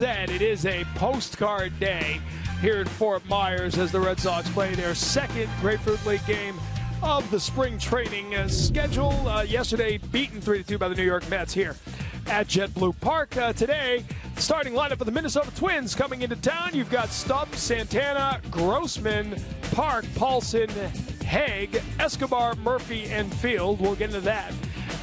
That it is a postcard day here in Fort Myers as the Red Sox play their second Grapefruit League game of the spring training schedule. Yesterday beaten 3-2 by the New York Mets here at JetBlue Park. Today, starting lineup of the Minnesota Twins coming into town. You've got Stubbs, Santana, Grossman, Park, Paulson, Haig, Escobar, Murphy, and Field. We'll get into that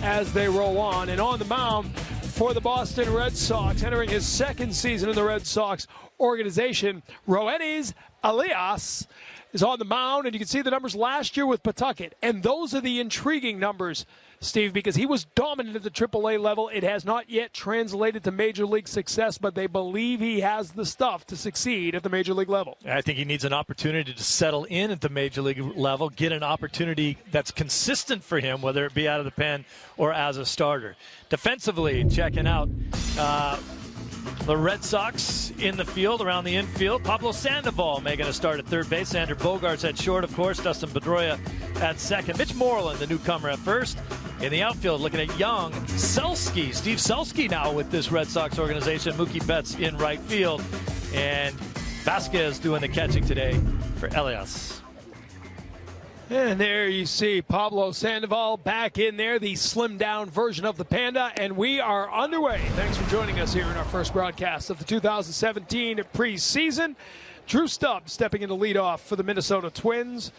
as they roll on. And on the mound for the Boston Red Sox, entering his second season in the Red Sox organization, Roenis Elias is on the mound, and you can see the numbers last year with Pawtucket. And those are the intriguing numbers, Steve, because he was dominant at the AAA level. It has not yet translated to Major League success, but they believe he has the stuff to succeed at the Major League level. I think he needs an opportunity to settle in at the Major League level, get an opportunity that's consistent for him, whether it be out of the pen or as a starter. Defensively, checking out the Red Sox in the field, around the infield. Pablo Sandoval making a start at third base. Xander Bogaerts at short, of course. Dustin Pedroia at second. Mitch Moreland, the newcomer, at first. In the outfield, looking at young Selski. Steve Selski now with this Red Sox organization. Mookie Betts in right field. And Vasquez doing the catching today for Elias. And there you see Pablo Sandoval back in there, the slimmed-down version of the Panda, and we are underway. Thanks for joining us here in our first broadcast of the 2017 preseason. Drew Stubbs stepping in to lead off for the Minnesota Twins.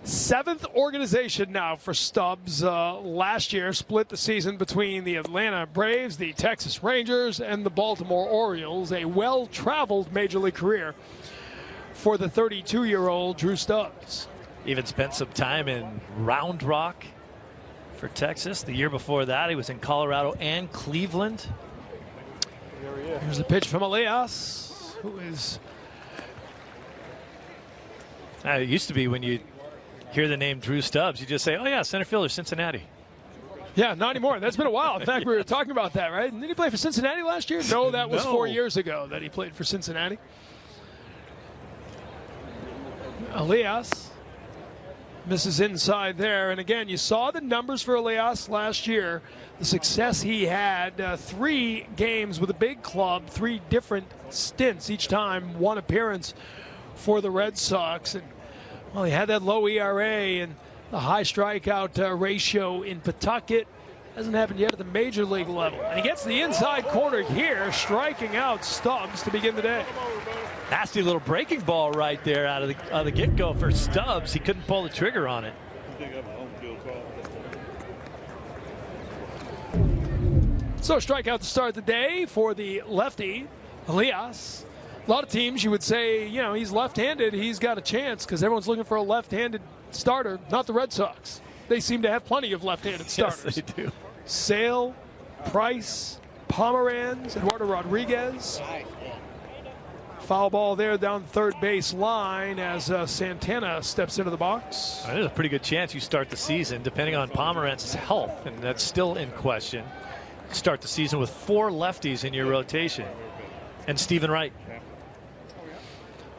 Seventh organization now for Stubbs. Last year split the season between the Atlanta Braves, the Texas Rangers, and the Baltimore Orioles. A well-traveled Major League career for the 32-year-old Drew Stubbs. Even spent some time in Round Rock for Texas. The year before that, he was in Colorado and Cleveland. Here's the pitch from Elias, who is... It used to be when you hear the name Drew Stubbs, you just say, oh, yeah, center fielder, Cincinnati. Yeah, not anymore. That's been a while. In fact, we were talking about that, right? Didn't he play for Cincinnati last year? No, that was 4 years ago that he played for Cincinnati. Elias misses inside there. And again, you saw the numbers for Elias last year, the success he had. 3 games with a big club, 3 different stints each time, 1 appearance for the Red Sox. And, well, he had that low ERA and the high strikeout ratio in Pawtucket. Hasn't happened yet at the Major League level. And he gets the inside corner here, striking out Stubbs to begin the day. Nasty little breaking ball right there out of the get-go for Stubbs. He couldn't pull the trigger on it. So strikeout to start the day for the lefty, Elias. A lot of teams you would say, you know, he's left-handed, he's got a chance because everyone's looking for a left-handed starter, not the Red Sox. They seem to have plenty of left-handed starters. Yes, they do. Sale, Price, Pomeranz, Eduardo Rodriguez. Foul ball there down the third base line as Santana steps into the box. There's a pretty good chance you start the season, depending on Pomeranz's health, and that's still in question. Start the season with 4 lefties in your rotation. And Stephen Wright.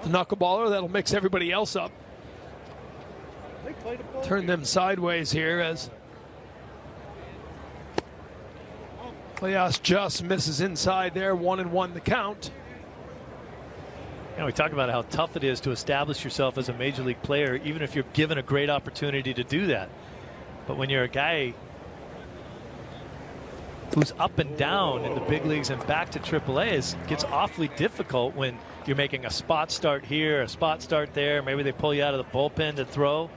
The knuckleballer, that'll mix everybody else up. Turn them sideways here as Elias just misses inside there. 1-1 the count. You know, we talk about how tough it is to establish yourself as a Major League player, even if you're given a great opportunity to do that. But when you're a guy who's up and down in the big leagues and back to AAA, it gets awfully difficult when you're making a spot start here, a spot start there. Maybe they pull you out of the bullpen to throw.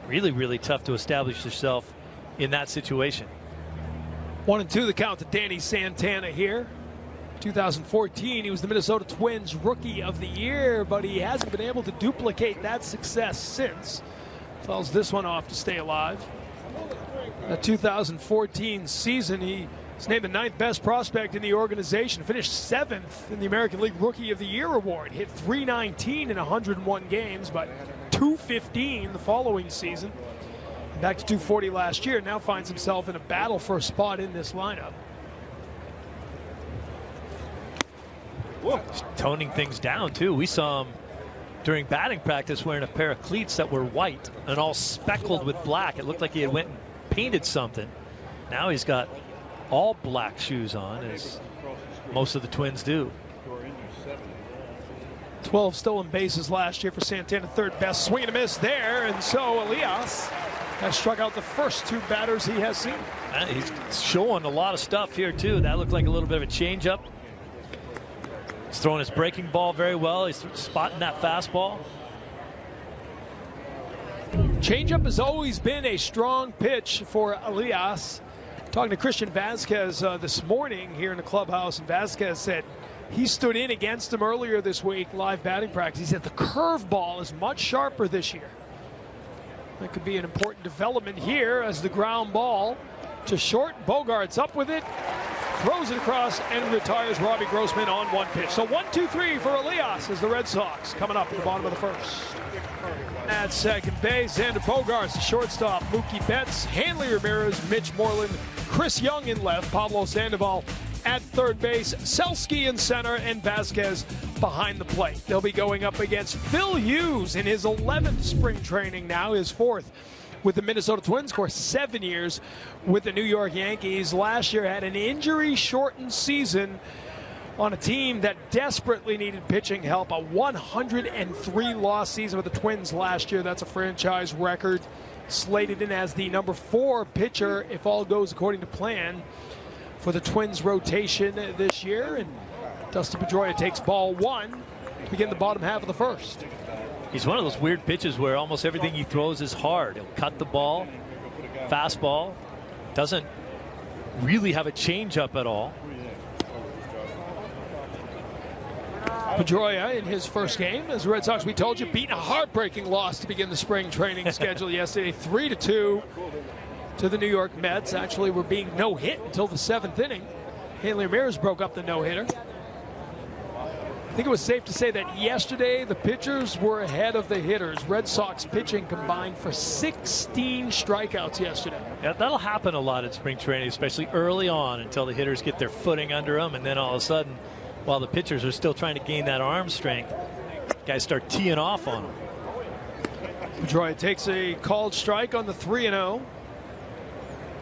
Really, really tough to establish yourself in that situation. 1-2 the count to Danny Santana here. 2014, he was the Minnesota Twins Rookie of the Year, but he hasn't been able to duplicate that success since. Fouls this one off to stay alive. The 2014 season, he was named the 9th best prospect in the organization, finished 7th in the American League Rookie of the Year award, hit .319 in 101 games, but .215 the following season. Back to .240 last year, now finds himself in a battle for a spot in this lineup. Just toning things down, too. We saw him during batting practice wearing a pair of cleats that were white and all speckled with black. It looked like he had went and painted something. Now he's got all black shoes on as most of the Twins do. 12 stolen bases last year for Santana, third best. Swing and a miss there, and so Elias has struck out the first 2 batters he has seen. And he's showing a lot of stuff here too. That looked like a little bit of a changeup. He's throwing his breaking ball very well. He's spotting that fastball. Changeup has always been a strong pitch for Elias. Talking to Christian Vasquez this morning here in the clubhouse, and Vasquez said he stood in against him earlier this week, live batting practice. He said the curveball is much sharper this year. That could be an important development here as the ground ball to short. Bogarts up with it, throws it across, and retires Robbie Grossman on 1 pitch. So 1-2-3 for Elias as the Red Sox coming up at the bottom of the first. At second base, Xander Bogaerts, the shortstop, Mookie Betts, Hanley Ramirez, Mitch Moreland, Chris Young in left, Pablo Sandoval at third base, Selski in center, and Vasquez behind the plate. They'll be going up against Phil Hughes in his 11th spring training now, his 4th with the Minnesota Twins, of course 7 years with the New York Yankees. Last year had an injury-shortened season on a team that desperately needed pitching help. A 103-loss season with the Twins last year. That's a franchise record. Slated in as the number 4 pitcher, if all goes according to plan, for the Twins rotation this year. And Dustin Pedroia takes ball 1 to begin the bottom half of the first. He's one of those weird pitches where almost everything he throws is hard. He'll cut the ball, fastball, doesn't really have a changeup at all. Pedroia in his first game as the Red Sox, we told you, beating a heartbreaking loss to begin the spring training schedule yesterday, 3-2 to the New York Mets. Actually, were being no-hit until the 7th inning. Hanley Ramirez broke up the no-hitter. I think it was safe to say that yesterday the pitchers were ahead of the hitters. Red Sox pitching combined for 16 strikeouts yesterday. Yeah, that'll happen a lot in spring training, especially early on until the hitters get their footing under them, and then all of a sudden, while the pitchers are still trying to gain that arm strength, guys start teeing off on them. Pedroia takes a called strike on the 3-0.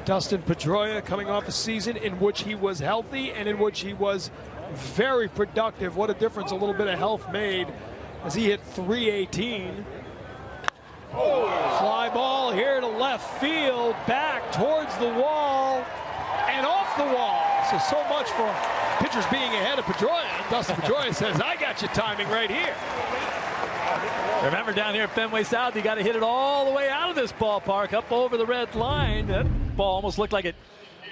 Dustin Pedroia coming off a season in which he was healthy and in which he was very productive. What a difference a little bit of health made as he hit .318. Fly ball here to left field, back towards the wall and off the wall. So much for pitchers being ahead of Pedroia. Dustin Pedroia says, I got you timing right here. Remember, down here at Fenway South, you got to hit it all the way out of this ballpark, up over the red line. That ball almost looked like it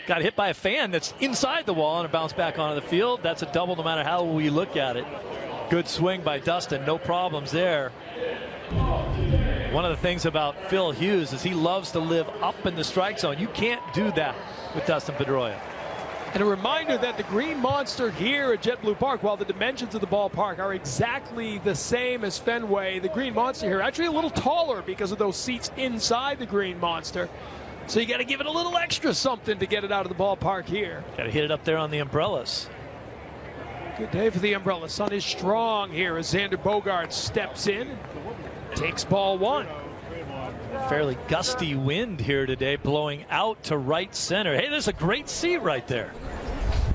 got hit by a fan that's inside the wall and it bounced back onto the field. That's a double no matter how we look at it. Good swing by Dustin, no problems there. One of the things about Phil Hughes is he loves to live up in the strike zone. You can't do that with Dustin Pedroia. And a reminder that the Green Monster here at JetBlue Park, while the dimensions of the ballpark are exactly the same as Fenway, the Green Monster here actually a little taller because of those seats inside the Green Monster. So you got to give it a little extra something to get it out of the ballpark here. Got to hit it up there on the umbrellas. Good day for the umbrella. Sun is strong here as Xander Bogaerts steps in and takes ball 1. Fairly gusty wind here today, blowing out to right center. Hey, there's a great seat right there.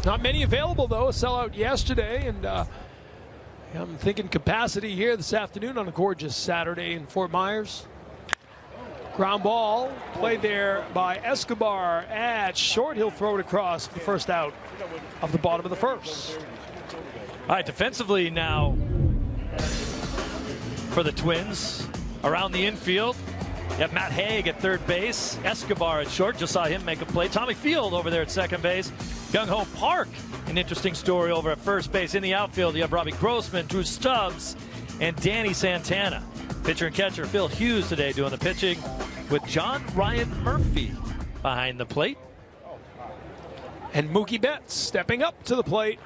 Not many available, though. A sellout yesterday, and I'm thinking capacity here this afternoon on a gorgeous Saturday in Fort Myers. Ground ball played there by Escobar at short. He'll throw it across for the first out of the bottom of the first. All right, defensively now for the Twins around the infield. You have Matt Haig at third base, Escobar at short. Just saw him make a play. Tommy Field over there at second base. Young-Ho Park, an interesting story over at first base. In the outfield, you have Robbie Grossman, Drew Stubbs, and Danny Santana. Pitcher and catcher Phil Hughes today doing the pitching with John Ryan Murphy behind the plate. And Mookie Betts stepping up to the plate.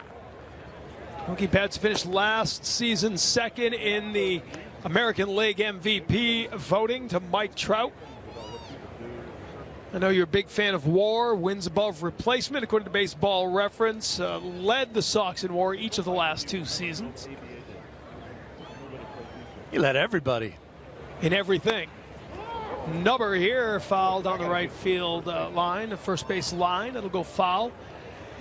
Mookie Betts finished last season second in the American League MVP voting to Mike Trout. I know you're a big fan of WAR, wins above replacement, according to Baseball Reference. Led the Sox in WAR each of the last 2 seasons. He led everybody. In everything. Nubber here fouled on the right field line, the first base line. It'll go foul.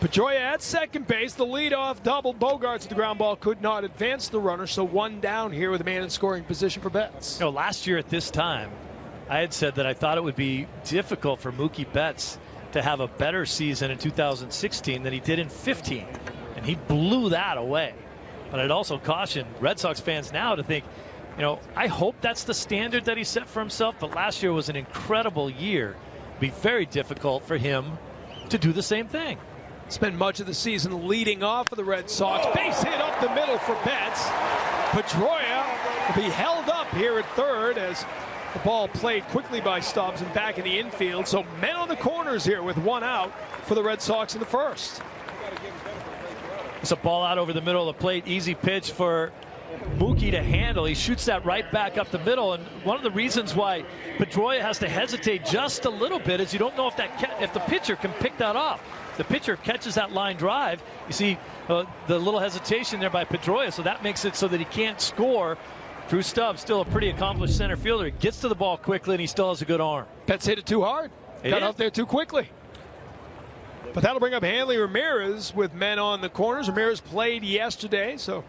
Pedroia at second base, the leadoff double. Bogarts at the ground ball could not advance the runner, so one down here with a man in scoring position for Betts. You know, last year at this time, I had said that I thought it would be difficult for Mookie Betts to have a better season in 2016 than he did in 15, and he blew that away. But I'd also caution Red Sox fans now to think, you know, I hope that's the standard that he set for himself, but last year was an incredible year. It'd be very difficult for him to do the same thing. Spent much of the season leading off for the Red Sox. Base hit up the middle for Betts. Pedroia will be held up here at third as the ball played quickly by Stubbs and back in the infield. So men on the corners here with one out for the Red Sox in the first. It's a ball out over the middle of the plate. Easy pitch for Mookie to handle. He shoots that right back up the middle, and one of the reasons why Pedroia has to hesitate just a little bit is you don't know if the pitcher can pick that off. If the pitcher catches that line drive, you see the little hesitation there by Pedroia, so that makes it so that he can't score. Drew Stubbs, still a pretty accomplished center fielder. He gets to the ball quickly, and he still has a good arm. Betts hit it too hard. Got out there too quickly. But that'll bring up Hanley Ramirez with men on the corners. Ramirez played yesterday, so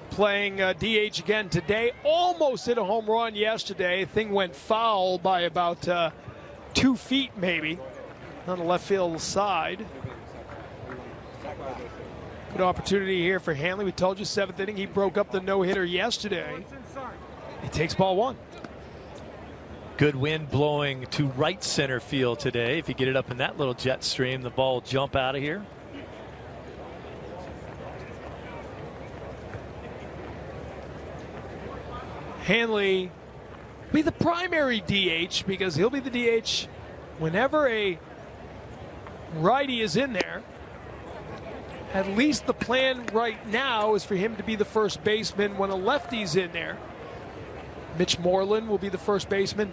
playing DH again today. Almost hit a home run yesterday. Thing went foul by about 2 feet maybe on the left field side. Good opportunity here for Hanley. We told you 7th inning. He broke up the no-hitter yesterday. He takes ball one. Good wind blowing to right center field today. If you get it up in that little jet stream, the ball will jump out of here. Hanley be the primary DH because he'll be the DH whenever a righty is in there. At least the plan right now is for him to be the first baseman when a lefty's in there. Mitch Moreland will be the first baseman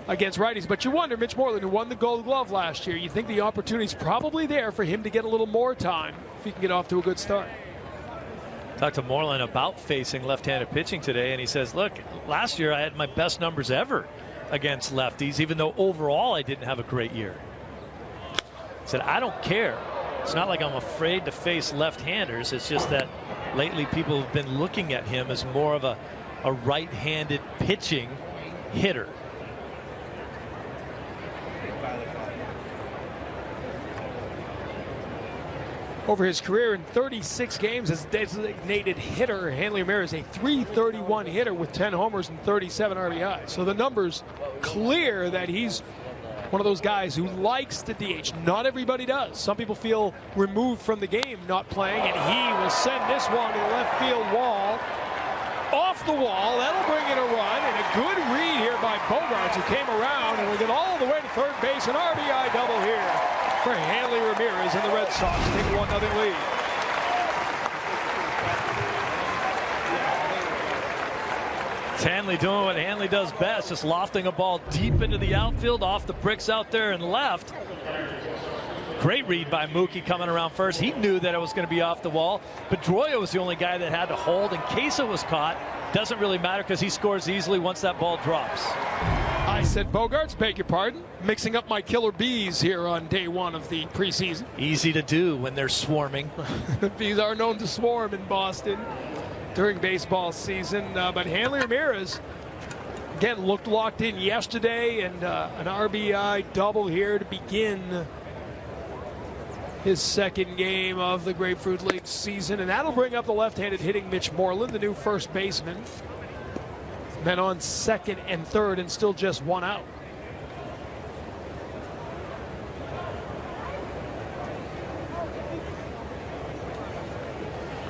against righties. But you wonder, Mitch Moreland, who won the Gold Glove last year, you think the opportunity's probably there for him to get a little more time if he can get off to a good start. Talked to Moreland about facing left-handed pitching today, and he says, look, last year I had my best numbers ever against lefties, even though overall I didn't have a great year. He said, I don't care. It's not like I'm afraid to face left-handers. It's just that lately people have been looking at him as more of a right-handed pitching hitter. Over his career in 36 games as designated hitter, Hanley Ramirez is a .331 hitter with 10 homers and 37 RBI. So the numbers clear that he's one of those guys who likes to DH. Not everybody does. Some people feel removed from the game not playing, and he will send this one to the left field wall. Off the wall, that'll bring in a run, and a good read here by Bogarts, who came around and will get all the way to third base. An RBI double here for Hanley Ramirez, and the Red Sox take a 1-0 lead. It's Hanley doing what Hanley does best, just lofting a ball deep into the outfield, off the bricks out there and left. Great read by Mookie coming around first. He knew that it was going to be off the wall. Pedroia was the only guy that had to hold in case it was caught. Doesn't really matter because he scores easily once that ball drops. I said Bogarts, beg your pardon. Mixing up my killer bees here on day one of the preseason. Easy to do when they're swarming. Bees are known to swarm in Boston during baseball season. But Hanley Ramirez, again, looked locked in yesterday, and an RBI double here to begin his second game of the Grapefruit League season. And that'll bring up the left-handed hitting Mitch Moreland, the new first baseman. Men on second and third, and still just one out.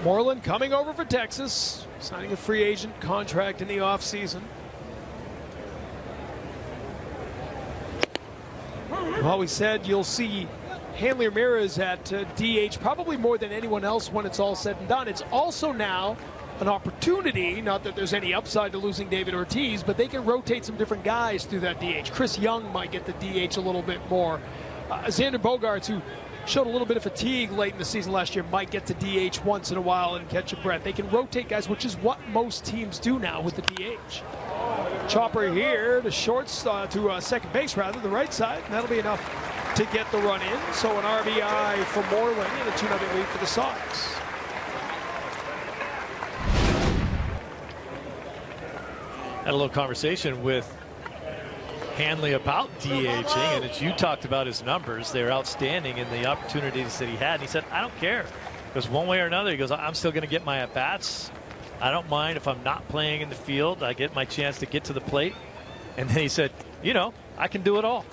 Moreland coming over for Texas, signing a free agent contract in the offseason. Well, we said you'll see Hanley Ramirez at DH probably more than anyone else when it's all said and done. It's also now an opportunity, not that there's any upside to losing David Ortiz, but they can rotate some different guys through that DH. Chris Young might get the DH a little bit more. Xander Bogaerts, who showed a little bit of fatigue late in the season last year, might get to DH once in a while and catch a breath. They can rotate guys, which is what most teams do now with the DH. Chopper here to second base rather, the right side, and that'll be enough to get the run in. So an RBI for Moreland and a 2-0 lead for the Sox. Had a little conversation with Hanley about DHing, and as you talked about his numbers, they're outstanding in the opportunities that he had. And he said, I don't care. Because one way or another, he goes, I'm still going to get my at-bats. I don't mind if I'm not playing in the field. I get my chance to get to the plate. And then he said, you know, I can do it all.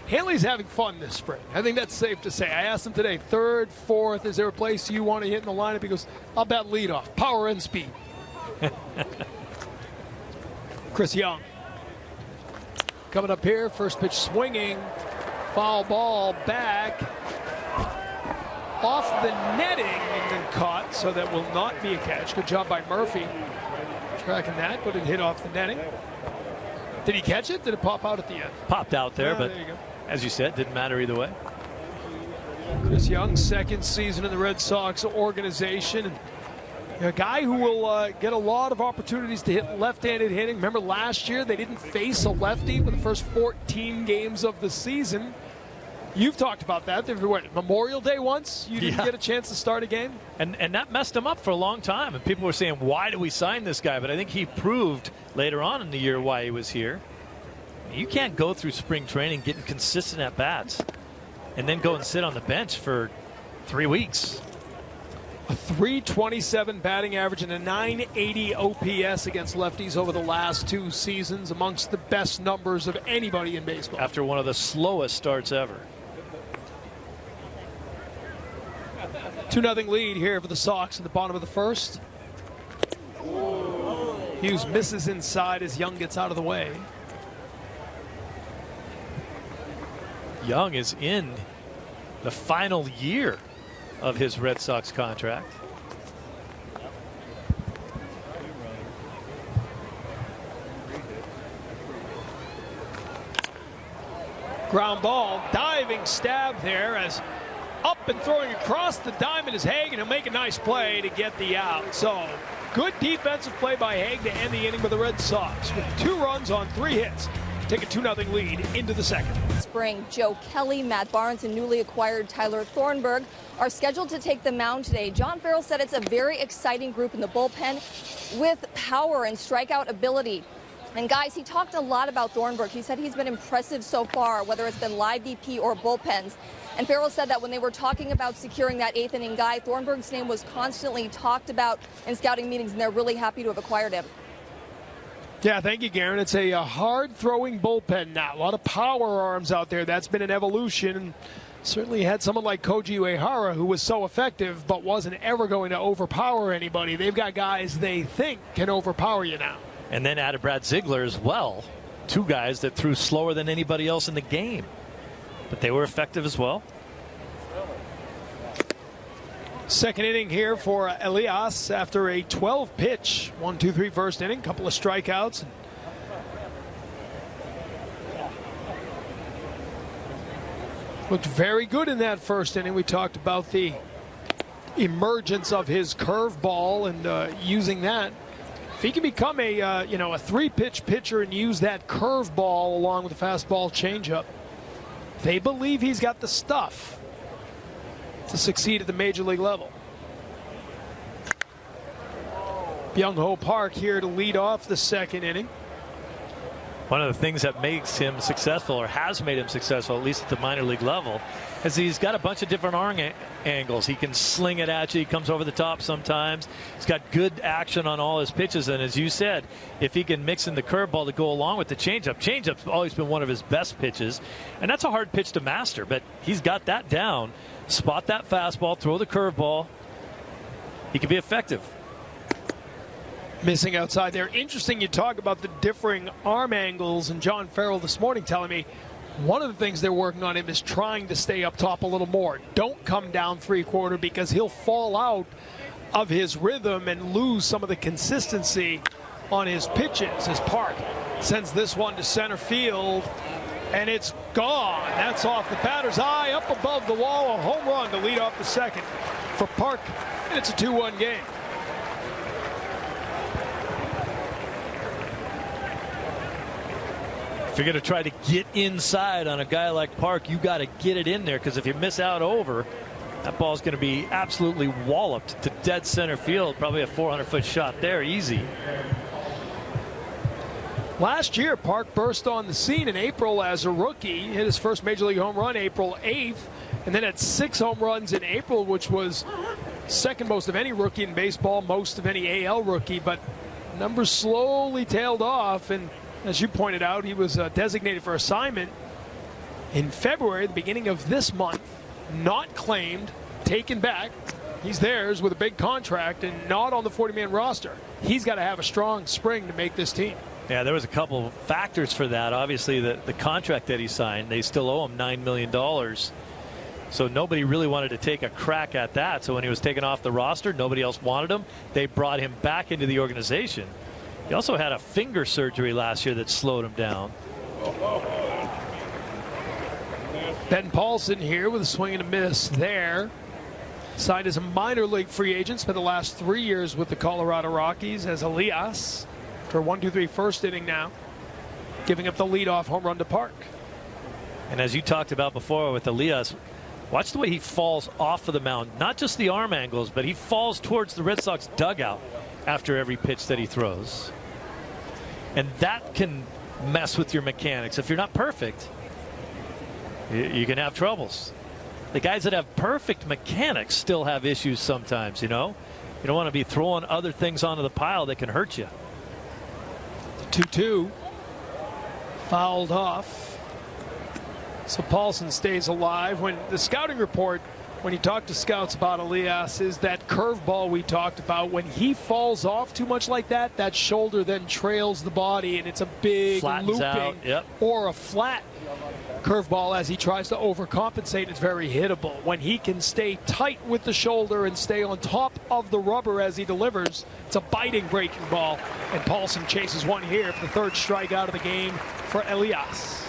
Hanley's having fun this spring. I think that's safe to say. I asked him today, third, fourth, is there a place you want to hit in the lineup? He goes, I'll bat leadoff, power and speed. Chris Young coming up here, first pitch swinging, foul ball back, off the netting and then caught, so that will not be a catch. Good job by Murphy tracking that, but it hit off the netting. Did he catch it? Did it pop out at the end? Popped out there, but there you go. As you said, didn't matter either way. Chris Young, second season in the Red Sox organization. A guy who will get a lot of opportunities to hit left-handed hitting. Remember last year they didn't face a lefty for the first 14 games of the season. You've talked about that. Memorial Day once, you didn't get a chance to start a game? And that messed him up for a long time. And people were saying, why do we sign this guy? But I think he proved later on in the year why he was here. You can't go through spring training getting consistent at-bats and then go and sit on the bench for 3 weeks. A .327 batting average and a .980 OPS against lefties over the last 2 seasons, amongst the best numbers of anybody in baseball. After one of the slowest starts ever. 2-0 lead here for the Sox in the bottom of the first. Hughes misses inside as Young gets out of the way. Young is in the final year of his Red Sox contract. Ground ball, diving stab there as up and throwing across the diamond is Haig, and he'll make a nice play to get the out. So good defensive play by Haig to end the inning with the Red Sox with 2 runs on 3 hits. Take a 2-0 lead into the second. Spring, Joe Kelly, Matt Barnes, and newly acquired Tyler Thornburg are scheduled to take the mound today. John Farrell said it's a very exciting group in the bullpen with power and strikeout ability. And guys, he talked a lot about Thornburg. He said he's been impressive so far, whether it's been live BP or bullpens. And Farrell said that when they were talking about securing that 8th inning guy, Thornburg's name was constantly talked about in scouting meetings, and they're really happy to have acquired him. Yeah, thank you, Garen. It's a hard-throwing bullpen now. A lot of power arms out there. That's been an evolution. Certainly had someone like Koji Uehara, who was so effective but wasn't ever going to overpower anybody. They've got guys they think can overpower you now. And then added Brad Ziegler as well. 2 guys that threw slower than anybody else in the game. But they were effective as well. Second inning here for Elias after a 12-pitch 1-2-3 first inning, couple of strikeouts. Looked very good in that first inning. We talked about the emergence of his curveball and using that. If he can become a a 3-pitch pitcher and use that curveball along with the fastball changeup, they believe he's got the stuff to succeed at the major league level. Byung-Ho Park here to lead off the second inning. One of the things that makes him successful, or has made him successful, at least at the minor league level, is he's got a bunch of different arm angles. He can sling it at you. He comes over the top sometimes. He's got good action on all his pitches. And as you said, if he can mix in the curveball to go along with the changeup, changeup's always been one of his best pitches. And that's a hard pitch to master, but he's got that down. Spot that fastball, throw the curveball. He can be effective. Missing outside there. Interesting you talk about the differing arm angles, and John Farrell this morning telling me one of the things they're working on him is trying to stay up top a little more. Don't come down 3/4 because he'll fall out of his rhythm and lose some of the consistency on his pitches. As Park sends this one to center field, and it's gone. That's off the batter's eye, up above the wall, a home run to lead off the second for Park, and it's a 2-1 game. If you're going to try to get inside on a guy like Park, you got to get it in there, because if you miss out over, that ball's going to be absolutely walloped to dead center field. Probably a 400-foot shot there, easy. Last year, Park burst on the scene in April as a rookie. He hit his first Major League home run April 8th, and then had 6 home runs in April, which was second most of any rookie in baseball, most of any AL rookie. But numbers slowly tailed off, and as you pointed out, he was designated for assignment in February, the beginning of this month. Not claimed, taken back. He's theirs with a big contract and not on the 40-man roster. He's got to have a strong spring to make this team. Yeah, there was a couple of factors for that. Obviously, the contract that he signed, they still owe him $9 million. So nobody really wanted to take a crack at that. So when he was taken off the roster, nobody else wanted him. They brought him back into the organization. He also had a finger surgery last year that slowed him down. Ben Paulson here with a swing and a miss there. Signed as a minor league free agent, spent the last 3 years with the Colorado Rockies as Elias. For 1-2-3 first inning now, giving up the leadoff home run to Park. And as you talked about before with Elias, watch the way he falls off of the mound. Not just the arm angles, but he falls towards the Red Sox dugout after every pitch that he throws. And that can mess with your mechanics. If you're not perfect, you can have troubles. The guys that have perfect mechanics still have issues sometimes, you know. You don't want to be throwing other things onto the pile that can hurt you. 2-2. Fouled off. So Paulson stays alive. When the scouting report, when you talk to scouts about Elias, is that curveball we talked about. When he falls off too much like that, that shoulder then trails the body, and it's a big flattens looping out. Yep. Or a flat curveball as he tries to overcompensate. It's very hittable. When he can stay tight with the shoulder and stay on top of the rubber as he delivers, it's a biting breaking ball. And Paulson chases one here for the third strikeout of the game for Elias.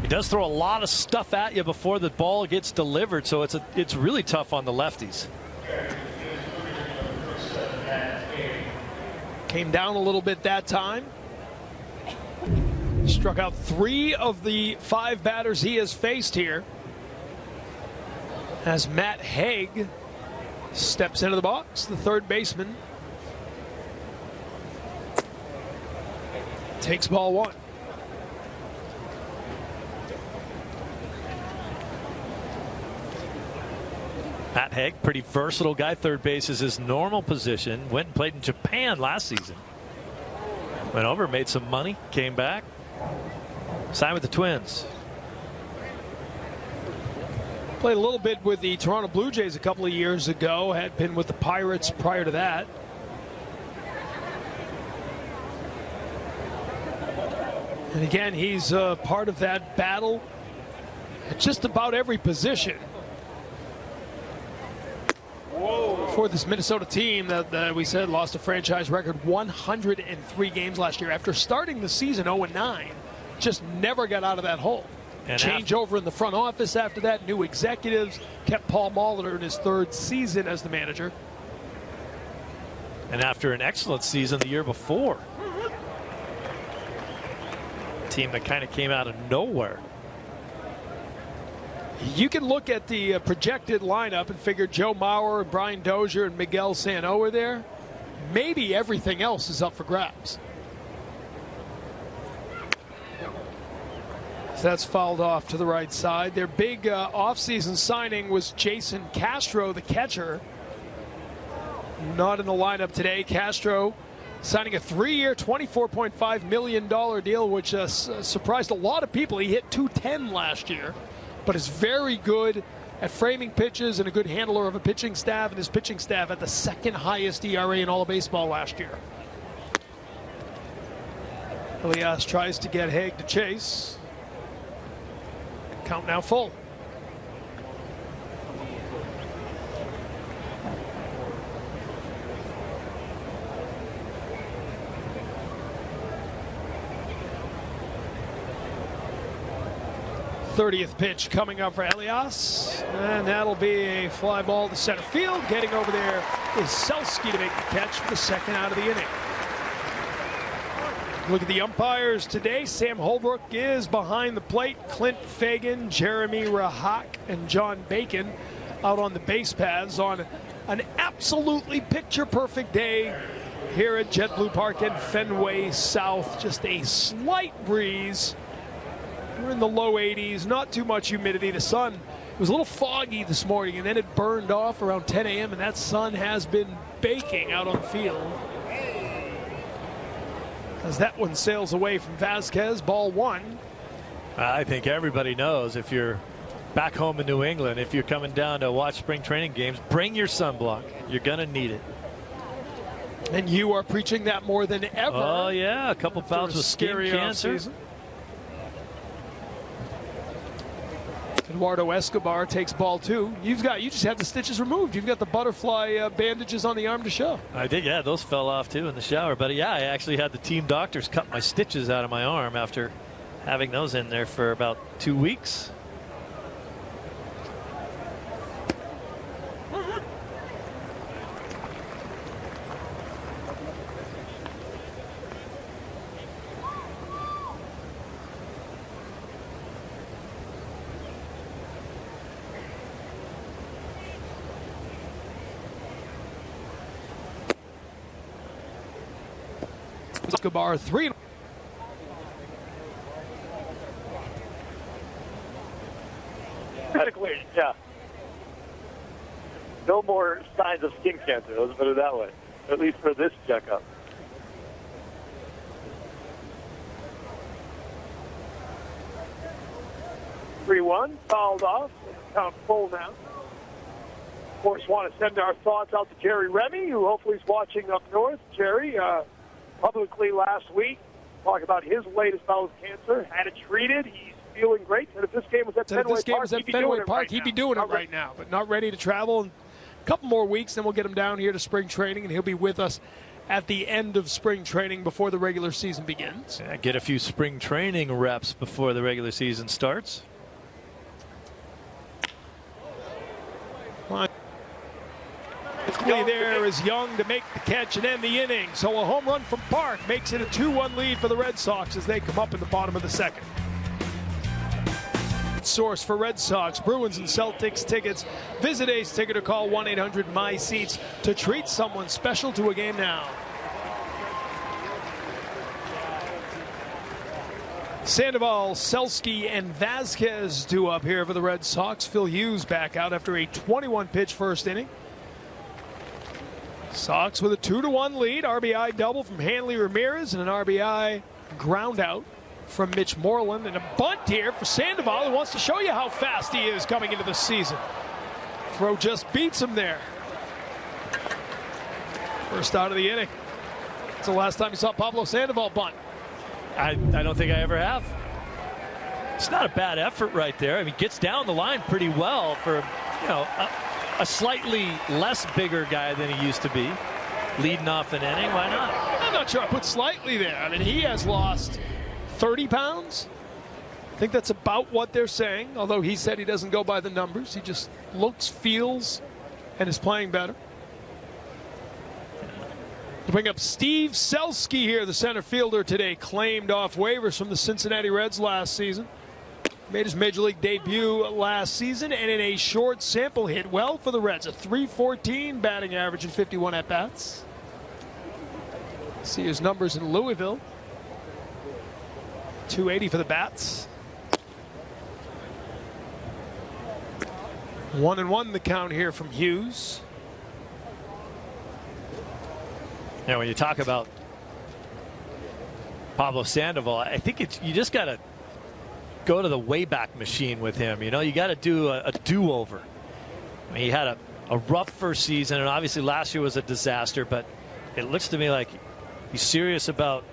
He does throw a lot of stuff at you before the ball gets delivered, so it's really tough on the lefties. Came down a little bit that time. Struck out 3 of the 5 batters he has faced here. As Matt Haig steps into the box, the third baseman. Takes ball 1. Matt Haig, pretty versatile guy. Third base is his normal position. Went and played in Japan last season. Went over, made some money, came back. Signed with the Twins. Played a little bit with the Toronto Blue Jays a couple of years ago. Had been with the Pirates prior to that. And again, he's part of that battle at just about every position for this Minnesota team that we said lost a franchise record 103 games last year. After starting the season 0-9, just never got out of that hole. And changeover in the front office after that, new executives, kept Paul Molitor in his 3rd season as the manager. And after an excellent season the year before. Team that kind of came out of nowhere. You can look at the projected lineup and figure Joe Mauer, Brian Dozier, and Miguel Sano are there. Maybe everything else is up for grabs. So that's fouled off to the right side. Their big offseason signing was Jason Castro, the catcher. Not in the lineup today. Castro signing a 3-year, $24.5 million deal, which surprised a lot of people. He hit .210 last year, but is very good at framing pitches and a good handler of a pitching staff, and his pitching staff had the 2nd highest ERA in all of baseball last year. Elias tries to get Haig to chase. Count now full. '30th pitch coming up for Elias, and that'll be a fly ball to center field. Getting over there is Selski to make the catch for the 2nd out of the inning. Look at the umpires today. Sam Holbrook is behind the plate. Clint Fagan, Jeremy Rahak, and John Bacon out on the base paths on an absolutely picture-perfect day here at JetBlue Park at Fenway South. Just a slight breeze. We're in the low 80s, not too much humidity. The sun was a little foggy this morning, and then it burned off around 10 a.m., and that sun has been baking out on the field. As that one sails away from Vasquez, ball one. I think everybody knows if you're back home in New England, if you're coming down to watch spring training games, bring your sunblock. You're going to need it. And you are preaching that more than ever. Oh, yeah, a couple bouts with skin cancer. Eduardo Escobar takes ball two. You just had the stitches removed. You've got the butterfly bandages on the arm to show. I did, yeah. Those fell off too in the shower. But yeah, I actually had the team doctors cut my stitches out of my arm after having those in there for about 2 weeks. Escobar 3. Medically, yeah. No more signs of skin cancer. Let's put it that way. At least for this checkup. 3-1, fouled off. Count full now. Of course, want to send our thoughts out to Jerry Remy, who hopefully is watching up north. Jerry, publicly last week, talking about his latest bout with cancer, had it treated. He's feeling great. And if this game was at Fenway Park, he'd be doing it right now, but not ready to travel. In a couple more weeks, then we'll get him down here to spring training, and he'll be with us at the end of spring training before the regular season begins. Yeah, get a few spring training reps before the regular season starts. There is Young to make the catch and end the inning. So a home run from Park makes it a 2-1 lead for the Red Sox as they come up in the bottom of the second. Source for Red Sox, Bruins, and Celtics tickets. Visit Ace Ticket or call 1-800-MY-SEATS to treat someone special to a game now. Sandoval, Selski, and Vasquez due up here for the Red Sox. Phil Hughes back out after a 21-pitch first inning. Sox with a 2-1 lead. RBI double from Hanley Ramirez and an RBI ground out from Mitch Moreland. And a bunt here for Sandoval, who wants to show you how fast he is coming into the season. Throw just beats him there. First out of the inning. It's the last time you saw Pablo Sandoval bunt. I don't think I ever have. It's not a bad effort right there. I mean, gets down the line pretty well for, you know, a slightly less bigger guy than he used to be. Leading off an inning, why not? I'm not sure I put slightly there. I mean, he has lost 30 pounds. I think that's about what they're saying, although he said he doesn't go by the numbers. He just looks, feels, and is playing better. To bring up Steve Selski here, the center fielder today, claimed off waivers from the Cincinnati Reds last season. Made his major league debut last season and in a short sample hit well for the Reds. A .314 batting average and 51 at-bats. See his numbers in Louisville. .280 for the bats. 1-1 the count here from Hughes. Now, when you talk about Pablo Sandoval, I think you just got to go to the Wayback Machine with him. You know, you got to do a do-over. I mean, he had a rough first season, and obviously last year was a disaster, but it looks to me like he's serious about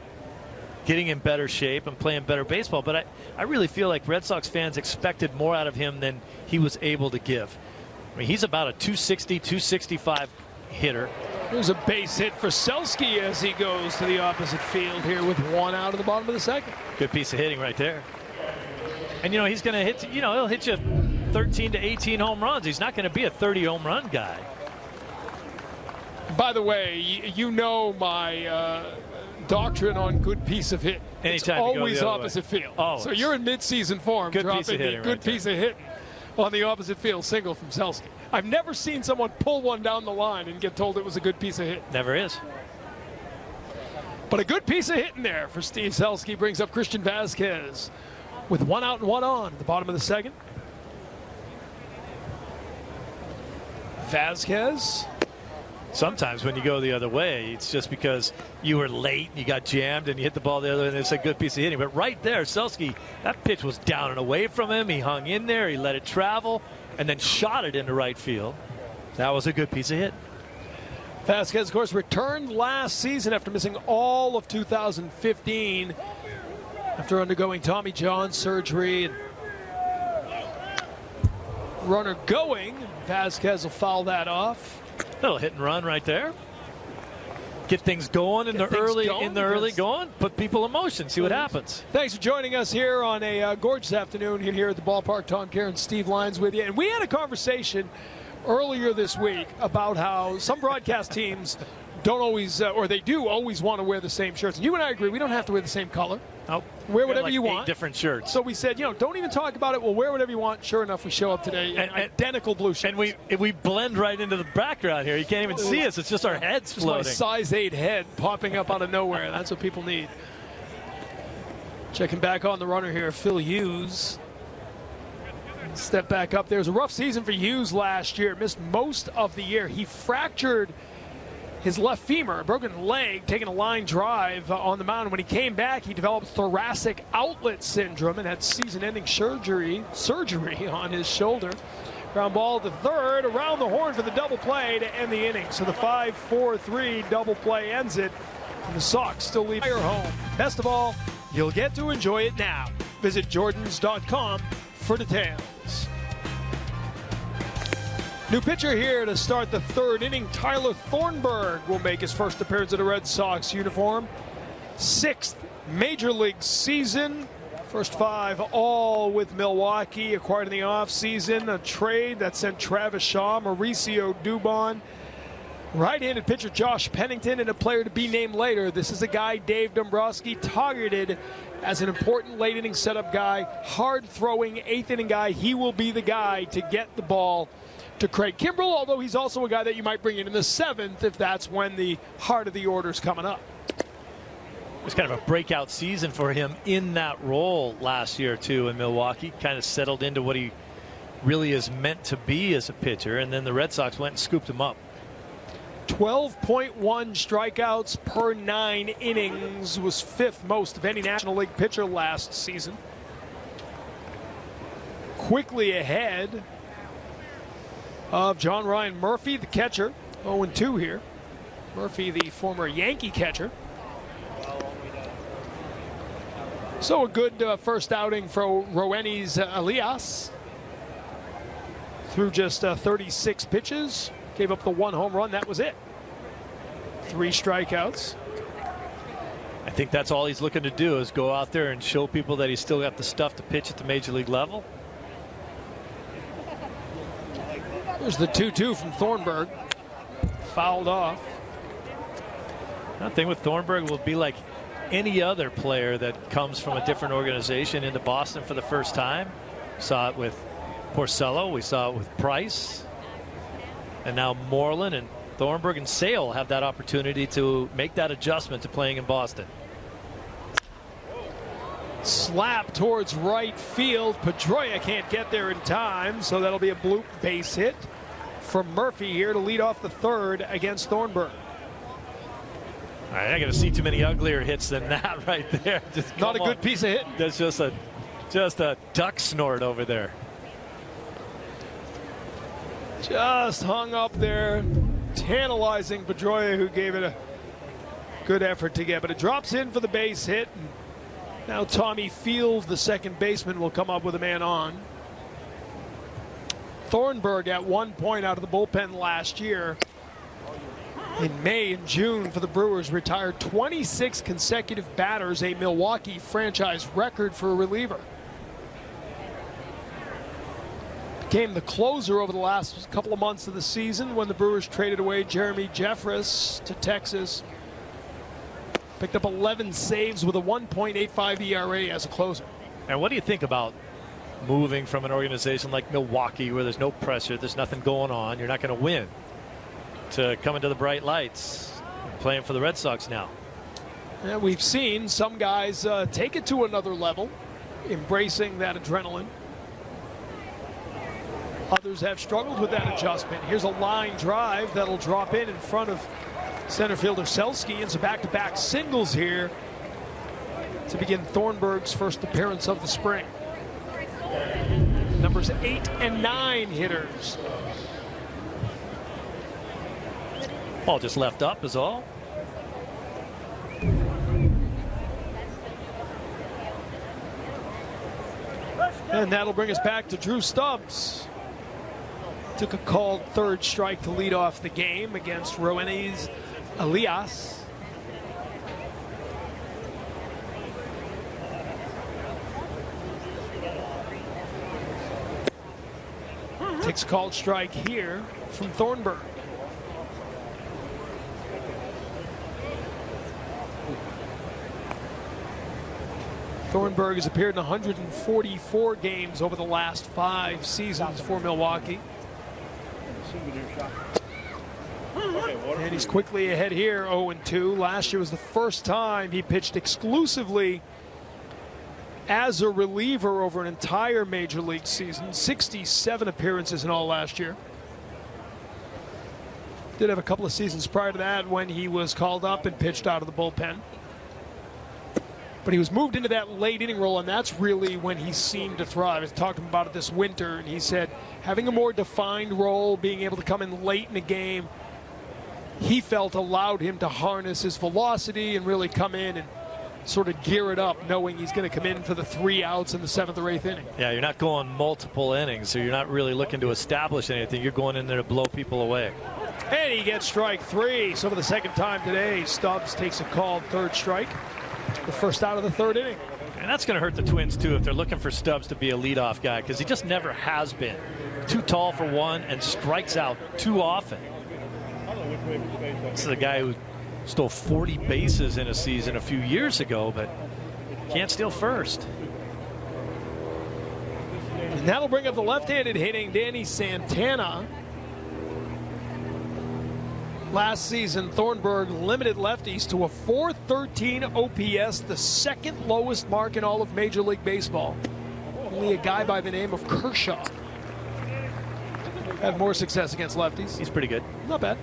getting in better shape and playing better baseball. But I really feel like Red Sox fans expected more out of him than he was able to give. I mean, he's about a 260, 265 hitter. There's a base hit for Selski as he goes to the opposite field here with one out of the bottom of the second. Good piece of hitting right there. And, you know, he's going to hit, you know, he'll hit you 13 to 18 home runs. He's not going to be a 30 home run guy. By the way, you know my doctrine on good piece of hit. Anytime it's you go always the other opposite way. field. Always. So you're in mid-season form, Good piece dropping of hitting the good right piece of hitting on the opposite field single from Selsky. I've never seen someone pull one down the line and get told it was a good piece of hit. Never is. But a good piece of hitting there for Steve Selsky brings up Christian Vasquez with 1 out and 1 on at the bottom of the second. Vasquez. Sometimes when you go the other way, it's just because you were late, you got jammed, and you hit the ball the other way, and it's a good piece of hitting. But right there, Selsky, that pitch was down and away from him. He hung in there, he let it travel, and then shot it into right field. That was a good piece of hit. Vasquez, of course, returned last season after missing all of 2015 after undergoing Tommy John surgery. And runner going. Vasquez will foul that off. Little hit and run right there. Get things going in the early going. Put people in motion. See what happens. Thanks for joining us here on a gorgeous afternoon here at the ballpark. Tom Kerr and Steve Lyons with you. And we had a conversation earlier this week about how some broadcast teams don't always, or they do always want to wear the same shirts. And you and I agree, we don't have to wear the same color. Nope. Wear whatever like you want. 8 different shirts. So we said, don't even talk about it. We'll wear whatever you want. Sure enough, we show up today in identical blue shirts. And we blend right into the background here. You can't even see us. It's just our heads floating. My size 8 head popping up out of nowhere. That's what people need. Checking back on the runner here, Phil Hughes. Step back up. There was a rough season for Hughes last year. Missed most of the year. He fractured his left femur, a broken leg, taking a line drive on the mound. When he came back, he developed thoracic outlet syndrome and had season-ending surgery on his shoulder. Ground ball to third, around the horn for the double play to end the inning. So the 5-4-3 double play ends it, and the Sox still lead your home. Best of all, you'll get to enjoy it now. Visit Jordans.com for details. New pitcher here to start the third inning. Tyler Thornburg will make his first appearance in a Red Sox uniform. 6th major league season. First 5 all with Milwaukee. Acquired in the offseason. A trade that sent Travis Shaw, Mauricio Dubon, right-handed pitcher Josh Pennington, and a player to be named later. This is a guy Dave Dombrowski targeted as an important late inning setup guy. Hard-throwing 8th inning guy. He will be the guy to get the ball to Craig Kimbrell, although he's also a guy that you might bring in the 7th if that's when the heart of the order is coming up. It was kind of a breakout season for him in that role last year, too, in Milwaukee. Kind of settled into what he really is meant to be as a pitcher, and then the Red Sox went and scooped him up. 12.1 strikeouts per 9 innings, was 5th most of any National League pitcher last season. Quickly ahead of John Ryan Murphy, the catcher. 0-2 here. Murphy, the former Yankee catcher. So a good first outing for Roenis Elias. Threw just 36 pitches. Gave up the 1 home run. That was it. 3 strikeouts. I think that's all he's looking to do is go out there and show people that he's still got the stuff to pitch at the major league level. There's the 2-2 from Thornburg. Fouled off. The thing with Thornburg will be like any other player that comes from a different organization into Boston for the first time. We saw it with Porcello. We saw it with Price. And now Moreland and Thornburg and Sale have that opportunity to make that adjustment to playing in Boston. Slap towards right field. Pedroia can't get there in time, so that'll be a bloop base hit from Murphy here to lead off the third against Thornburg. All right, I got to see too many uglier hits than that right there. Just not a good piece of hit. That's just a duck snort over there. Just hung up there, tantalizing Pedroia, who gave it a good effort to get, but it drops in for the base hit. Now Tommy Field, the second baseman, will come up with a man on. Thornburg at one point out of the bullpen last year. In May and June for the Brewers, retired 26 consecutive batters, a Milwaukee franchise record for a reliever. Became the closer over the last couple of months of the season when the Brewers traded away Jeremy Jeffress to Texas. Picked up 11 saves with a 1.85 ERA as a closer. And what do you think about moving from an organization like Milwaukee, where there's no pressure, there's nothing going on, you're not going to win, to coming to the bright lights, playing for the Red Sox now? Yeah, we've seen some guys take it to another level, embracing that adrenaline. Others have struggled with that adjustment. Here's a line drive that'll drop in front of center fielder Selski. It's a back-to-back singles here to begin Thornburg's first appearance of the spring. Numbers 8 and 9 hitters. Ball just left up is all. And that'll bring us back to Drew Stubbs. Took a called third strike to lead off the game against Roenis Elias. Takes a called strike here from Thornburg. Thornburg has appeared in 144 games over the last 5 seasons for Milwaukee. And he's quickly ahead here, 0-2. Last year was the first time he pitched exclusively as a reliever over an entire major league season. 67 appearances in all last year. Did have a couple of seasons prior to that when he was called up and pitched out of the bullpen. But he was moved into that late inning role, and that's really when he seemed to thrive. I talked to him about it this winter, and he said having a more defined role, being able to come in late in the game, he felt allowed him to harness his velocity and really come in and sort of gear it up, knowing he's going to come in for the 3 outs in the 7th or 8th inning. Yeah, you're not going multiple innings, so you're not really looking to establish anything. You're going in there to blow people away. And he gets strike 3. So for the second time today, Stubbs takes a called third strike. The first out of the 3rd inning. And that's going to hurt the Twins, too, if they're looking for Stubbs to be a leadoff guy, because he just never has been. Too tall for one and strikes out too often. This is a guy who stole 40 bases in a season a few years ago, but can't steal first. And that'll bring up the left-handed hitting Danny Santana. Last season, Thornburg limited lefties to a .413 OPS, the second lowest mark in all of Major League Baseball. Only a guy by the name of Kershaw had more success against lefties. He's pretty good. Not bad.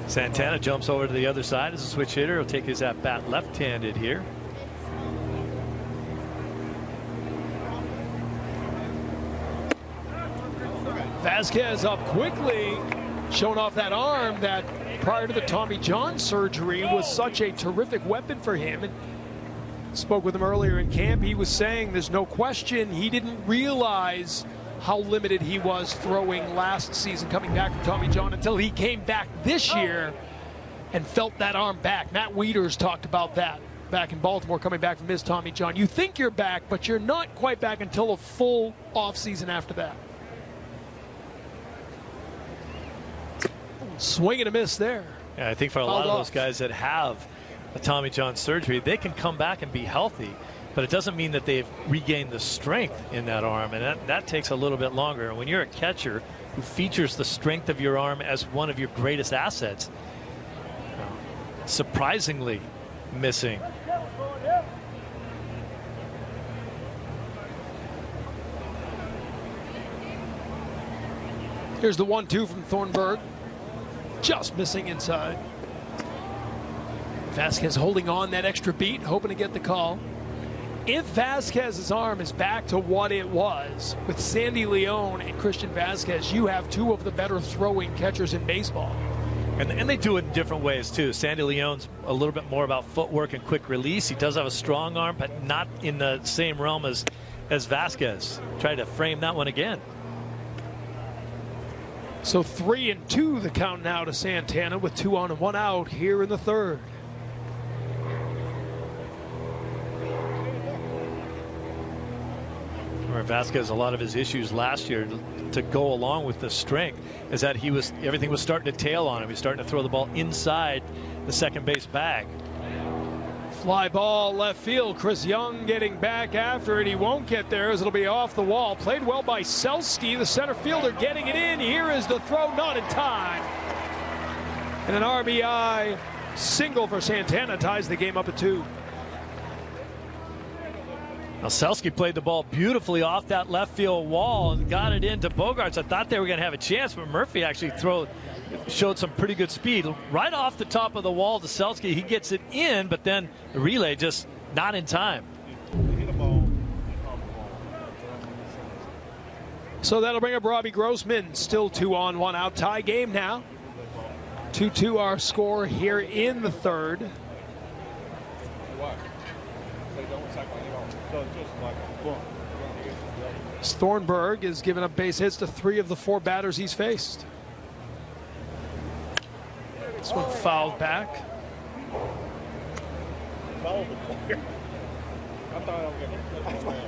Santana jumps over to the other side as a switch hitter. He'll take his at-bat left-handed here. Vasquez up quickly, showing off that arm that prior to the Tommy John surgery was such a terrific weapon for him. And spoke with him earlier in camp. He was saying there's no question he didn't realize how limited he was throwing last season coming back from Tommy John until he came back this year and felt that arm back. Matt Wieters talked about that back in Baltimore coming back from his Tommy John. You think you're back, but you're not quite back until a full offseason after that. Swing and a miss there. Yeah, I think for a lot of those guys that have a Tommy John surgery, they can come back and be healthy, but it doesn't mean that they've regained the strength in that arm, and that takes a little bit longer. And when you're a catcher who features the strength of your arm as one of your greatest assets, surprisingly missing. Here's the 1-2 from Thornburg. Just missing inside. Vasquez holding on that extra beat, hoping to get the call. If Vasquez's arm is back to what it was with Sandy Leon and Christian Vasquez, you have two of the better throwing catchers in baseball. And they do it in different ways, too. Sandy Leon's a little bit more about footwork and quick release. He does have a strong arm, but not in the same realm as Vasquez. Try to frame that one again. So 3-2 the count now to Santana with 2 on and 1 out here in the 3rd. or Vasquez, a lot of his issues last year to go along with the strength is that everything was starting to tail on him. He was starting to throw the ball inside the second base bag. Fly ball left field. Chris Young getting back after it. He won't get there as it'll be off the wall. Played well by Selski, the center fielder, getting it in. Here is the throw, not in time. And an RBI single for Santana ties the game up at 2. Now Selski played the ball beautifully off that left field wall and got it into Bogaerts. I thought they were going to have a chance, but Murphy actually showed some pretty good speed right off the top of the wall to Selski. He gets it in, but then the relay just not in time. So that'll bring up Robbie Grossman. Still 2 on, 1 out. Tie game now. 2-2 our score here in the third. Thornburg has given up base hits to 3 of the 4 batters he's faced. This one fouled back.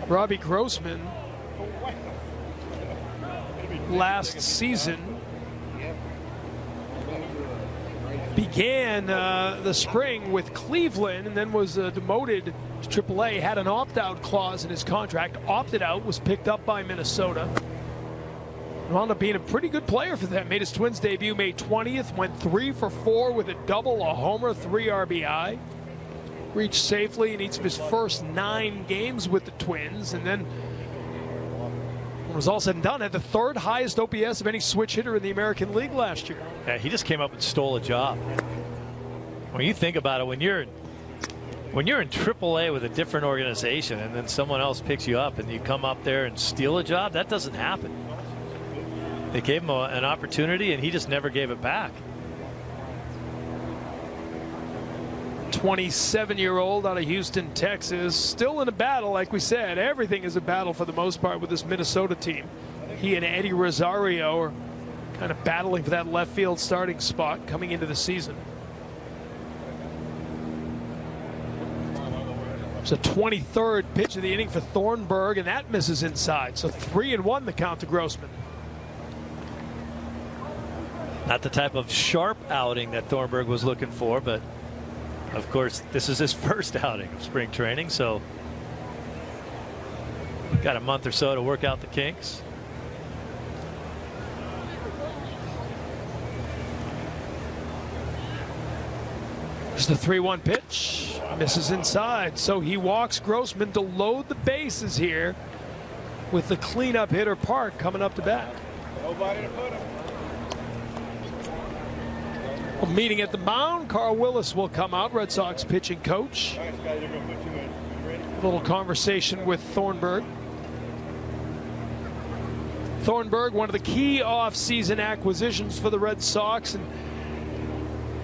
Robbie Grossman last season began the spring with Cleveland and then was demoted to AAA, had an opt-out clause in his contract, opted out, was picked up by Minnesota. Wound up being a pretty good player for them. Made his Twins debut May 20th, went 3 for 4 with a double, a homer, 3 RBI. Reached safely in each of his first 9 games with the Twins, and then when it was all said and done, had the 3rd highest OPS of any switch hitter in the American League last year. Yeah, he just came up and stole a job. When you think about it, when you're in AAA with a different organization and then someone else picks you up and you come up there and steal a job, that doesn't happen. They gave him an opportunity and he just never gave it back. 27-year-old out of Houston, Texas, still in a battle. Like we said, everything is a battle for the most part with this Minnesota team. He and Eddie Rosario are kind of battling for that left field starting spot coming into the season. It's a 23rd pitch of the inning for Thornburg, and that misses inside. So 3-1 the count to Grossman. Not the type of sharp outing that Thornburg was looking for, but of course this is his first outing of spring training, so got a month or so to work out the kinks. There's the 3-1 pitch, misses inside, so he walks Grossman to load the bases here with the cleanup hitter Park coming up to bat. Nobody to put him. Meeting at the mound, Carl Willis will come out, Red Sox pitching coach. A little conversation with Thornburg. Thornburg, one of the key off-season acquisitions for the Red Sox, and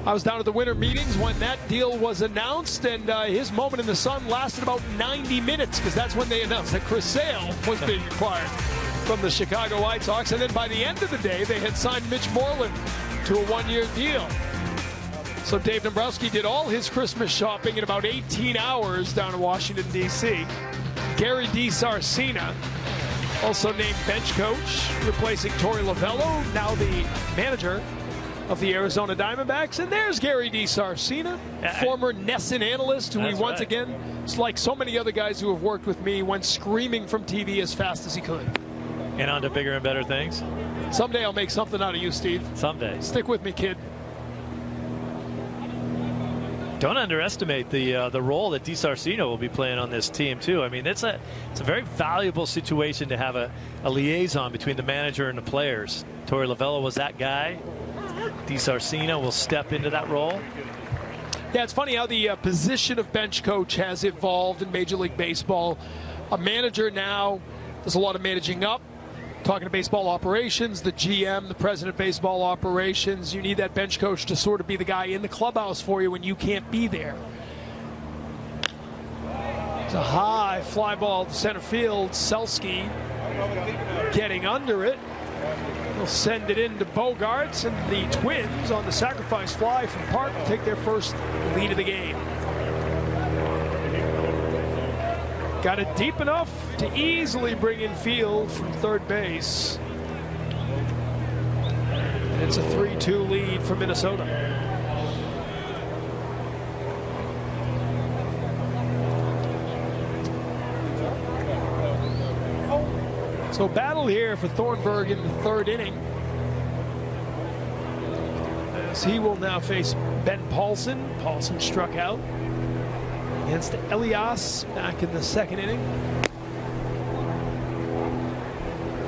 I was down at the winter meetings when that deal was announced, and his moment in the sun lasted about 90 minutes because that's when they announced that Chris Sale was being acquired from the Chicago White Sox, and then by the end of the day they had signed Mitch Moreland to a 1-year deal. So Dave Dombrowski did all his Christmas shopping in about 18 hours down in Washington, D.C. Gary DiSarcina, also named bench coach, replacing Torey Lovello, now the manager of the Arizona Diamondbacks. And there's Gary DiSarcina, former NESN analyst, who he once again, like so many other guys who have worked with me, went screaming from TV as fast as he could. And on to bigger and better things. Someday I'll make something out of you, Steve. Someday. Stick with me, kid. Don't underestimate the role that DiSarcina will be playing on this team too. I mean, it's a very valuable situation to have a liaison between the manager and the players. Torey Lovello was that guy. DiSarcina will step into that role. Yeah, it's funny how the position of bench coach has evolved in Major League Baseball. A manager now does a lot of managing up, talking to baseball operations, the GM, the president of baseball operations. You need that bench coach to sort of be the guy in the clubhouse for you when you can't be there. It's a high fly ball to center field. Selski getting under it. He'll send it into Bogaerts, and the Twins on the sacrifice fly from Park will take their first lead of the game. Got it deep enough to easily bring in field from third base. And it's a 3-2 lead for Minnesota. So battle here for Thornburg in the third inning, as he will now face Ben Paulson. Paulson struck out against Elias back in the second inning.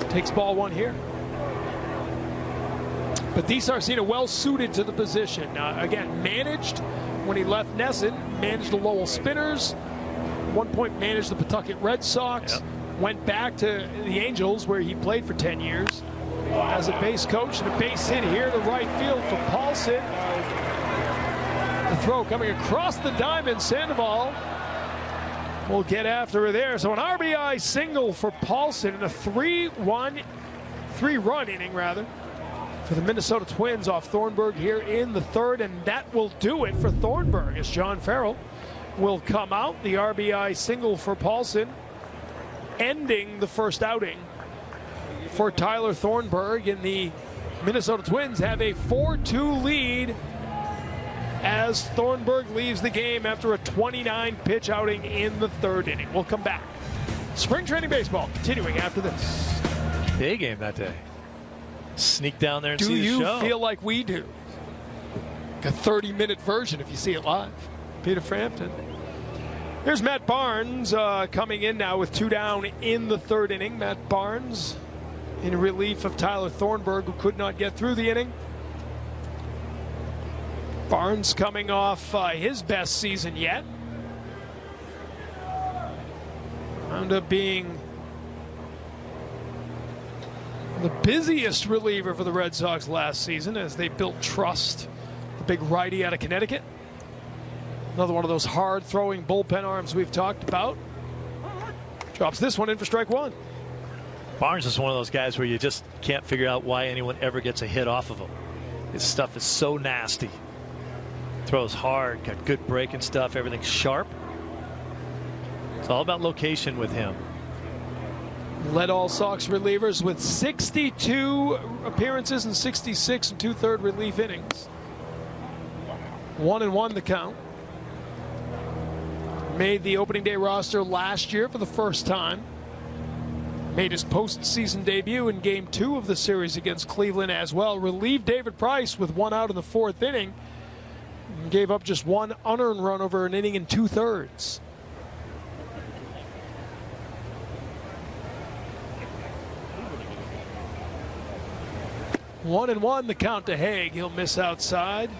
Takes ball one here. But Di Sarcina well suited to the position. Again, managed when he left Nesson, managed the Lowell Spinners, at one point managed the Pawtucket Red Sox. Yep. Went back to the Angels, where he played for 10 years as a base coach, and a base hit here to right field for Paulson. The throw coming across the diamond. Sandoval will get after her there. So an RBI single for Paulson in a three-run inning, rather, for the Minnesota Twins off Thornburg here in the third, and that will do it for Thornburg as John Farrell will come out. The RBI single for Paulson, ending the first outing for Tyler Thornburg, and the Minnesota Twins have a 4-2 lead as Thornburg leaves the game after a 29-pitch outing in the third inning. We'll come back. Spring training baseball continuing after this. Day game that day. Sneak down there and see the show. Do you feel like we do? Like a 30-minute version if you see it live. Peter Frampton. Here's Matt Barnes coming in now with 2 down in the third inning. Matt Barnes in relief of Tyler Thornburg, who could not get through the inning. Barnes coming off his best season yet. Wound up being the busiest reliever for the Red Sox last season as they built trust. The big righty out of Connecticut. Another one of those hard-throwing bullpen arms we've talked about. Drops this one in for strike one. Barnes is one of those guys where you just can't figure out why anyone ever gets a hit off of him. His stuff is so nasty. Throws hard, got good breaking stuff, everything's sharp. It's all about location with him. Led all Sox relievers with 62 appearances and 66 and 2/3 relief innings. 1-1 the count. Made the opening day roster last year for the first time. Made his postseason debut in Game 2 of the series against Cleveland as well. Relieved David Price with 1 out in the 4th inning. And gave up just 1 unearned run over an inning and 2/3. One and one the count to Haig. He'll miss outside.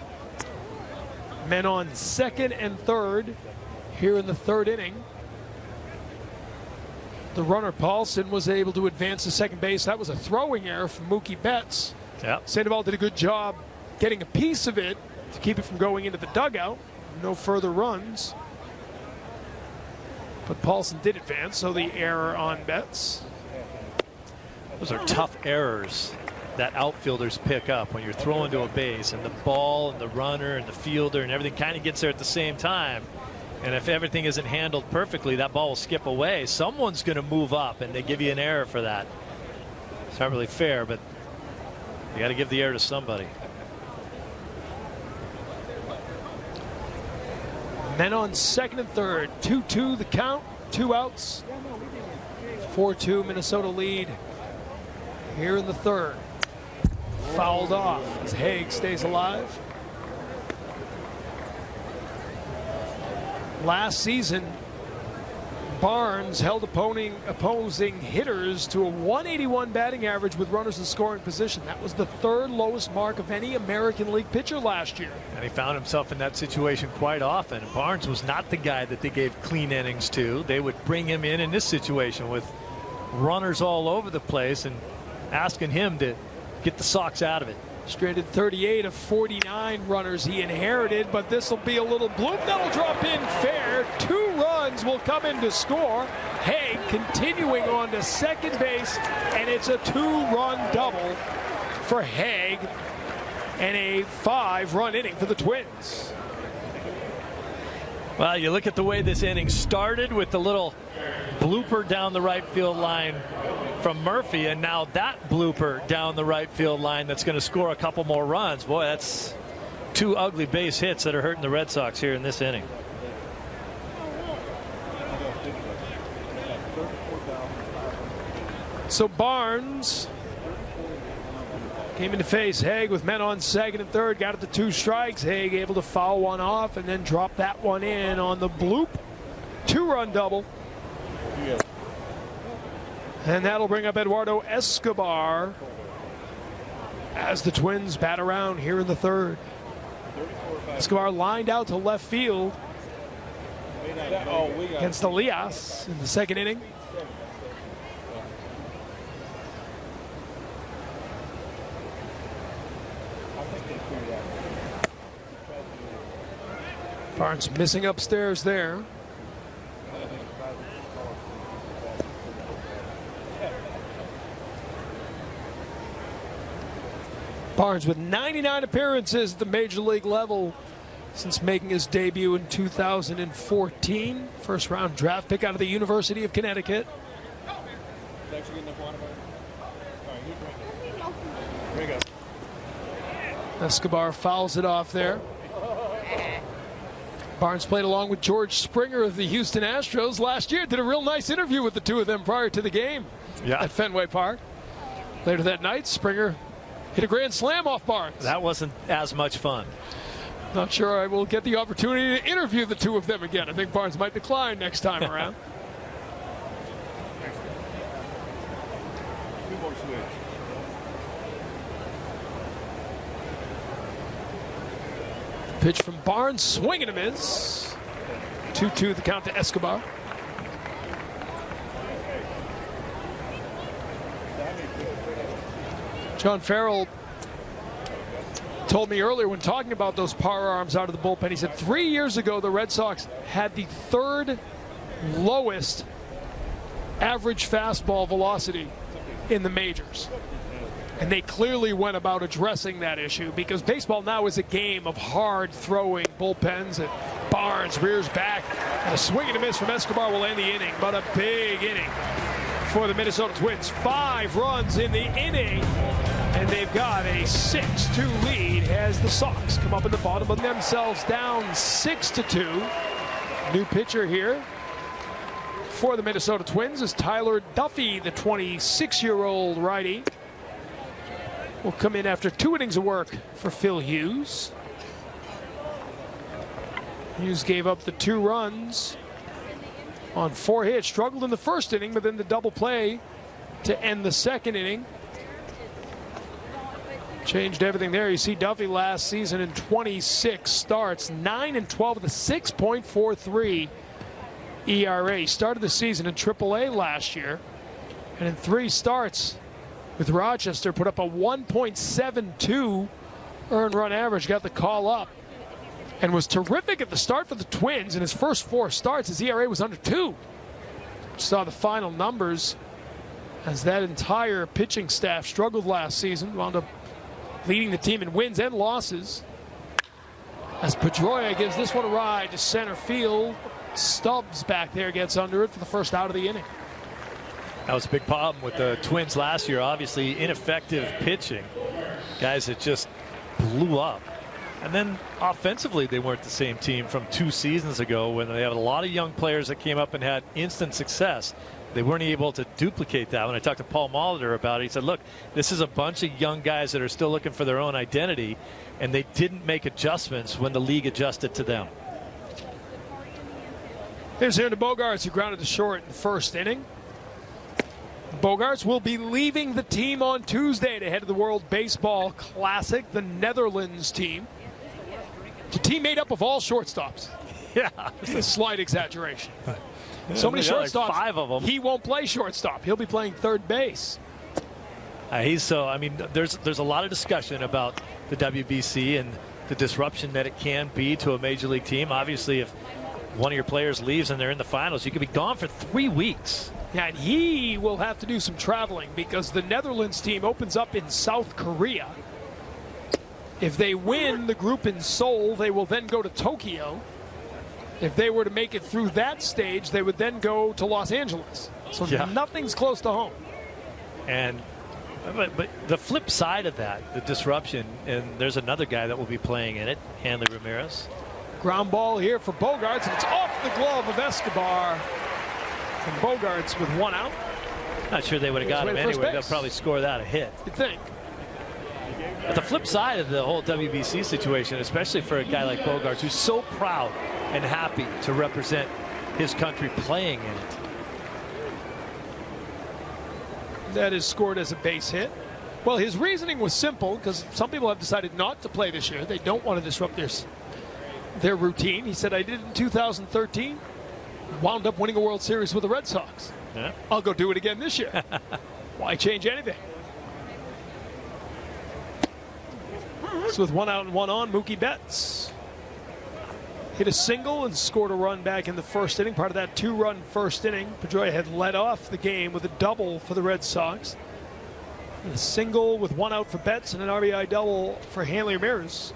Men on second and third here in the third inning. The runner Paulson was able to advance to second base. That was a throwing error from Mookie Betts. Yep. Sandoval did a good job getting a piece of it to keep it from going into the dugout. No further runs. But Paulson did advance, so the error on Betts. Those are tough errors that outfielders pick up when you're throwing to a base, and the ball and the runner and the fielder and everything kind of gets there at the same time. And if everything isn't handled perfectly, that ball will skip away. Someone's going to move up, and they give you an error for that. It's not really fair, but you got to give the error to somebody. Men on second and third. 2-2 the count. 2 outs. 4-2 Minnesota lead here in the third. Fouled off as Haig stays alive. Last season, Barnes held opposing hitters to a 181 batting average with runners in scoring position. That was the 3rd lowest mark of any American League pitcher last year. And he found himself in that situation quite often. Barnes was not the guy that they gave clean innings to. They would bring him in this situation with runners all over the place and asking him to get the Sox out of it. Stranded 38 of 49 runners he inherited, but this will be a little bloop that'll drop in fair. 2 runs will come in to score. Haig continuing on to second base, and it's a 2-run double for Haig and a 5-run inning for the Twins. Well, you look at the way this inning started with the little blooper down the right field line from Murphy, and now that blooper down the right field line that's going to score a couple more runs. Boy, that's two ugly base hits that are hurting the Red Sox here in this inning. So Barnes came in to face Haig with men on second and third, got it to 2 strikes. Haig able to foul one off and then drop that one in on the bloop. 2-run double. And that'll bring up Eduardo Escobar as the Twins bat around here in the third. Escobar lined out to left field against Elias in the second inning. Barnes missing upstairs there. Barnes with 99 appearances at the major league level since making his debut in 2014. First round draft pick out of the University of Connecticut. Escobar fouls it off there. Barnes played along with George Springer of the Houston Astros last year. Did a real nice interview with the two of them prior to the game at Fenway Park. Later that night, Springer hit a grand slam off Barnes. That wasn't as much fun. Not sure I will get the opportunity to interview the two of them again. I think Barnes might decline next time around. Pitch from Barnes, swing and a miss. 2-2 the count to Escobar. John Farrell told me earlier when talking about those power arms out of the bullpen, he said 3 years ago the Red Sox had the 3rd lowest average fastball velocity in the majors. And they clearly went about addressing that issue because baseball now is a game of hard throwing bullpens. And Barnes rears back. And a swing and a miss from Escobar will end the inning. But a big inning for the Minnesota Twins. 5 runs in the inning. And they've got a 6-2 lead as the Sox come up in the bottom of themselves down 6-2. New pitcher here for the Minnesota Twins is Tyler Duffy, the 26-year-old righty. Will come in after 2 innings of work for Phil Hughes. Hughes gave up the 2 runs on 4 hits. Struggled in the first inning, but then the double play to end the second inning changed everything there. You see Duffy last season in 26 starts, 9-12 with a 6.43 ERA. Started the season in AAA last year, and in 3 starts with Rochester put up a 1.72 earned run average, got the call up, and was terrific at the start for the Twins. In his first 4 starts, his ERA was under 2. Saw the final numbers as that entire pitching staff struggled last season, wound up leading the team in wins and losses. As Pedroia gives this one a ride to center field. Stubbs back there gets under it for the first out of the inning. That was a big problem with the Twins last year. Obviously, ineffective pitching. Guys that just blew up. And then offensively, they weren't the same team from 2 seasons ago when they had a lot of young players that came up and had instant success. They weren't able to duplicate that. When I talked to Paul Molitor about it, he said, look, this is a bunch of young guys that are still looking for their own identity, and they didn't make adjustments when the league adjusted to them. Here's Aaron Bogaerts, who grounded to short in the first inning. Bogaerts will be leaving the team on Tuesday to head to the World Baseball Classic, the Netherlands team. It's a team made up of all shortstops. Yeah. Just a slight exaggeration. So many shortstops, like 5 of them. He won't play shortstop. He'll be playing third base. I mean, there's a lot of discussion about the WBC and the disruption that it can be to a major league team. Obviously, if one of your players leaves and they're in the finals, you could be gone for 3 weeks. Yeah, and he will have to do some traveling because the Netherlands team opens up in South Korea. If they win the group in Seoul, they will then go to Tokyo. If they were to make it through that stage, they would then go to Los Angeles. So nothing's close to home. But the flip side of that, the disruption, and there's another guy that will be playing in it, Hanley Ramirez. Ground ball here for Bogaerts, and it's off the glove of Escobar. And Bogaerts with one out. Not sure they would have got him anyway. They'll probably score that a hit. You'd think. But the flip side of the whole WBC situation, especially for a guy like Bogaerts, who's so proud and happy to represent his country playing in it. That is scored as a base hit. Well, his reasoning was simple, because some people have decided not to play this year. They don't want to disrupt their routine. He said, I did it in 2013, wound up winning a World Series with the Red Sox. Yeah. I'll go do it again this year. Why change anything? So with one out and one on, Mookie Betts hit a single and scored a run back in the first inning, part of that two-run first inning. Pedroia had led off the game with a double for the Red Sox. A single with one out for Betts and an RBI double for Hanley Ramirez.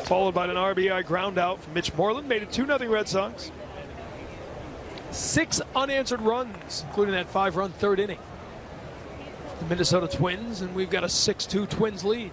Followed by an RBI ground out from Mitch Moreland, made it 2-0 Red Sox. 6 unanswered runs, including that 5-run third inning. The Minnesota Twins, and we've got a 6-2 Twins lead.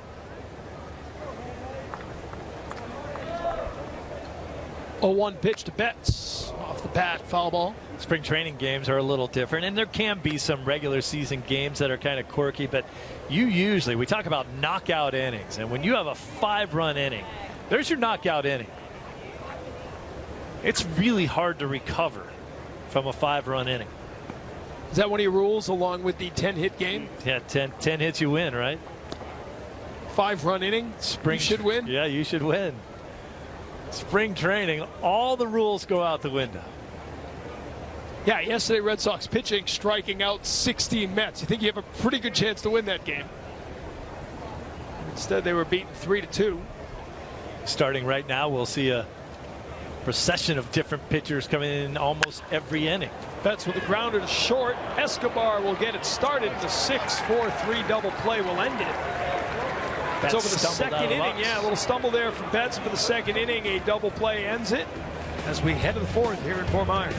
0-1 pitch to Betts. Off the bat, foul ball. Spring training games are a little different, and there can be some regular season games that are kind of quirky, but we talk about knockout innings, and when you have a 5-run inning, there's your knockout inning. It's really hard to recover from a 5-run inning. Is that one of your rules along with the 10-hit game? Yeah, 10 hits you win, right? 5-run inning, you should win? Yeah, you should win. Spring training, all the rules go out the window. Yeah, yesterday Red Sox pitching, striking out 16 Mets. You think you have a pretty good chance to win that game. Instead, they were beaten 3-2. Starting right now, we'll see a procession of different pitchers coming in almost every inning. Betts with a grounder to short. Escobar will get it started. The 6-4-3 double play will end it. It's over the second inning. Yeah, a little stumble there from Betts for the second inning. A double play ends it as we head to the fourth here in Fort Myers.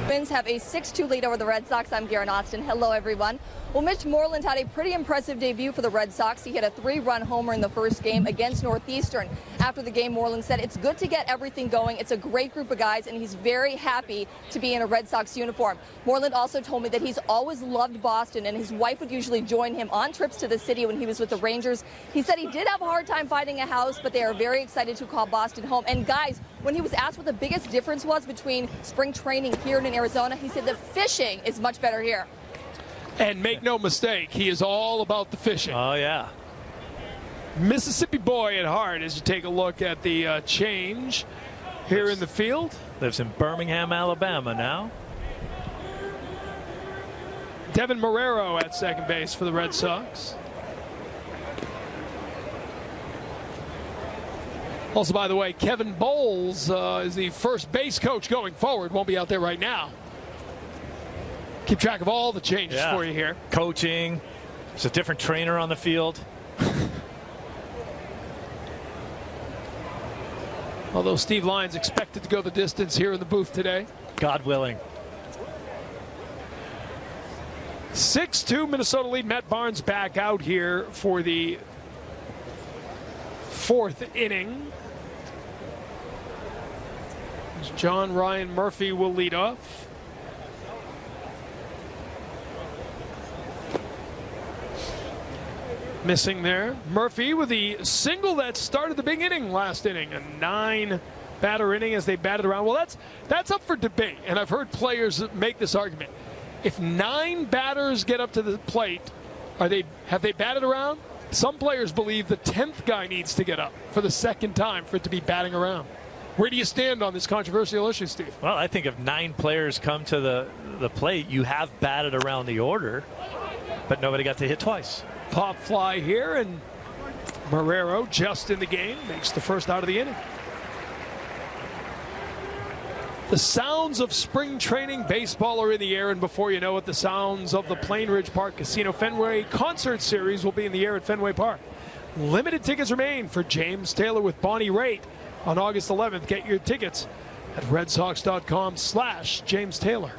Twins have a 6-2 lead over the Red Sox. I'm Garen Austin. Hello, everyone. Well, Mitch Moreland had a pretty impressive debut for the Red Sox. He hit a 3-run homer in the first game against Northeastern. After the game, Moreland said it's good to get everything going. It's a great group of guys, and he's very happy to be in a Red Sox uniform. Moreland also told me that he's always loved Boston, and his wife would usually join him on trips to the city when he was with the Rangers. He said he did have a hard time finding a house, but they are very excited to call Boston home. And guys, when he was asked what the biggest difference was between spring training here and in Arizona, he said the fishing is much better here. And make no mistake, he is all about the fishing. Oh, yeah. Mississippi boy at heart as you take a look at the change here in the field. Lives in Birmingham, Alabama now. Devin Marrero at second base for the Red Sox. Also, by the way, Kevin Bowles is the first base coach going forward. Won't be out there right now. Keep track of all the changes for you here. Coaching. There's a different trainer on the field. Although Steve Lyons expected to go the distance here in the booth today. God willing. 6-2 Minnesota lead. Matt Barnes back out here for the fourth inning. John Ryan Murphy will lead off. Missing there. Murphy with the single that started the big inning last inning. A 9-batter inning as they batted around. Well, that's up for debate, and I've heard players make this argument. If 9 batters get up to the plate, have they batted around? Some players believe the 10th guy needs to get up for the second time for it to be batting around. Where do you stand on this controversial issue, Steve? Well, I think if 9 players come to the plate, you have batted around the order, but nobody got to hit twice. Pop fly here, and Marrero just in the game makes the first out of the inning. The sounds of spring training baseball are in the air, and before you know it, the sounds of the Plain Ridge Park Casino Fenway concert series will be in the air at Fenway Park. Limited tickets remain for James Taylor with Bonnie Raitt on August 11th. Get your tickets at redsox.com/James Taylor.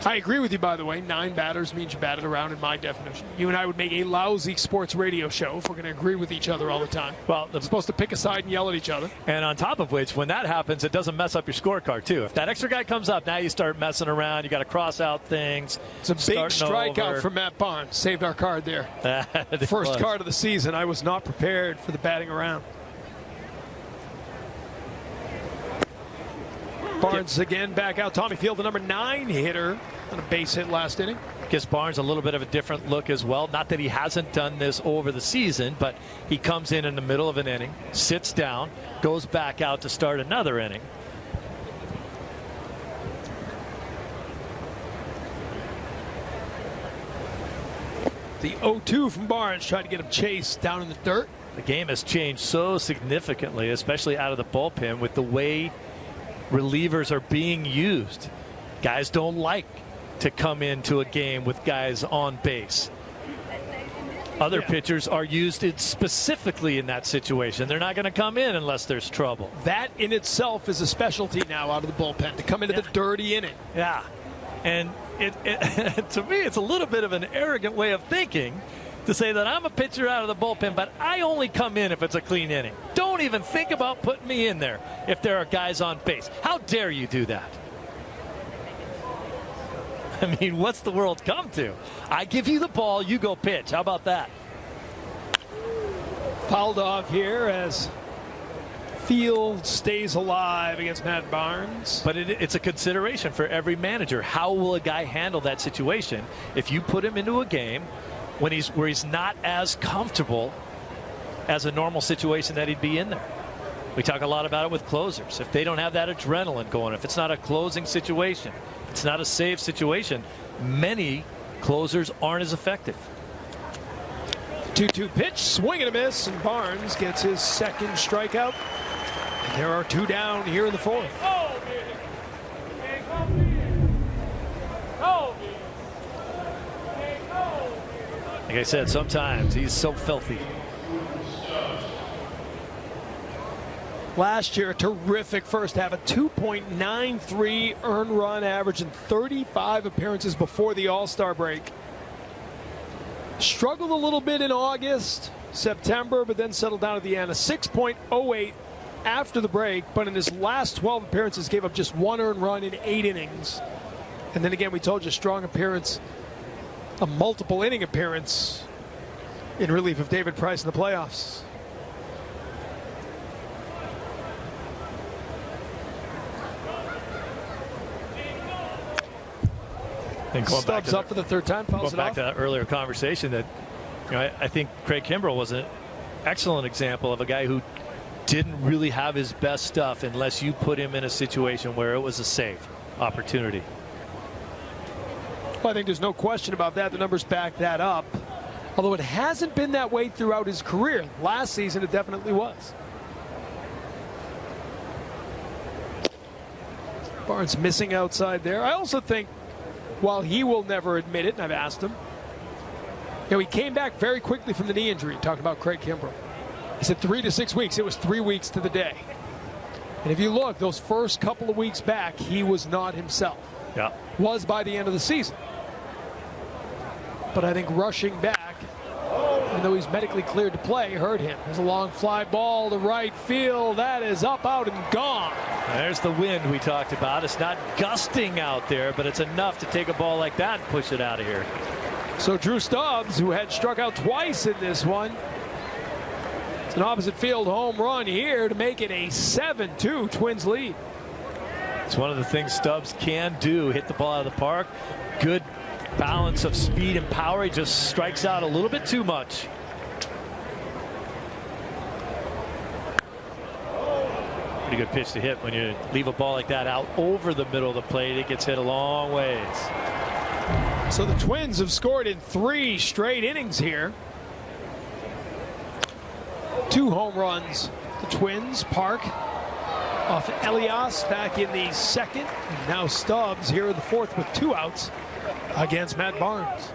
I agree with you, by the way. 9 batters means you bat it around in my definition. You and I would make a lousy sports radio show if we're going to agree with each other all the time. Well, we're supposed to pick a side and yell at each other. And on top of which, when that happens, it doesn't mess up your scorecard, too. If that extra guy comes up, now you start messing around. You got to cross out things. It's a big strikeout from Matt Barnes. Saved our card there. First card of the season. I was not prepared for the batting around. Barnes again back out. Tommy Field, the number 9 hitter on a base hit last inning. Gives Barnes a little bit of a different look as well. Not that he hasn't done this over the season, but he comes in the middle of an inning, sits down, goes back out to start another inning. The 0-2 from Barnes, trying to get him chased down in the dirt. The game has changed so significantly, especially out of the bullpen, with the way relievers are being used. Guys don't like to come into a game with guys on base. Other pitchers are used specifically in that situation. They're not going to come in unless there's trouble. That in itself is a specialty now out of the bullpen, to come into the dirty inning. Yeah. And to me, it's a little bit of an arrogant way of thinking to say that I'm a pitcher out of the bullpen, but I only come in if it's a clean inning. Don't even think about putting me in there if there are guys on base. How dare you do that? I mean, what's the world come to? I give you the ball, you go pitch. How about that? Fouled off here as Field stays alive against Matt Barnes. But it's a consideration for every manager. How will a guy handle that situation if you put him into a game where he's not as comfortable as a normal situation that he'd be in there? We talk a lot about it with closers. If they don't have that adrenaline going, if it's not a closing situation, it's not a save situation, many closers aren't as effective. 2-2 pitch, swing and a miss, and Barnes gets his second strikeout. And there are 2 down here in the 4th. Like I said, sometimes he's so filthy. Last year, a terrific first half, a 2.93 earned run average in 35 appearances before the All-Star break. Struggled a little bit in August, September, but then settled down at the end. A 6.08 after the break, but in his last 12 appearances gave up just 1 earned run in 8 innings. And then again, we told you, strong appearance, a multiple inning appearance in relief of David Price in the playoffs. Stubbs up for the 3rd time, fouls it off. Back to that earlier conversation that, I think Craig Kimbrell was an excellent example of a guy who didn't really have his best stuff unless you put him in a situation where it was a save opportunity. Well, I think there's no question about that. The numbers back that up. Although it hasn't been that way throughout his career. Last season, it definitely was. Barnes missing outside there. I also think, while he will never admit it, and I've asked him, he came back very quickly from the knee injury. Talking about Craig Kimbrell. He said 3 to 6 weeks. It was 3 weeks to the day. And if you look, those first couple of weeks back, he was not himself. Yeah. Was by the end of the season. But I think rushing back, even though he's medically cleared to play, hurt him. There's a long fly ball to right field. That is up, out, and gone. There's the wind we talked about. It's not gusting out there, but it's enough to take a ball like that and push it out of here. So Drew Stubbs, who had struck out twice in this one, it's an opposite field home run here to make it a 7-2 Twins lead. It's one of the things Stubbs can do, hit the ball out of the park. Good balance of speed and power. He just strikes out a little bit too much. Pretty good pitch to hit when you leave a ball like that out over the middle of the plate. It gets hit a long ways. So the Twins have scored in 3 straight innings here. 2 home runs. The Twins, Park off Elias back in the 2nd. And now Stubbs here in the 4th with 2 outs against Matt Barnes.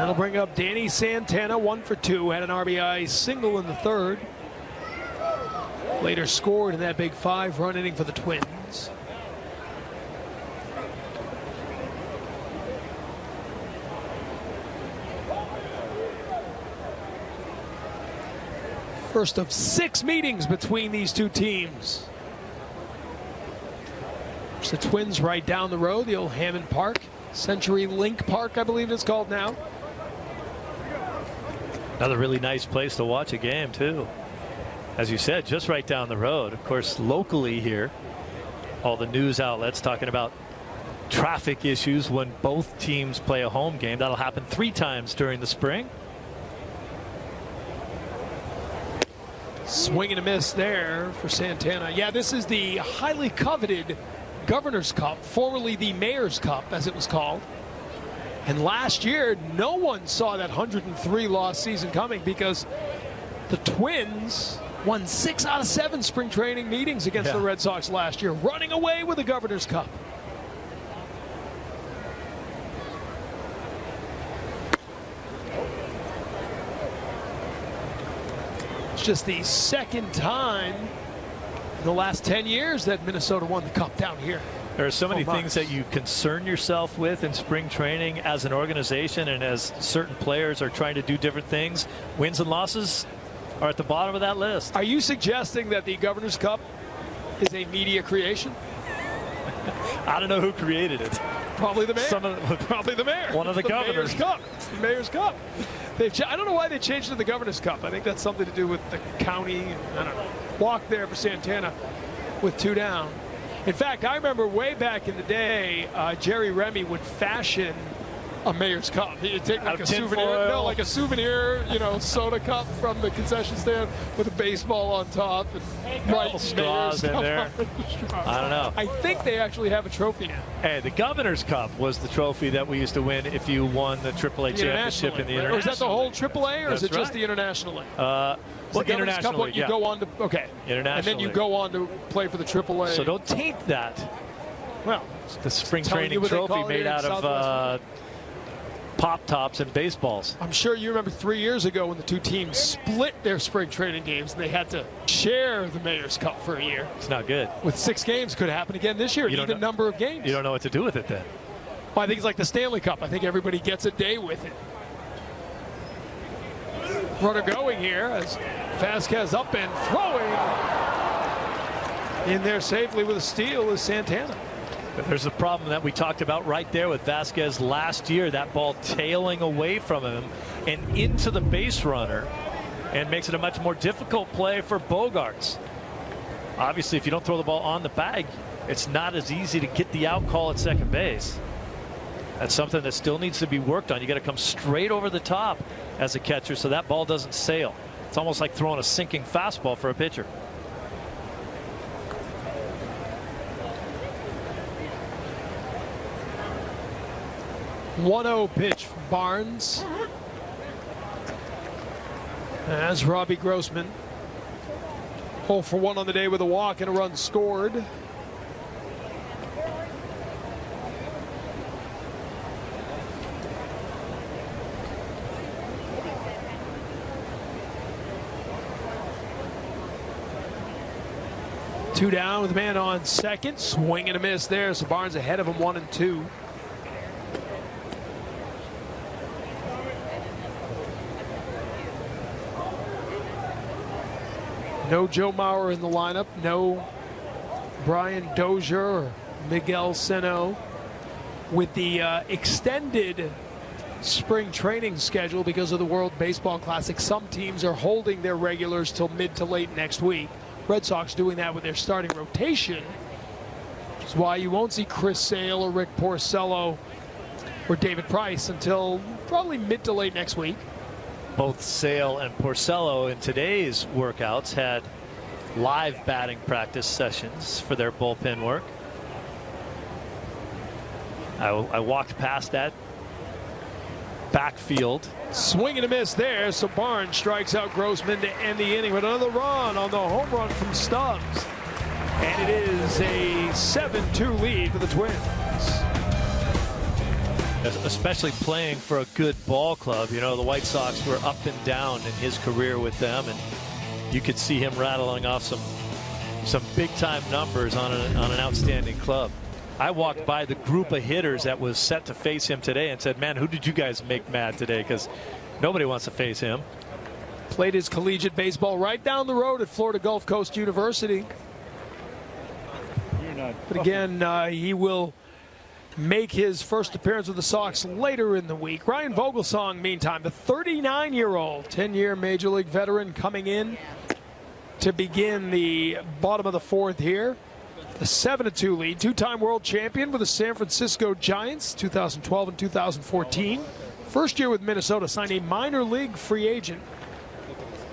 That'll bring up Danny Santana, 1 for 2. Had an RBI single in the third. Later scored in that big 5-run inning for the Twins. First of 6 meetings between these two teams. It's the Twins right down the road, the old Hammond Park. Century Link Park, I believe it's called now. Another really nice place to watch a game, too. As you said, just right down the road. Of course, locally here, all the news outlets talking about traffic issues when both teams play a home game. That'll happen 3 times during the spring. Swing and a miss there for Santana. Yeah, this is the highly coveted Governor's Cup, formerly the Mayor's Cup, as it was called. And last year, no one saw that 103-loss season coming because the Twins won 6 out of 7 spring training meetings against the Red Sox last year, running away with the Governor's Cup. It's just the second time in the last 10 years that Minnesota won the Cup down here. There are so many things that you concern yourself with in spring training as an organization, and as certain players are trying to do different things. Wins and losses are at the bottom of that list. Are you suggesting that the Governor's Cup is a media creation? I don't know who created it. Probably the mayor. Probably the mayor. One of the governors. Mayor's Cup. It's the Mayor's Cup. I don't know why they changed it to the Governor's Cup. I think that's something to do with the county. I don't know. Walk there for Santana with 2 down. In fact, I remember way back in the day, Jerry Remy would fashion a Mayor's Cup. He'd take like a souvenir, like a souvenir, soda cup from the concession stand with a baseball on top and write straws in there. I don't know. I think they actually have a trophy now. Hey, the Governor's Cup was the trophy that we used to win if you won the AAA championship in the international. Or is that the whole AAA, or is it just the international league? Well, internationally, you go on to internationally, and then you go on to play for the AAA. So don't taint that. Well, the spring training trophy made out of pop tops and baseballs. I'm sure you remember 3 years ago when the two teams split their spring training games and they had to share the Mayor's Cup for a year. It's not good. With 6 games, could happen again this year. Even number of games. You don't know what to do with it then. Well, I think it's like the Stanley Cup. I think everybody gets a day with it. Runner going here as Vasquez up and throwing. In there safely with a steal is Santana. There's a problem that we talked about right there with Vasquez last year. That ball tailing away from him and into the base runner, and makes it a much more difficult play for Bogaerts. Obviously, if you don't throw the ball on the bag, it's not as easy to get the out call at second base. That's something that still needs to be worked on. You got to come straight over the top as a catcher so that ball doesn't sail. It's almost like throwing a sinking fastball for a pitcher. 1-0 pitch from Barnes. As Robbie Grossman 0 for 1 on the day with a walk and a run scored. Two down with a man on second. Swing and a miss there. So Barnes ahead of him 1-2. No Joe Mauer in the lineup. No Brian Dozier or Miguel Sano. With the extended spring training schedule because of the World Baseball Classic, some teams are holding their regulars till mid to late next week. Red Sox doing that with their starting rotation, which is why you won't see Chris Sale or Rick Porcello or David Price until probably mid to late next week. Both Sale and Porcello in today's workouts had live batting practice sessions for their bullpen work. I walked past that backfield. Swing and a miss there, so Barnes strikes out Grossman to end the inning with another run on the home run from Stubbs. And it is a 7-2 lead for the Twins. especially playing for a good ball club. You know, the White Sox were up and down in his career with them, and you could see him rattling off some big-time numbers on an outstanding club. I walked by the group of hitters that was set to face him today and said, man, who did you guys make mad today? Because nobody wants to face him. Played his collegiate baseball right down the road at Florida Gulf Coast University. But again, he will make his first appearance with the Sox later in the week. Ryan Vogelsong, meantime, the 39-year-old, 10-year Major League veteran coming in to begin the bottom of the fourth here. The 7-2 lead, two-time world champion with the San Francisco Giants, 2012 and 2014. First year with Minnesota, signed a minor league free agent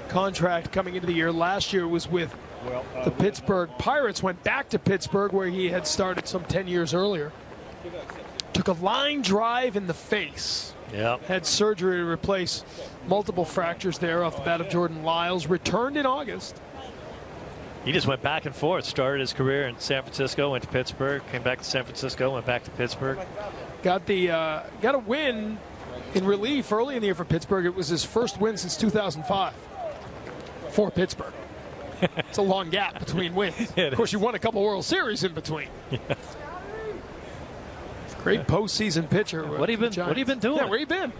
contract coming into the year. Last year was with the Pittsburgh Pirates, went back to Pittsburgh where he had started some 10 years earlier. Took a line drive in the face. Yep. Had surgery to replace multiple fractures there off the bat of Jordan Lyles. Returned in August. He just went back and forth. Started his career in San Francisco, went to Pittsburgh, came back to San Francisco, went back to Pittsburgh. Got a win in relief early in the year for Pittsburgh. It was his first win since 2005 for Pittsburgh. It's a long gap between wins. Of course, you won a couple World Series in between. Yeah. Great postseason pitcher. What have you been doing? Yeah, where you been?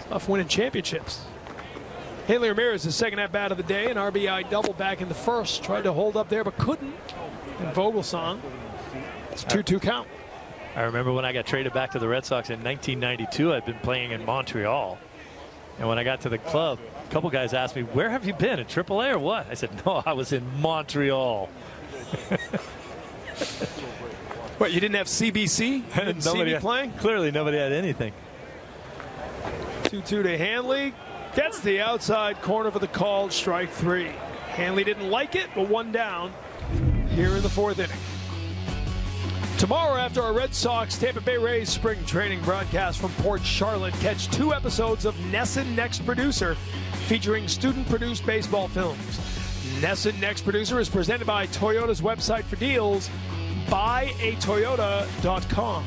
Tough winning championships. Haley Ramirez, the second at bat of the day, an RBI double back in the first. Tried to hold up there, but couldn't. And Vogelsong, it's a 2-2 count. I remember when I got traded back to the Red Sox in 1992, I'd been playing in Montreal. And when I got to the club, a couple guys asked me, where have you been, in AAA or what? I said, no, I was in Montreal. What, you didn't have CBC? You didn't see me playing? Clearly nobody had anything. 2-2 to Hanley. Gets the outside corner for the called strike three. Hanley didn't like it, but one down here in the fourth inning. Tomorrow, after our Red Sox Tampa Bay Rays spring training broadcast from Port Charlotte, catch 2 episodes of Nesson Next Producer featuring student-produced baseball films. Nesson Next Producer is presented by Toyota's website for deals, buyatoyota.com.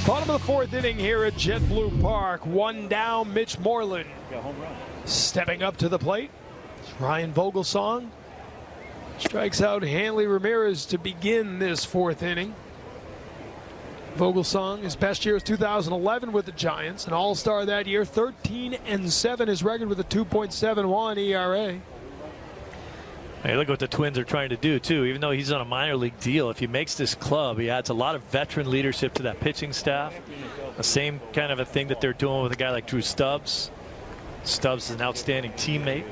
Bottom of the fourth inning here at JetBlue Park. One down, Mitch Moreland. Stepping up to the plate, Ryan Vogelsong strikes out Hanley Ramirez to begin this fourth inning. Vogelsong, his best year was 2011 with the Giants, an all-star that year, 13-7, his record with a 2.71 ERA. Hey, look what the Twins are trying to do, too. Even though he's on a minor league deal, if he makes this club, he adds a lot of veteran leadership to that pitching staff. The same kind of a thing that they're doing with a guy like Drew Stubbs. Stubbs is an outstanding teammate.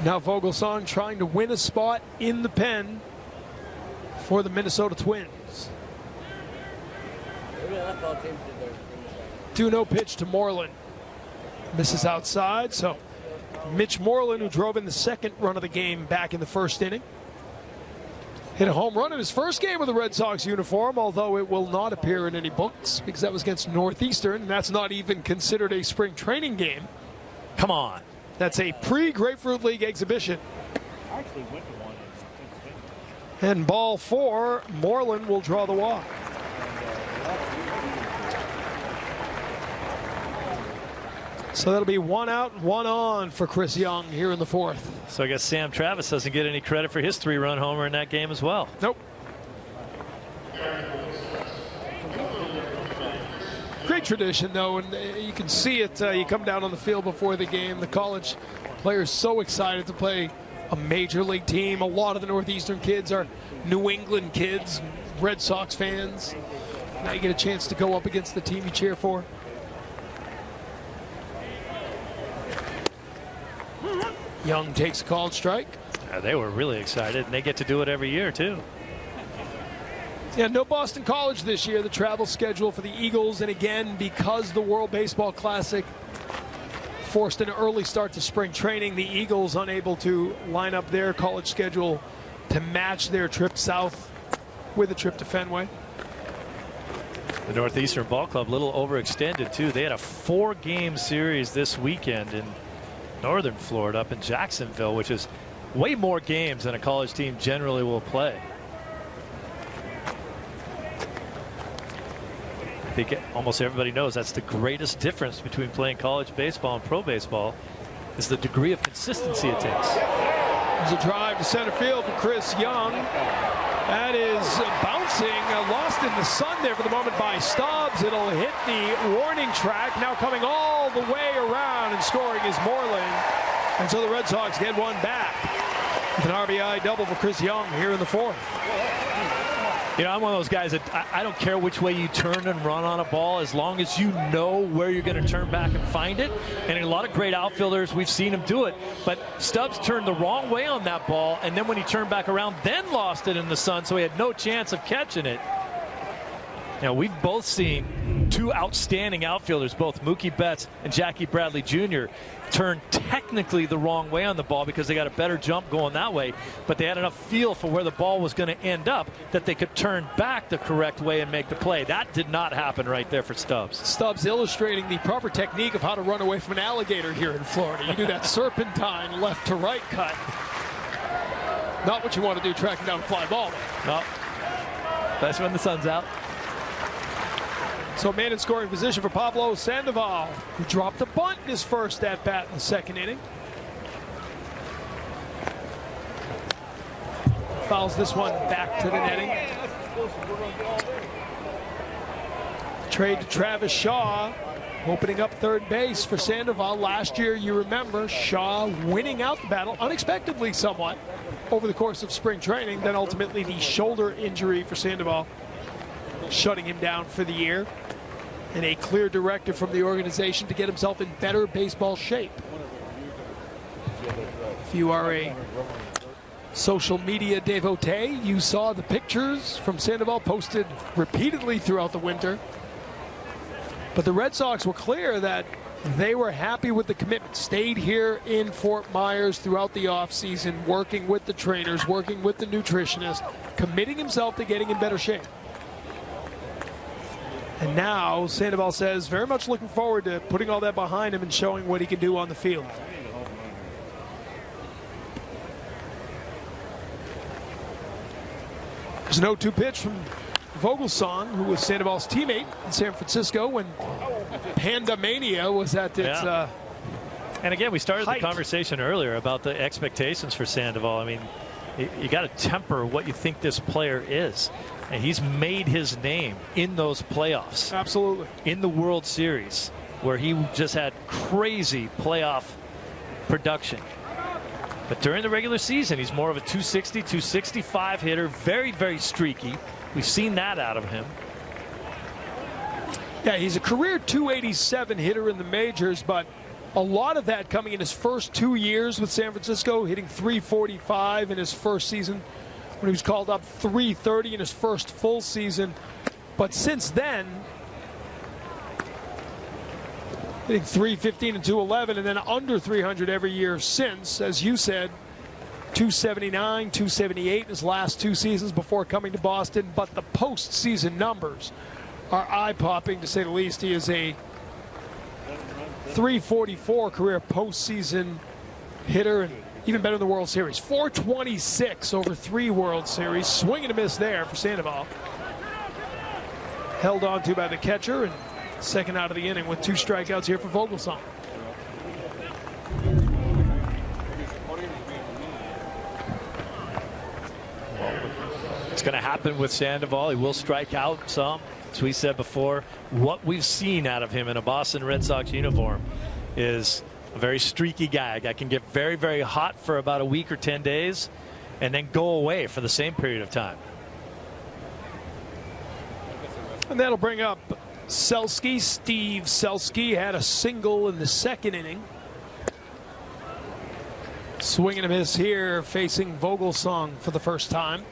Now Vogelsong trying to win a spot in the pen for the Minnesota Twins. 2-0 pitch to Moreland. Misses outside, so Mitch Moreland, who drove in the second run of the game back in the first inning, hit a home run in his first game with the Red Sox uniform, although it will not appear in any books because that was against Northeastern, and that's not even considered a spring training game. Come on. That's a pre-Grapefruit League exhibition. And ball 4, Moreland will draw the walk. So that'll be 1 out, 1 on for Chris Young here in the fourth. So I guess Sam Travis doesn't get any credit for his 3-run homer in that game as well. Nope. Great tradition, though, and you can see it. You come down on the field before the game. The college players so excited to play a major league team. A lot of the Northeastern kids are New England kids, Red Sox fans. Now you get a chance to go up against the team you cheer for. Young takes a called strike. They were really excited, and they get to do it every year, too. Yeah, no Boston College this year. The travel schedule for the Eagles, and again, because the World Baseball Classic forced an early start to spring training, the Eagles unable to line up their college schedule to match their trip south with a trip to Fenway. The Northeastern Ball Club a little overextended, too. They had a 4-game series this weekend, and Northern Florida, up in Jacksonville, which is way more games than a college team generally will play. I think almost everybody knows that's the greatest difference between playing college baseball and pro baseball is the degree of consistency it takes. There's a drive to center field for Chris Young. That is bouncing, lost in the sun there for the moment by Stubbs. It'll hit the warning track. Now coming all the way around and scoring is Moreland. And so the Red Sox get one back with an RBI double for Chris Young here in the fourth. You know, I'm one of those guys that I don't care which way you turn and run on a ball as long as you know where you're going to turn back and find it. And a lot of great outfielders, we've seen him do it. But Stubbs turned the wrong way on that ball, and then when he turned back around, then lost it in the sun, so he had no chance of catching it. Now, we've both seen two outstanding outfielders, both Mookie Betts and Jackie Bradley Jr., turn technically the wrong way on the ball because they got a better jump going that way, but they had enough feel for where the ball was going to end up that they could turn back the correct way and make the play. That did not happen right there for Stubbs. Stubbs illustrating the proper technique of how to run away from an alligator here in Florida. You do that serpentine left to right cut. Not what you want to do tracking down a fly ball. No. That's when the sun's out. So man in scoring position for Pablo Sandoval, who dropped a bunt in his first at-bat in the second inning. Fouls this one back to the netting. Trade to Travis Shaw, opening up third base for Sandoval. Last year, you remember, Shaw winning out the battle, unexpectedly somewhat, over the course of spring training. Then ultimately the shoulder injury for Sandoval shutting him down for the year. And a clear directive from the organization to get himself in better baseball shape. If you are a social media devotee, you saw the pictures from Sandoval posted repeatedly throughout the winter. But the Red Sox were clear that they were happy with the commitment. Stayed here in Fort Myers throughout the offseason, working with the trainers, working with the nutritionist, committing himself to getting in better shape. And now Sandoval says very much looking forward to putting all that behind him and showing what he can do on the field. There's an 0-2 pitch from Vogelsong, who was Sandoval's teammate in San Francisco when Pandamania was at its and again, we started height. The conversation earlier about the expectations for Sandoval. I mean, you got to temper what you think this player is. And he's made his name in those playoffs. Absolutely. In the World Series, where he just had crazy playoff production. But during the regular season, he's more of a 260, 265 hitter. Very, very streaky. We've seen that out of him. Yeah, he's a career 287 hitter in the majors, but a lot of that coming in his first 2 years with San Francisco, hitting 345 in his first season. When he was called up, 330 in his first full season. But since then, hitting 315 and 211, and then under 300 every year since. As you said, 279, 278 in his last 2 seasons before coming to Boston. But the postseason numbers are eye-popping, to say the least. He is a 344 career postseason hitter, and even better in the World Series. 426 over 3 World Series. Swing and a miss there for Sandoval. Held on to by the catcher, and second out of the inning with 2 strikeouts here for Vogelsong. It's going to happen with Sandoval. He will strike out some. As we said before, what we've seen out of him in a Boston Red Sox uniform is a very streaky guy. That can get very, very hot for about a week or 10 days and then go away for the same period of time. And that'll bring up Selski. Steve Selski had a single in the second inning. Swing and a miss here, facing Vogelsong for the first time.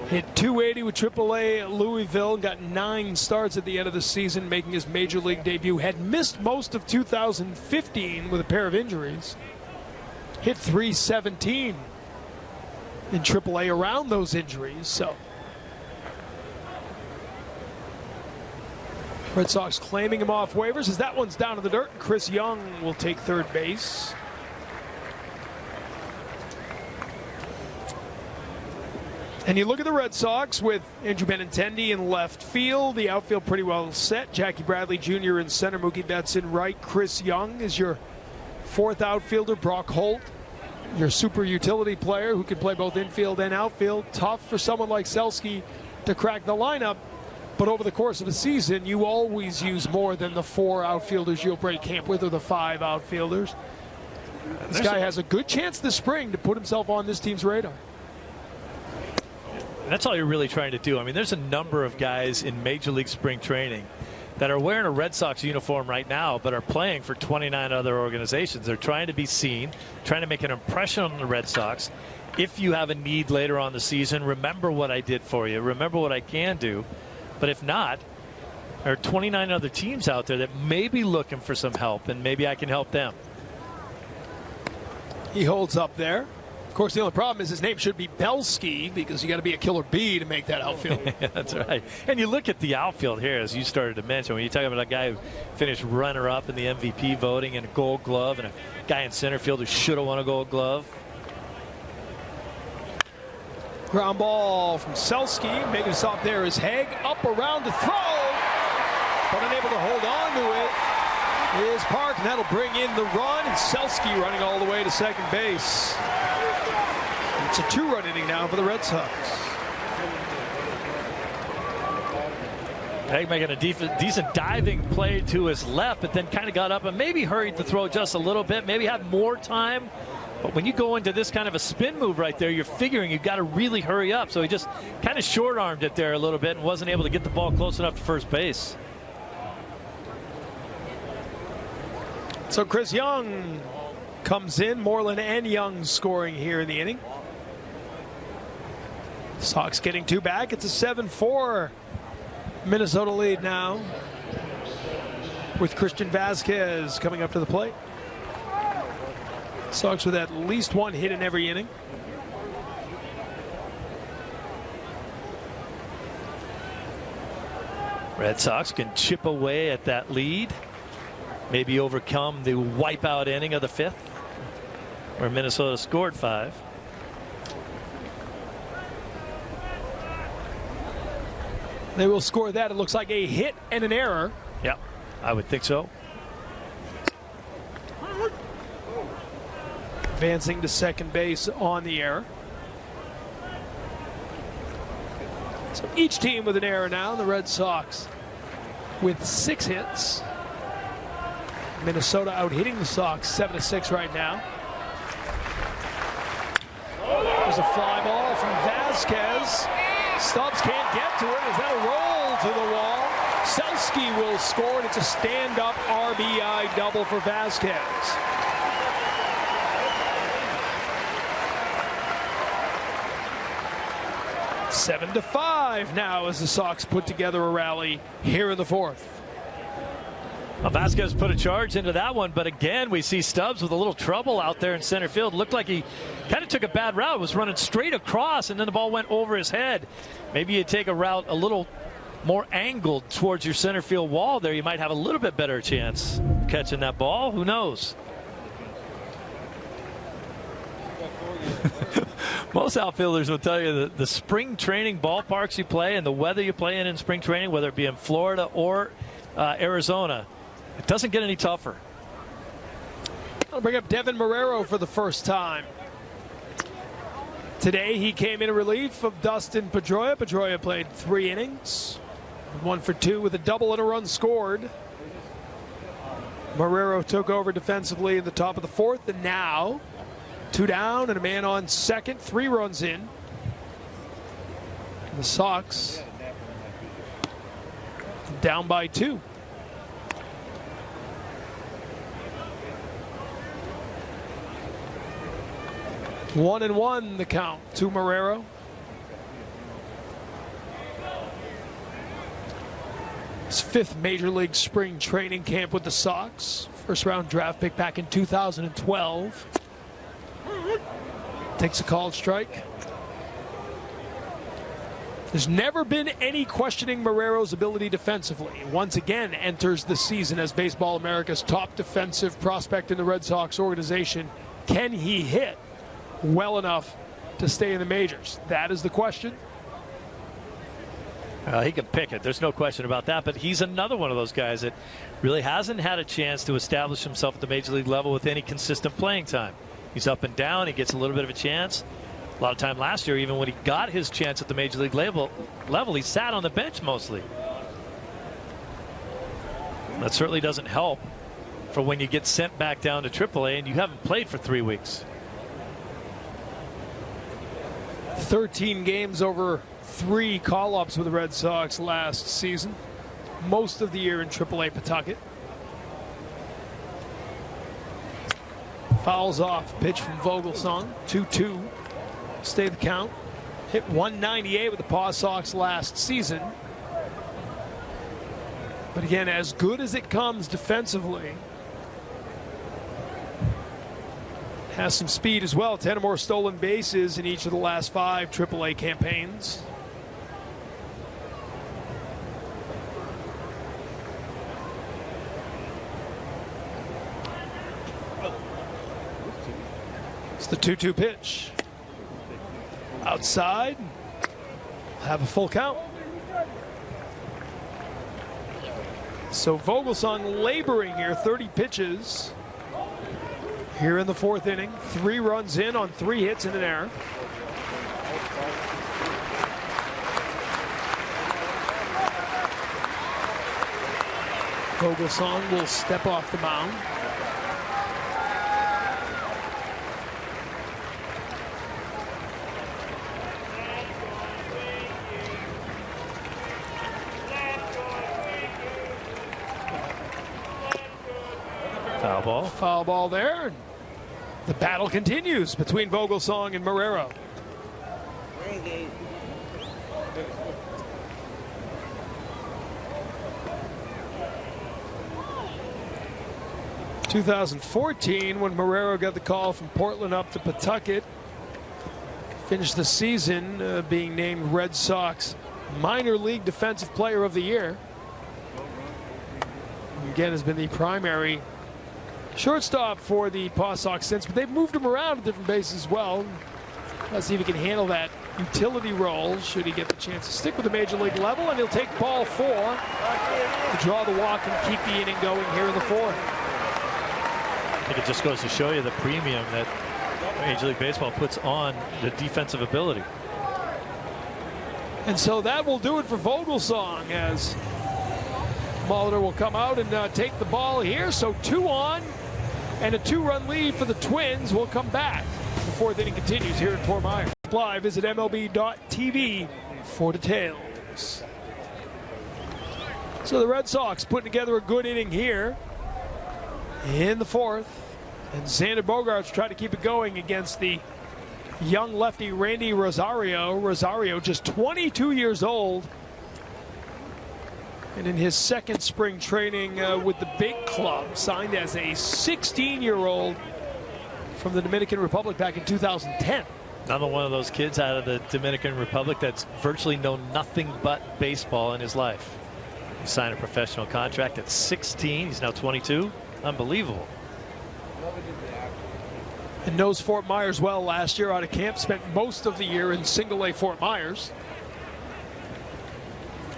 Hit 280 with AAA Louisville, got 9 starts at the end of the season, making his major league debut. Had missed most of 2015 with a pair of injuries. Hit 317 in AAA around those injuries. So Red Sox claiming him off waivers as that one's down to the dirt. Chris Young will take third base. And you look at the Red Sox with Andrew Benintendi in left field. The outfield pretty well set. Jackie Bradley Jr. in center. Mookie Betts in right. Chris Young is your fourth outfielder. Brock Holt, your super utility player who can play both infield and outfield. Tough for someone like Selski to crack the lineup. But over the course of a season, you always use more than the 4 outfielders you'll break camp with or the 5 outfielders. This guy has a good chance this spring to put himself on this team's radar. That's all you're really trying to do. I mean, there's a number of guys in Major League Spring Training that are wearing a Red Sox uniform right now, but are playing for 29 other organizations. They're trying to be seen, trying to make an impression on the Red Sox. If you have a need later on the season, remember what I did for you. Remember what I can do. But if not, there are 29 other teams out there that may be looking for some help, and maybe I can help them. He holds up there. Of course, the only problem is his name should be Belsky, because you got to be a killer bee to make that outfield. Yeah, that's right. And you look at the outfield here, as you started to mention, when you talk about a guy who finished runner-up in the MVP voting and a Gold Glove, and a guy in center field who should have won a Gold Glove. Ground ball from Selski. Making a stop there is Haig. Up around to throw, but unable to hold on to it is Park, and that'll bring in the run. And Selski running all the way to second base. It's a 2-run inning now for the Red Sox. Haig making a decent diving play to his left, but then kind of got up and maybe hurried the throw just a little bit, maybe had more time. But when you go into this kind of a spin move right there, you're figuring you've got to really hurry up. So he just kind of short-armed it there a little bit and wasn't able to get the ball close enough to first base. So Chris Young comes in. Moreland and Young scoring here in the inning. Sox getting 2 back. It's a 7-4 Minnesota lead now, with Christian Vasquez coming up to the plate. Sox with at least 1 hit in every inning. Red Sox can chip away at that lead, maybe overcome the wipeout inning of the 5th, where Minnesota scored 5. They will score that. It looks like a hit and an error. Yeah, I would think so. Advancing to second base on the error. So each team with an error now. The Red Sox with 6 hits. Minnesota out hitting the Sox 7-6 right now. There's a fly ball from Vasquez. Stubbs can't get to it as that'll roll to the wall. Selski will score, and it's a stand-up RBI double for Vasquez. Seven to 5 now as the Sox put together a rally here in the 4th. Well, Vasquez put a charge into that one, but again, we see Stubbs with a little trouble out there in center field. Looked like he kind of took a bad route, was running straight across, and then the ball went over his head. Maybe you take a route a little more angled towards your center field wall there. You might have a little bit better chance catching that ball. Who knows? Most outfielders will tell you that the spring training ballparks you play and the weather you play in spring training, whether it be in Florida or Arizona, it doesn't get any tougher. I'll bring up Devin Marrero for the first time. Today he came in relief of Dustin Pedroia. Pedroia played 3 innings. 1 for 2 with a double and a run scored. Marrero took over defensively in the top of the 4th, and now 2 down and a man on second, 3 runs in. The Sox down by 2. One and 1 the count to Marrero. His 5th Major League Spring Training camp with the Sox. First round draft pick back in 2012. Takes a called strike. There's never been any questioning Marrero's ability defensively. Once again, enters the season as Baseball America's top defensive prospect in the Red Sox organization. Can he hit well enough to stay in the majors? That is the question. He can pick it. There's no question about that. But he's another one of those guys that really hasn't had a chance to establish himself at the major league level with any consistent playing time. He's up and down. He gets a little bit of a chance. A lot of time last year, even when he got his chance at the major league level, he sat on the bench mostly. That certainly doesn't help for when you get sent back down to AAA and you haven't played for 3 weeks. 13 games over 3 call-ups with the Red Sox last season. Most of the year in AAA Pawtucket. Fouls off. Pitch from Vogelsong. 2-2. Stay the count. Hit 198 with the Paw Sox last season. But again, as good as it comes defensively. Has some speed as well. 10 or more stolen bases in each of the last 5 AAA campaigns. It's the 2-2 pitch. Outside. Have a full count. So Vogelsong laboring here, 30 pitches. Here in the 4th inning, 3 runs in on 3 hits and an error. Vogelsong will step off the mound. Foul ball. Foul ball there. The battle continues between Vogelsong and Marrero. 2014, when Marrero got the call from Portland up to Pawtucket, finished the season being named Red Sox Minor League Defensive Player of the Year. Again, has been the primary shortstop for the Paw Sox since, but they've moved him around at different bases as well. Let's see if he can handle that utility role should he get the chance to stick with the major league level, and he'll take ball 4 to draw the walk and keep the inning going here in the 4th. I think it just goes to show you the premium that Major League Baseball puts on the defensive ability. And so that will do it for Vogelsong, as Molitor will come out and take the ball here. So 2 on, and a 2-run lead for the Twins. Will come back. The 4th inning continues here in Fort Myers. Live, visit MLB.tv for details. So the Red Sox putting together a good inning here in the 4th, and Xander Bogaerts trying to keep it going against the young lefty Randy Rosario. Rosario just 22 years old, and in his 2nd spring training with the big club, signed as a 16-year-old from the Dominican Republic back in 2010. Another one of those kids out of the Dominican Republic that's virtually known nothing but baseball in his life. He signed a professional contract at 16. He's now 22. Unbelievable. And knows Fort Myers well. Last year out of camp, spent most of the year in Single-A Fort Myers,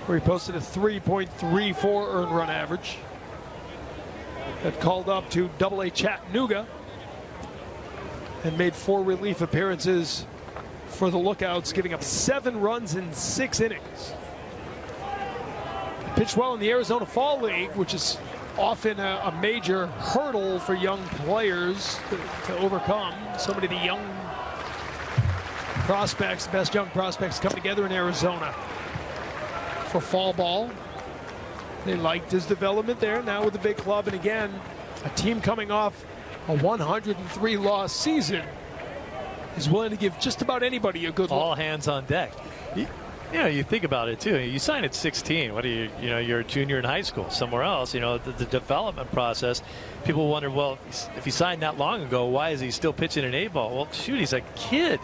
where he posted a 3.34 earned run average. Got called up to Double-A Chattanooga and made 4 relief appearances for the Lookouts, giving up 7 runs in 6 innings. Pitched well in the Arizona Fall League, which is often a major hurdle for young players to overcome. So many of the young prospects, best young prospects, come together in Arizona for fall ball. They liked his development there. Now with the big club, and again, a team coming off a 103-loss season is willing to give just about anybody a good look. All hands on deck. You know, you think about it too. You sign at 16. What are you? You know, you're a junior in high school somewhere else. You know, the development process. People wonder, well, if he signed that long ago, why is he still pitching an A-ball? Well, shoot, he's a kid.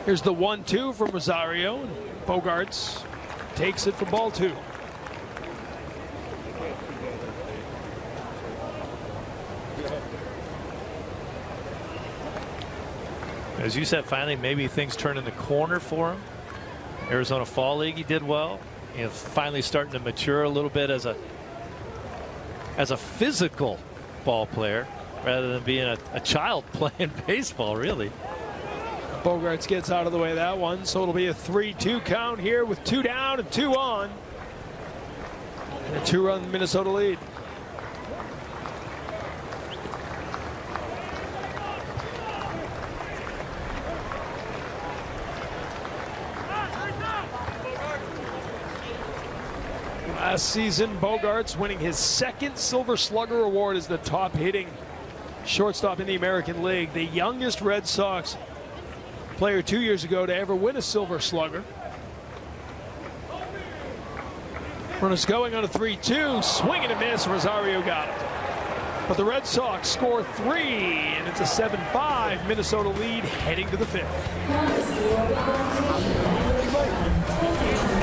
Here's the 1-2 from Rosario. And Bogaerts takes it for ball 2. As you said, finally, maybe things turn in the corner for him. Arizona Fall League, he did well. Finally starting to mature a little bit as a physical ball player rather than being a child playing baseball, really. Bogaerts gets out of the way of that one, so it'll be a 3-2 count here with 2 down and 2 on. And a 2-run Minnesota lead. Last season, Bogaerts winning his 2nd Silver Slugger award as the top hitting shortstop in the American League. The youngest Red Sox player 2 years ago to ever win a Silver Slugger. Runners going on a 3-2, swing and a miss. Rosario got it. But the Red Sox score 3, and it's a 7-5 Minnesota lead heading to the 5th.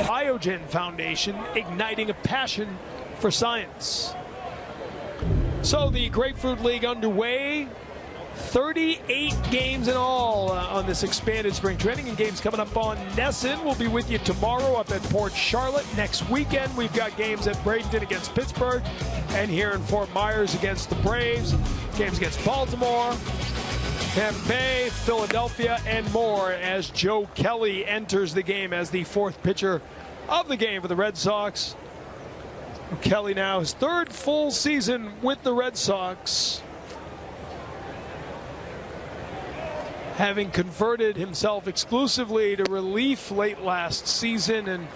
Biogen Foundation, igniting a passion for science. So the Grapefruit League underway. 38 games in all on this expanded spring training, and games coming up on Nesson. We'll be with you tomorrow up at Port Charlotte. Next weekend, we've got games at Bradenton against Pittsburgh, and here in Fort Myers against the Braves. Games against Baltimore, Tampa Bay, Philadelphia, and more as Joe Kelly enters the game as the 4th pitcher of the game for the Red Sox. Kelly now his 3rd full season with the Red Sox, having converted himself exclusively to relief late last season, and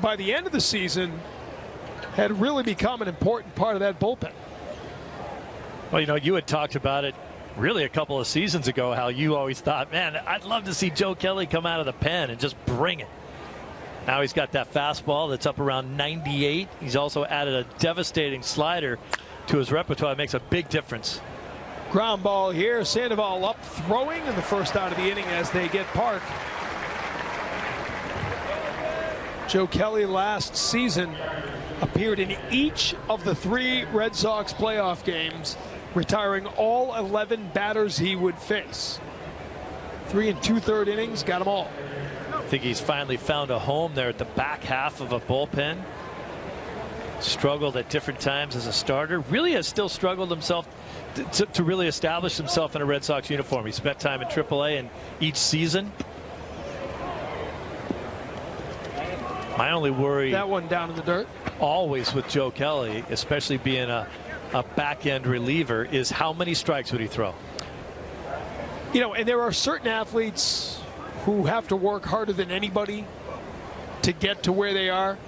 by the end of the season had really become an important part of that bullpen. Well, you had talked about it really a couple of seasons ago, how you always thought, man, I'd love to see Joe Kelly come out of the pen and just bring it. Now he's got that fastball that's up around 98. He's also added a devastating slider to his repertoire. It makes a big difference. Ground ball here. Sandoval up throwing in the first out of the inning as they get Park. Joe Kelly last season appeared in each of the 3 Red Sox playoff games, retiring all 11 batters he would face. 3 2/3 innings, got them all. I think he's finally found a home there at the back half of a bullpen. Struggled at different times as a starter. Really has still struggled himself to really establish himself in a Red Sox uniform. He spent time in AAA in each season. My only worry, that one down in the dirt, always with Joe Kelly, especially being a back-end reliever, is how many strikes would he throw? And there are certain athletes who have to work harder than anybody to get to where they are.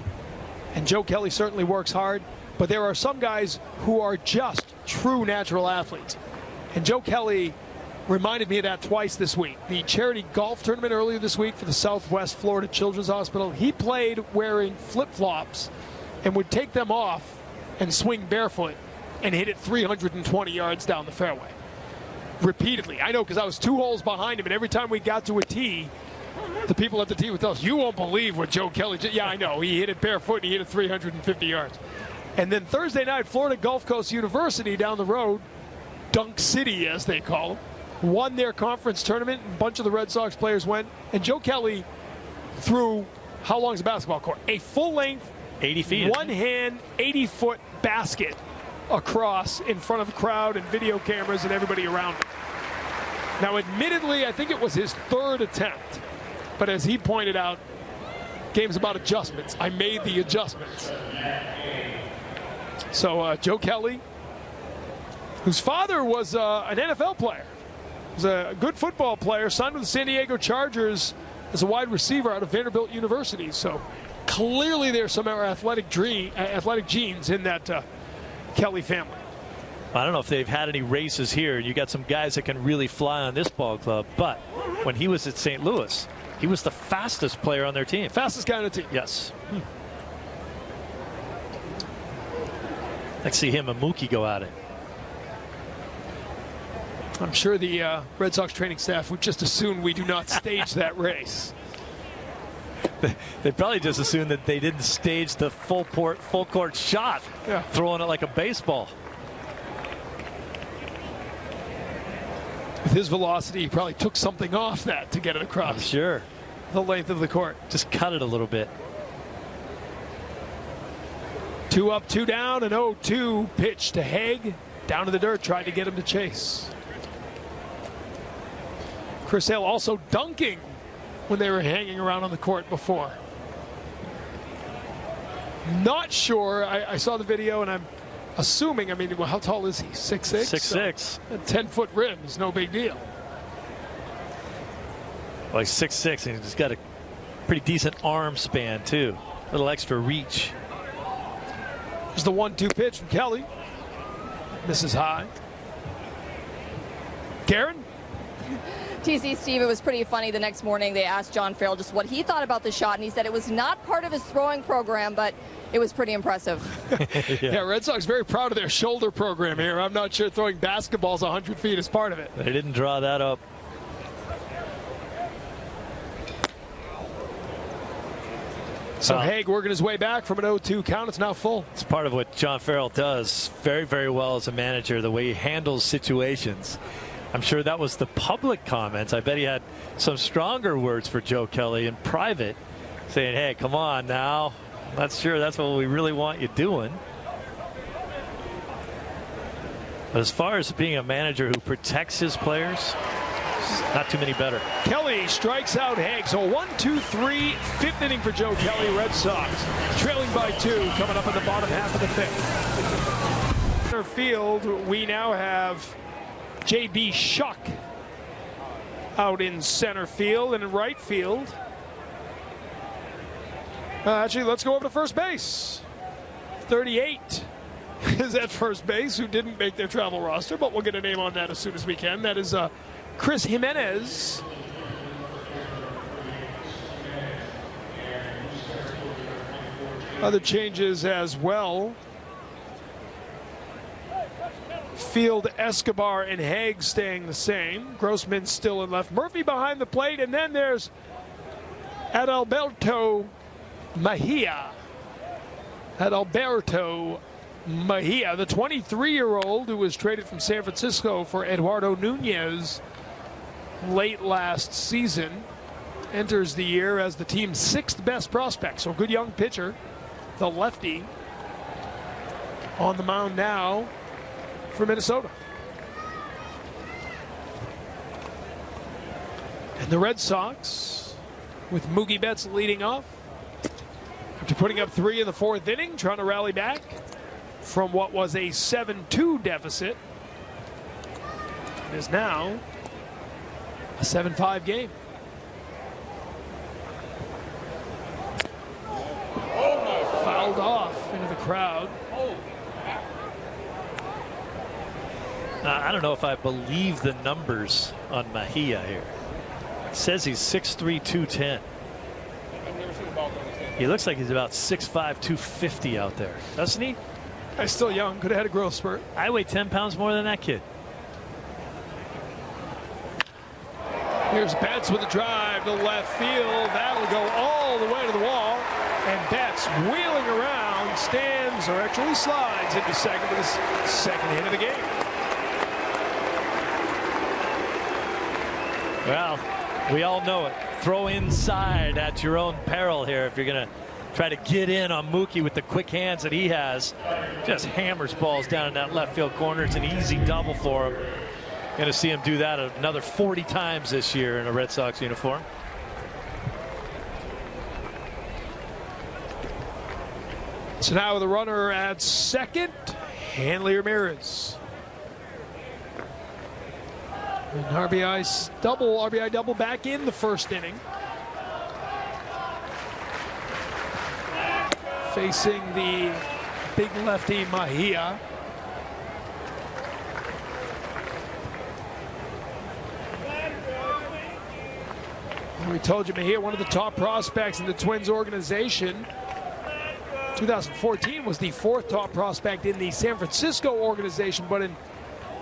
And Joe Kelly certainly works hard. But there are some guys who are just true natural athletes. And Joe Kelly reminded me of that twice this week. The charity golf tournament earlier this week for the Southwest Florida Children's Hospital, he played wearing flip-flops and would take them off and swing barefoot and hit it 320 yards down the fairway. Repeatedly. I know, because I was 2 holes behind him, and every time we got to a tee, the people at the tee would tell us, you won't believe what Joe Kelly did. Yeah, I know. He hit it barefoot, and he hit it 350 yards. And then Thursday night, Florida Gulf Coast University down the road, Dunk City as they call them, won their conference tournament. A bunch of the Red Sox players went. And Joe Kelly threw, how long is a basketball court? A full-length, 80 feet. One-hand, 80-foot basket across in front of the crowd and video cameras and everybody around him. Now, admittedly, I think it was his 3rd attempt. But as he pointed out, game's about adjustments. I made the adjustments. So Joe Kelly, whose father was an NFL player, was a good football player, signed with the San Diego Chargers as a wide receiver out of Vanderbilt University. So clearly there's some athletic genes in that Kelly family. I don't know if they've had any races here. You got some guys that can really fly on this ball club. But when he was at St. Louis, he was the fastest player on their team. Fastest guy on the team. Yes. Let's see him and Mookie go at it. I'm sure the Red Sox training staff would just assume we do not stage that race. They probably just assumed that they didn't stage the full court shot, throwing it like a baseball. With his velocity, he probably took something off that to get it across. I'm sure. The length of the court. Just cut it a little bit. 2 up, 2 down, an 0-2 pitch to Haig. Down to the dirt, tried to get him to chase. Chris Hale also dunking when they were hanging around on the court before. Not sure. I saw the video and I'm assuming, I mean, well, how tall is he? 6'6"? 6'6". So a 10-foot rim is no big deal. Well, he's 6'6", and he's got a pretty decent arm span, too. A little extra reach. There's the 1-2 pitch from Kelly. Misses high. Karen? TC Steve, it was pretty funny. The next morning they asked John Farrell just what he thought about the shot, and he said it was not part of his throwing program, but it was pretty impressive. Yeah, Red Sox very proud of their shoulder program here. I'm not sure throwing basketballs 100 feet is part of it. They didn't draw that up. So Haig working his way back from an 0-2 count. It's now full. It's part of what John Farrell does very, very well as a manager, the way he handles situations. I'm sure that was the public comments. I bet he had some stronger words for Joe Kelly in private, saying, hey, come on now. Not sure that's what we really want you doing. But as far as being a manager who protects his players, not too many better. Kelly strikes out Haig. So 1-2-3, fifth inning for Joe Kelly. Red Sox trailing by 2 coming up in the bottom half of the fifth. Center field, we now have J.B. Shuck out in center field, and in right field. Actually, let's go over to first base. 38 is at first base, who didn't make their travel roster, but we'll get a name on that as soon as we can. That is Chris Jimenez. Other changes as well. Field, Escobar, and Haig staying the same. Grossman still in left. Murphy behind the plate, and then there's Adalberto Mejia. Adalberto Mejia, the 23-year-old who was traded from San Francisco for Eduardo Nunez late last season, enters the year as the team's 6th best prospect. So good young pitcher, the lefty, on the mound now for Minnesota. And the Red Sox, with Mookie Betts leading off, after putting up 3 in the 4th inning, trying to rally back from what was a 7-2 deficit. It is now a 7-5 game. Fouled off into the crowd. I don't know if I believe the numbers on Mejia here. It says he's 6'3", 210. He looks like he's about 6'5", 250 out there, doesn't he? He's still young. Could have had a growth spurt. I weigh 10 pounds more than that kid. Here's Betts with a drive to left field. That'll go all the way to the wall. And Betts wheeling around, stands, or actually slides into second with his 2nd hit of the game. Well, we all know it. Throw inside at your own peril here if you're going to try to get in on Mookie with the quick hands that he has. Just hammers balls down in that left field corner. It's an easy double for him. Going to see him do that another 40 times this year in a Red Sox uniform. So now the runner at second, Hanley Ramirez. An RBI double back in the 1st inning. Facing the big lefty Mejia. We told you Mejia, one of the top prospects in the Twins organization. 2014 was the 4th top prospect in the San Francisco organization, but in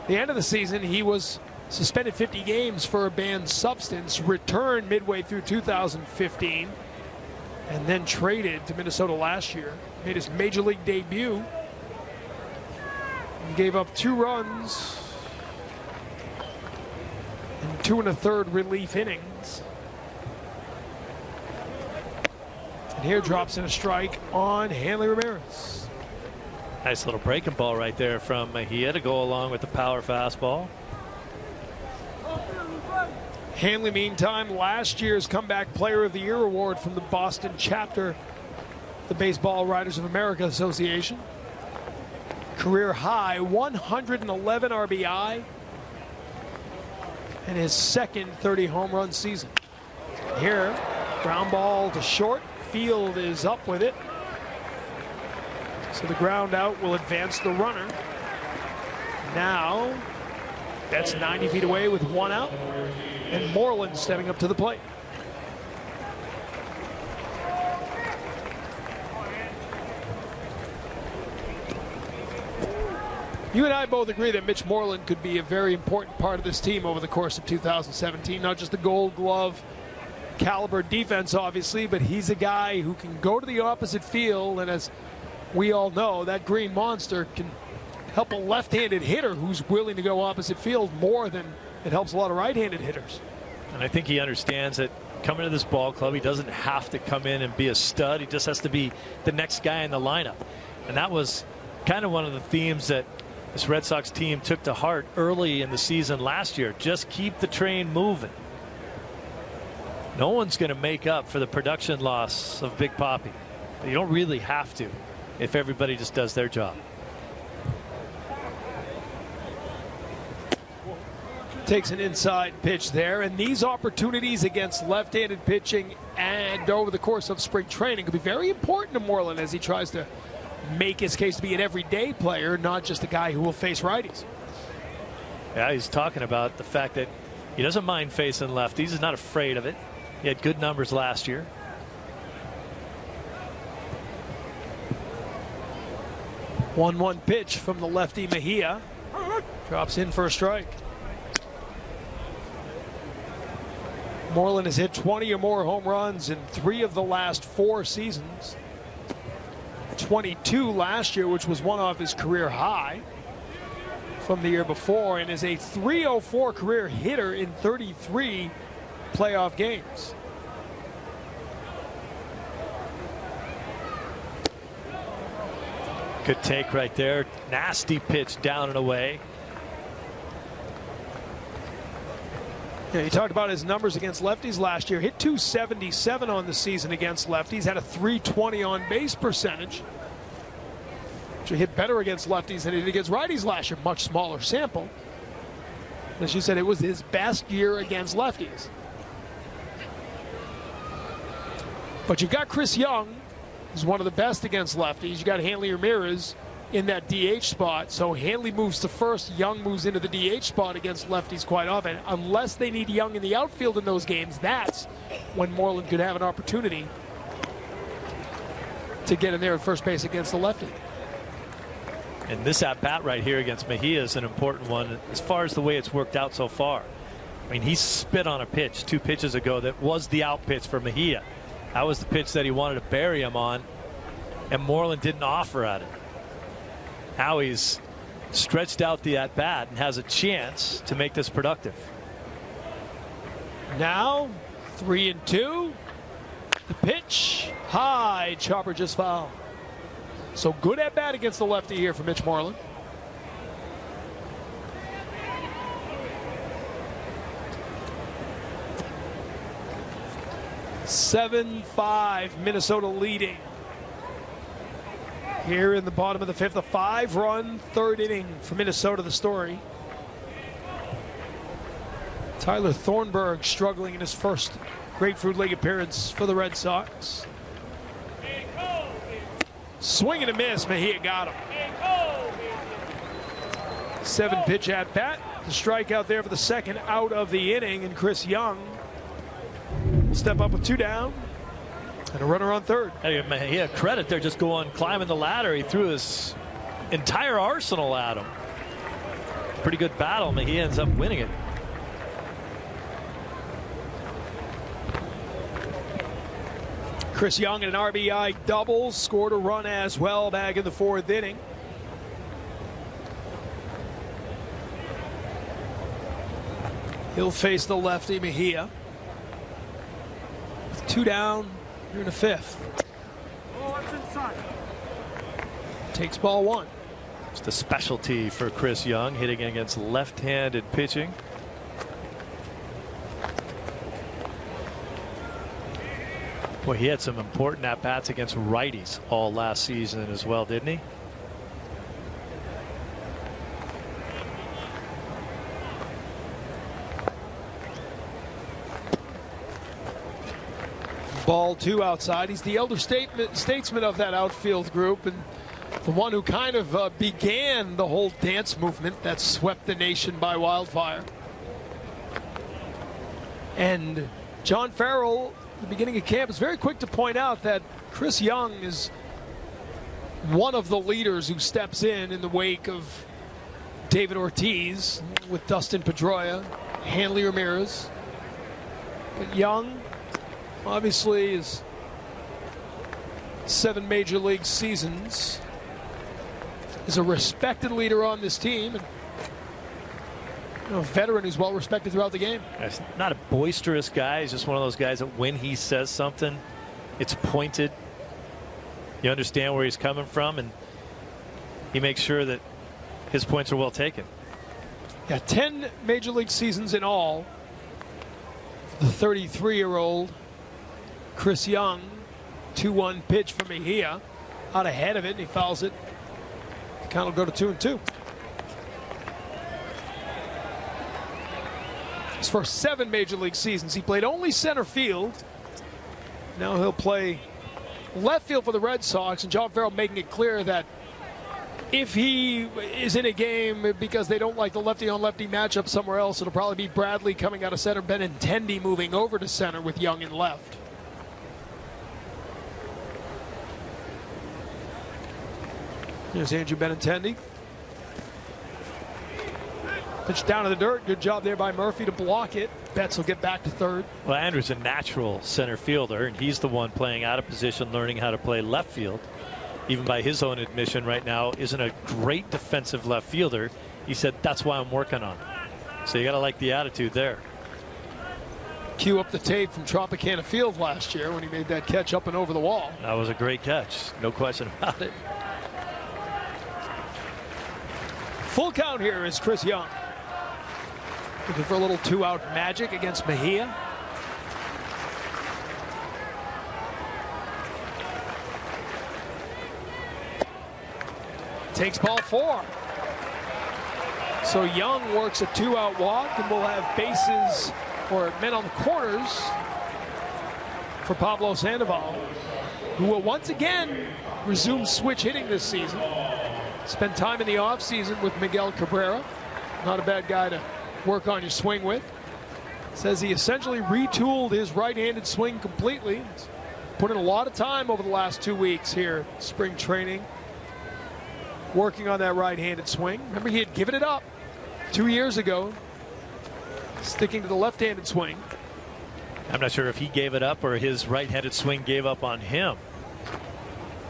the end of the season he was suspended 50 games for a banned substance, returned midway through 2015, and then traded to Minnesota last year. Made his major league debut and gave up 2 runs in 2 1/3 relief innings. And here drops in a strike on Hanley Ramirez. Nice little breaking ball right there from Mejia to go along with the power fastball. Hanley, meantime, last year's Comeback Player of the Year award from the Boston chapter, the Baseball Writers of America Association. Career high 111 RBI and his second 30 home run season. Here, ground ball to short. Field is up with it. So the ground out will advance the runner. Now, that's 90 feet away with 1 out. And Moreland stepping up to the plate. You and I both agree that Mitch Moreland could be a very important part of this team over the course of 2017. Not just the Gold Glove caliber defense, obviously, but he's a guy who can go to the opposite field, and as we all know, that green monster can help a left-handed hitter who's willing to go opposite field more than it helps a lot of right-handed hitters. And I think he understands that coming to this ball club, he doesn't have to come in and be a stud. He just has to be the next guy in the lineup. And that was kind of one of the themes that this Red Sox team took to heart early in the season last year. Just keep the train moving. No one's going to make up for the production loss of Big Papi. You don't really have to if everybody just does their job. Takes an inside pitch there, and these opportunities against left-handed pitching and over the course of spring training could be very important to Moreland as he tries to make his case to be an everyday player, not just a guy who will face righties. Yeah, he's talking about the fact that he doesn't mind facing lefties. He's not afraid of it. He had good numbers last year. One pitch from the lefty Mejia. Drops in for a strike. Moreland has hit 20 or more home runs in 3 of the last 4 seasons. 22 last year, which was one off his career high from the year before, and is a .304 career hitter in 33 playoff games. Good take right there. Nasty pitch down and away. Yeah, you talked about his numbers against lefties last year. Hit .277 on the season against lefties. Had a .320 on base percentage. Which hit better against lefties than he did against righties last year. Much smaller sample. As you said, it was his best year against lefties. But you've got Chris Young, who's one of the best against lefties. You got Hanley Ramirez in that DH spot. So Hanley moves to first. Young moves into the DH spot against lefties quite often. Unless they need Young in the outfield in those games, that's when Moreland could have an opportunity to get in there at first base against the lefty. And this at-bat right here against Mejia is an important one as far as the way it's worked out so far. I mean, he spit on a pitch 2 pitches ago that was the out pitch for Mejia. That was the pitch that he wanted to bury him on, and Moreland didn't offer at it. Now he's stretched out the at-bat and has a chance to make this productive. Now 3-2. The pitch high, chopper just foul. So good at-bat against the lefty here for Mitch Moreland. (7-5) Minnesota leading here in the bottom of the 5th. A 5-run 3rd inning for Minnesota. The story: Tyler Thornburg struggling in his first Grapefruit League appearance for the Red Sox. Swing and a miss. Mejia got him. 7-pitch at bat. The strikeout there for the second out of the inning, and Chris Young will step up with 2 down and a runner on third. Hey, Mejia, credit there, just going climbing the ladder. He threw his entire arsenal at him. Pretty good battle. Mejia ends up winning it. Chris Young in an RBI double, scored a run as well back in the 4th inning. He'll face the lefty Mejia. With 2 down here in the 5th. Takes ball 1. It's the specialty for Chris Young, hitting against left-handed pitching. Boy, he had some important at-bats against righties all last season as well, didn't he? Ball 2 outside. He's the elder statesman of that outfield group, and the one who kind of began the whole dance movement that swept the nation by wildfire. And John Farrell, at the beginning of camp, is very quick to point out that Chris Young is one of the leaders who steps in the wake of David Ortiz with Dustin Pedroia, Hanley Ramirez. But Young, obviously, is 7 major league seasons, is a respected leader on this team, and a veteran who's well respected throughout the game. He's not a boisterous guy. He's just one of those guys that when he says something, it's pointed. You understand where he's coming from, and he makes sure that his points are well taken. Yeah, 10 major league seasons in all. The 33-year-old Chris Young, 2-1 pitch from Mejia, out ahead of it, and he fouls it. The count will go to 2-2. His first 7 major league seasons, he played only center field. Now he'll play left field for the Red Sox, and John Farrell making it clear that if he is in a game because they don't like the lefty-on-lefty matchup somewhere else, it'll probably be Bradley coming out of center, Benintendi moving over to center with Young in left. Here's Andrew Benintendi. Pitch down to the dirt. Good job there by Murphy to block it. Betts will get back to third. Well, Andrew's a natural center fielder, and he's the one playing out of position, learning how to play left field. Even by his own admission right now, isn't a great defensive left fielder. He said, that's why I'm working on it. So you got to like the attitude there. Cue up the tape from Tropicana Field last year when he made that catch up and over the wall. That was a great catch. No question about it. Full count here is Chris Young. Looking for a little 2-out magic against Mejia. Takes ball 4. So Young works a 2-out walk, and we'll have bases or men on the corners for Pablo Sandoval, who will once again resume switch hitting this season. Spent time in the offseason with Miguel Cabrera. Not a bad guy to work on your swing with. Says he essentially retooled his right-handed swing completely. He's put in a lot of time over the last 2 weeks here, spring training, working on that right-handed swing. Remember, he had given it up 2 years ago, sticking to the left-handed swing. I'm not sure if he gave it up or his right-handed swing gave up on him.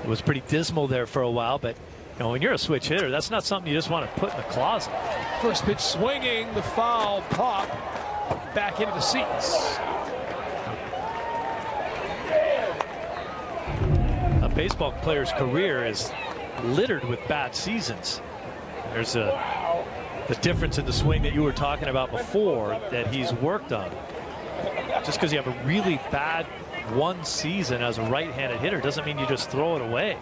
It was pretty dismal there for a while, but you know, when you're a switch hitter, that's not something you just want to put in the closet. First pitch swinging, the foul pop back into the seats. A baseball player's career is littered with bad seasons. There's the difference in the swing that you were talking about before that he's worked on. Just because you have a really bad one season as a right-handed hitter doesn't mean you just throw it away.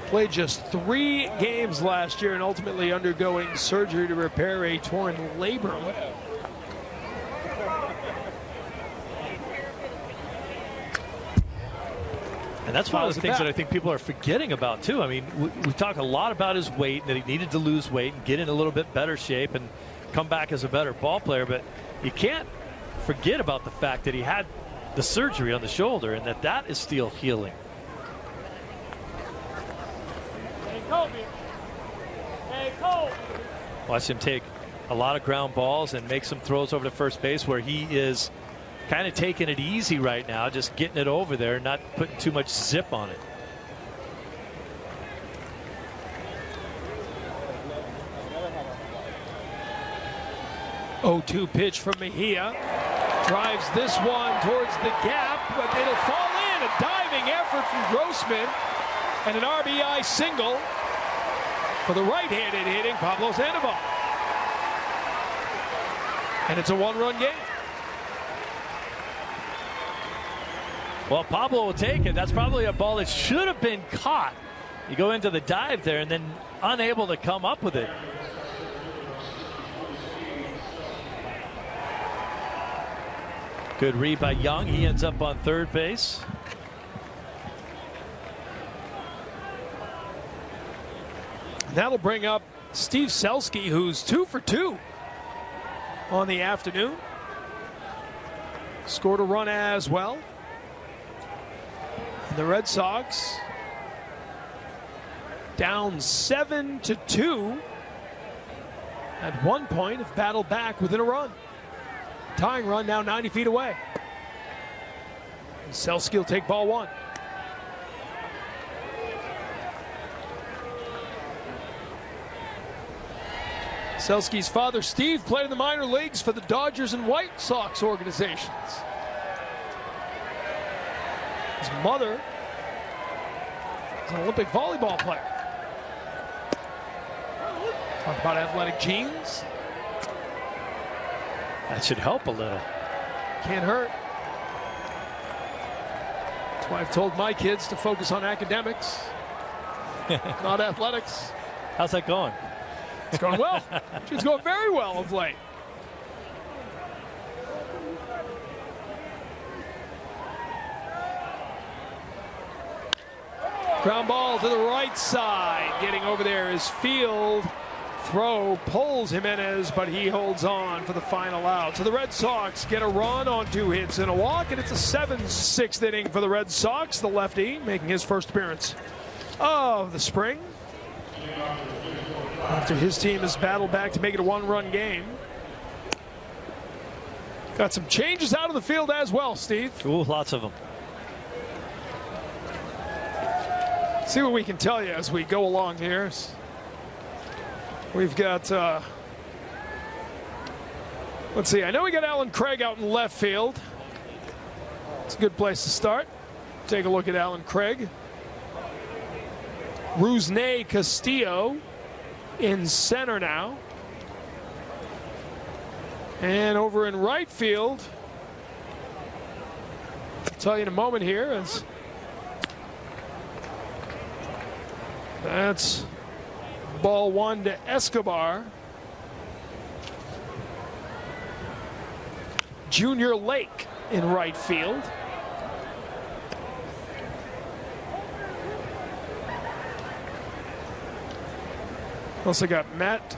Played just 3 games last year and ultimately undergoing surgery to repair a torn labrum. And that's one of the things that I think people are forgetting about, too. I mean, we talk a lot about his weight, that he needed to lose weight and get in a little bit better shape and come back as a better ball player. But you can't forget about the fact that he had the surgery on the shoulder and that is still healing. Watch him take a lot of ground balls and make some throws over to first base, where he is kind of taking it easy right now, just getting it over there, not putting too much zip on it. 0-2 pitch from Mejia. Drives this one towards the gap, but it'll fall in. A diving effort from Grossman and an RBI single for the right-handed hitting Pablo Sandoval. And it's a one-run game. Well, Pablo will take it. That's probably a ball that should have been caught. You go into the dive there and then unable to come up with it. Good read by Young. He ends up on third base. That'll bring up Steve Selski, who's 2 for 2 on the afternoon. Scored a run as well. And the Red Sox down 7-2. At one point have battled back within a run. Tying run now 90 feet away. And Selski will take ball one. Selski's father, Steve, played in the minor leagues for the Dodgers and White Sox organizations. His mother is an Olympic volleyball player. Talk about athletic genes. That should help a little. Can't hurt. That's why I've told my kids to focus on academics, not athletics. How's that going? It's going well. It's going very well of late. Ground ball to the right side. Getting over there is Field. Throw pulls Jimenez, but he holds on for the final out. So the Red Sox get a run on 2 hits and a walk, and it's a 7-6th inning for the Red Sox. The lefty making his first appearance of the spring, after his team has battled back to make it a one-run game. Got some changes out of the field as well, Steve. Ooh, lots of them. See what we can tell you as we go along here. We've got, let's see, I know we got Alan Craig out in left field. It's a good place to start. Take a look at Alan Craig. Rusney Castillo in center now. And over in right field, I'll tell you in a moment here, as that's ball one to Escobar. Junior Lake in right field. Also got Matt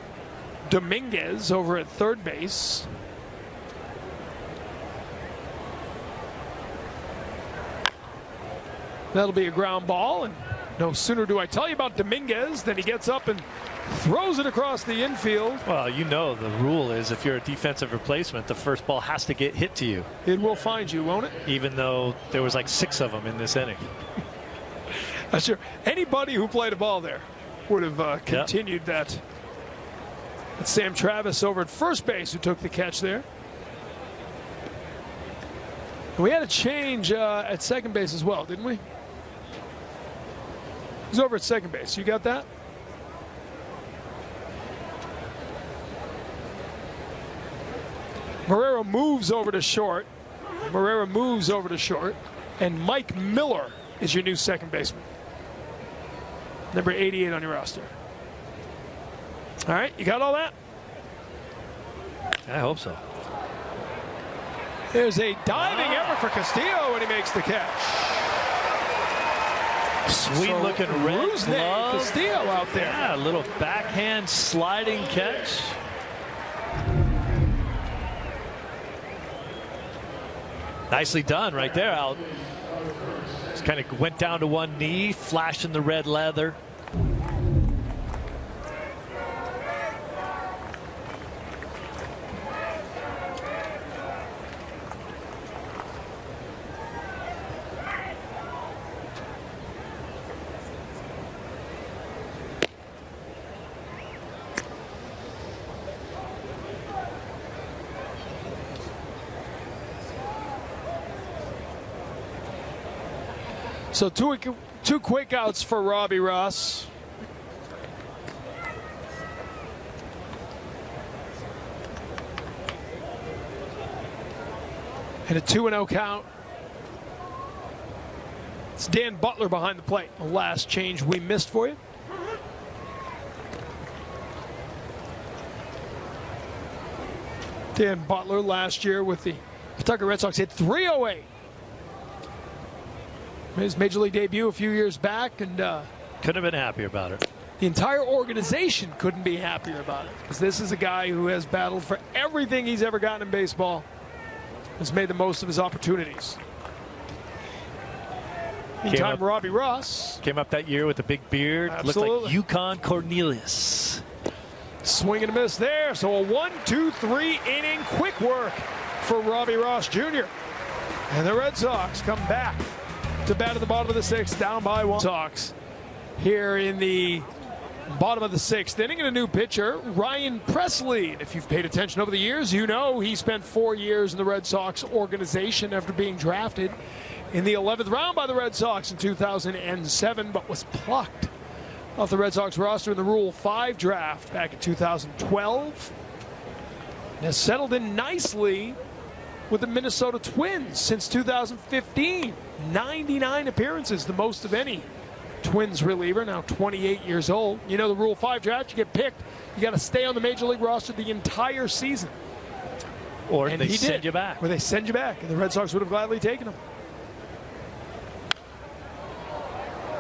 Dominguez over at third base. That'll be a ground ball, and no sooner do I tell you about Dominguez than he gets up and throws it across the infield. Well, you know the rule is if you're a defensive replacement, the first ball has to get hit to you. It will find you, won't it? Even though there was like 6 of them in this inning. That's sure. Anybody who played a ball there would have continued that. It's Sam Travis over at first base who took the catch there. And we had a change at second base as well, didn't we? He's over at second base. You got that? Marrero moves over to short. And Mike Miller is your new second baseman. Number 88 on your roster. All right, you got all that? I hope so. There's a diving effort for Castillo, and he makes the catch. Sweet looking red glove. Castillo out there. Yeah, a little backhand sliding catch. Nicely done right there, Al. Just kind of went down to one knee, flashing the red leather. So two quick outs for Robbie Ross. And a 2-0 count. It's Dan Butler behind the plate. The last change we missed for you. Dan Butler last year with the Pawtucket Red Sox hit .308. His major league debut a few years back, and couldn't have been happier about it. The entire organization couldn't be happier about it, because this is a guy who has battled for everything he's ever gotten in baseball, has made the most of his opportunities. Meantime, Robbie Ross came up that year with a big beard. Absolutely. Looked like Yukon Cornelius. Swing and a miss there. So a 1-2-3 inning quick work for Robbie Ross Jr. And the Red Sox come back to bat at the bottom of the sixth, down by 1. Sox here in the bottom of the sixth inning, and a new pitcher, Ryan Presley. If you've paid attention over the years, you know he spent 4 years in the Red Sox organization after being drafted in the 11th round by the Red Sox in 2007, but was plucked off the Red Sox roster in the Rule 5 draft back in 2012. And has settled in nicely with the Minnesota Twins since 2015. 99 appearances, the most of any Twins reliever, now 28 years old. You know, the Rule 5 draft, you get picked, you got to stay on the Major League roster the entire season. Or they send you back. Or they send you back, and the Red Sox would have gladly taken him.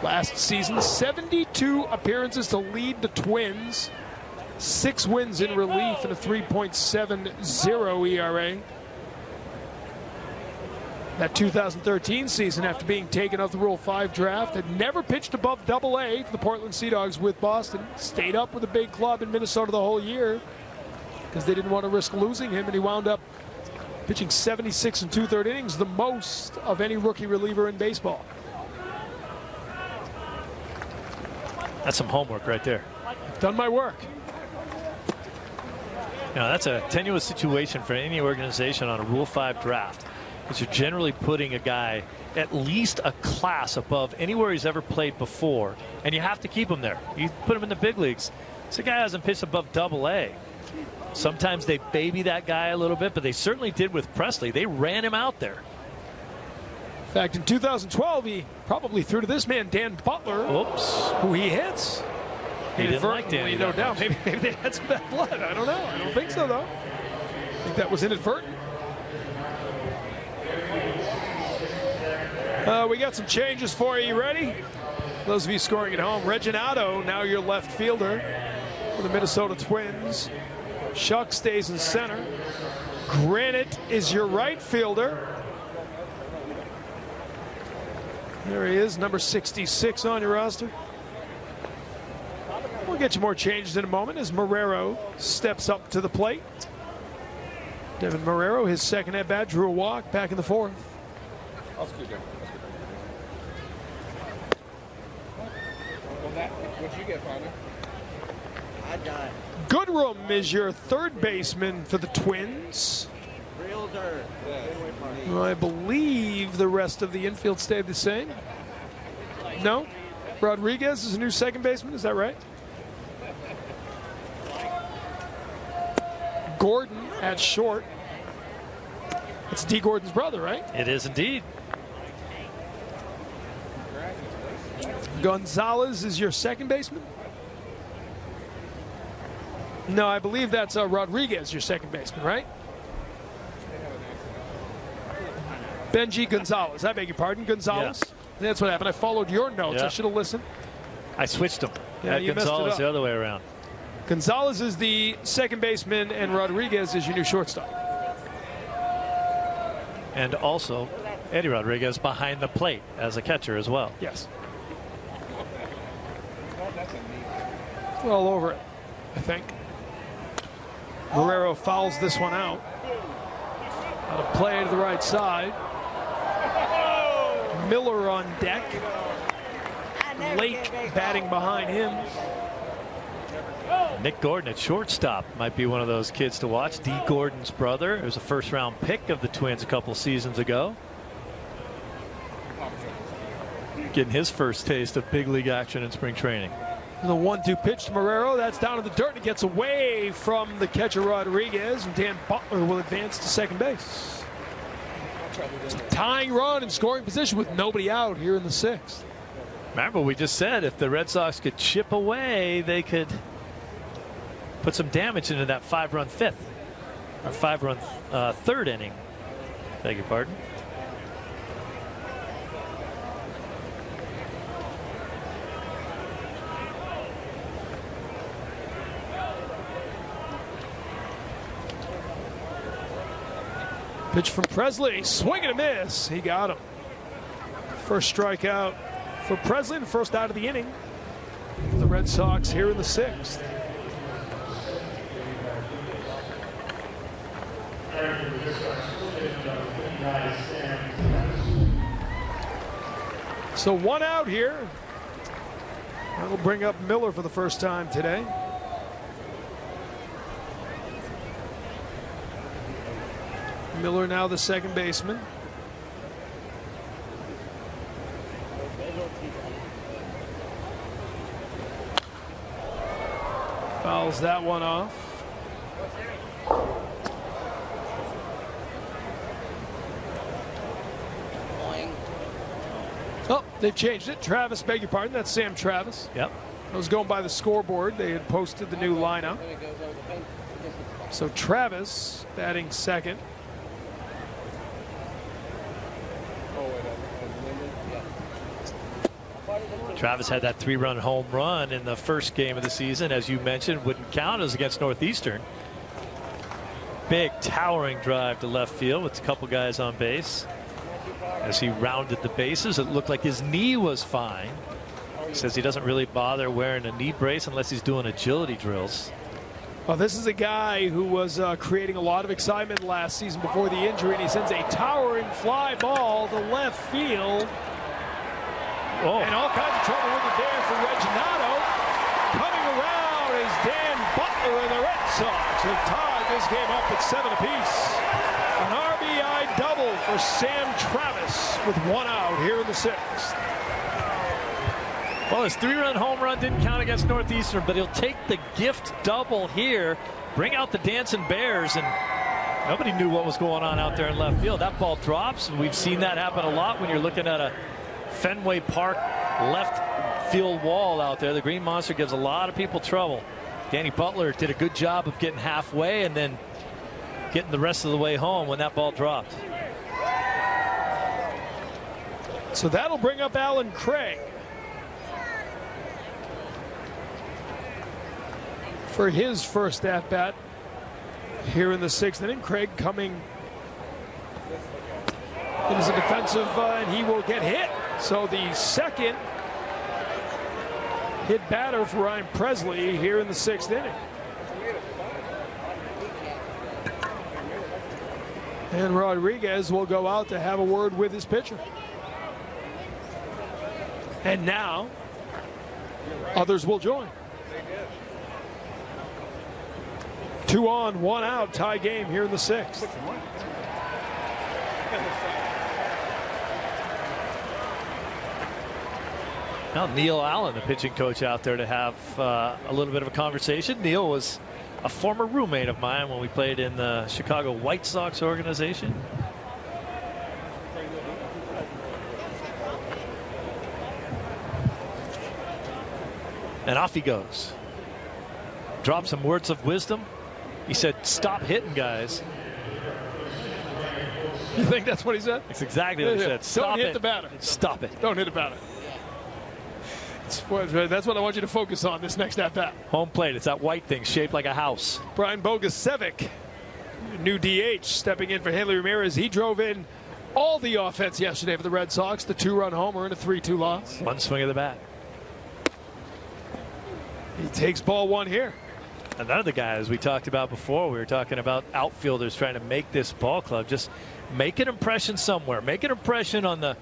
Last season, 72 appearances to lead the Twins. 6 wins in relief and a 3.70 ERA. That 2013 season, after being taken off the Rule 5 draft, had never pitched above Double-A for the Portland Sea Dogs with Boston. Stayed up with a big club in Minnesota the whole year because they didn't want to risk losing him, and he wound up pitching 76 and 2/3 innings, the most of any rookie reliever in baseball. That's some homework right there. Done my work. Now, that's a tenuous situation for any organization on a Rule 5 draft, because you're generally putting a guy at least a class above anywhere he's ever played before, and you have to keep him there. You put him in the big leagues. This guy hasn't pitched above Double-A. Sometimes they baby that guy a little bit, but they certainly did with Presley. They ran him out there. In fact, in 2012, he probably threw to this man, Dan Butler, who he hits. He didn't like Danny, no doubt. Maybe they had some bad blood. I don't know. I don't think so, though. I think that was inadvertent. We got some changes for you. You ready? Those of you scoring at home, Reginado, now your left fielder for the Minnesota Twins. Shuck stays in center. Granite is your right fielder. There he is, number 66 on your roster. We'll get you more changes in a moment as Marrero steps up to the plate. Devin Marrero, his second at bat, drew a walk back in the 4th. What'd you get, partner? I died. Goodrum is your third baseman for the Twins. Real dirt. I believe the rest of the infield stayed the same. No? Rodriguez is a new second baseman, is that right? Gordon at short. It's D. Gordon's brother, right? It is indeed. Gonzalez is your second baseman? No, I believe that's Rodriguez, your second baseman, right? Benji Gonzalez. I beg your pardon, Gonzalez. Yeah. That's what happened. I followed your notes. Yeah. I should have listened. I switched them. Yeah, you messed it Gonzalez up. the other way around. Gonzalez is the second baseman, and Rodriguez is your new shortstop. And also, Eddie Rodriguez behind the plate as a catcher as well. Yes. We're all over it, I think. Marrero fouls this one out. On a play to the right side. Miller on deck. Lake batting behind him. Nick Gordon at shortstop might be one of those kids to watch. D. Gordon's brother. It was a first-round pick of the Twins a couple seasons ago. Getting his first taste of big league action in spring training. The 1-2 pitch to Marrero. That's down in the dirt. It gets away from the catcher Rodriguez, and Dan Butler will advance to second base. It's a tying run in scoring position with nobody out here in the 6th. Remember, we just said if the Red Sox could chip away, they could put some damage into that 5-run 5th or 5-run 3rd inning. Beg your pardon. Pitch from Presley, swing and a miss. He got him. First strikeout for Presley, the first out of the inning. The Red Sox here in the 6th. So 1 out here. That'll bring up Miller for the first time today. Miller now the second baseman. Fouls that one off. Oh, they've changed it. Travis, beg your pardon. That's Sam Travis. Yep. I was going by the scoreboard. They had posted the new lineup. So Travis batting second. Travis had that 3-run home run in the first game of the season, as you mentioned, wouldn't count as against Northeastern. Big towering drive to left field with a couple guys on base. As he rounded the bases, it looked like his knee was fine. He says he doesn't really bother wearing a knee brace unless he's doing agility drills. Well, this is a guy who was creating a lot of excitement last season before the injury, and he sends a towering fly ball to left field. Oh. And all kinds of trouble with it there for Reginato. Coming around is Dan Butler, and the Red Sox have tied this game up at 7 apiece. An RBI double for Sam Travis with 1 out here in the 6th. Well, his 3-run home run didn't count against Northeastern, but he'll take the gift double here, bring out the Dancing Bears, and nobody knew what was going on out there in left field. That ball drops, and we've seen that happen a lot when you're looking at a Fenway Park left field wall out there. The Green Monster gives a lot of people trouble. Danny Butler did a good job of getting halfway and then getting the rest of the way home when that ball dropped. So that'll bring up Alan Craig for his first at-bat here in the 6th inning. Craig coming in as a defensive, and he will get hit. So the second hit batter for Ryan Presley here in the 6th inning. And Rodriguez will go out to have a word with his pitcher. And now others will join. 2 on, 1 out, tie game here in the 6th. Now Neil Allen, the pitching coach, out there to have a little bit of a conversation. Neil was a former roommate of mine when we played in the Chicago White Sox organization. And off he goes. Dropped some words of wisdom. He said, "Stop hitting, guys." You think that's what he said? That's exactly what he said. Stop Don't hit it. the batter. Stop it. Don't hit the batter. That's what I want you to focus on this next at-bat. Home plate. It's that white thing shaped like a house. Brian Bogusevic, new DH, stepping in for Hanley Ramirez. He drove in all the offense yesterday for the Red Sox. The 2-run homer and a 3-2 loss. One swing of the bat. He takes ball 1 here. And none of the guys we talked about before, we were talking about outfielders trying to make this ball club. Just make an impression somewhere. Make an impression on the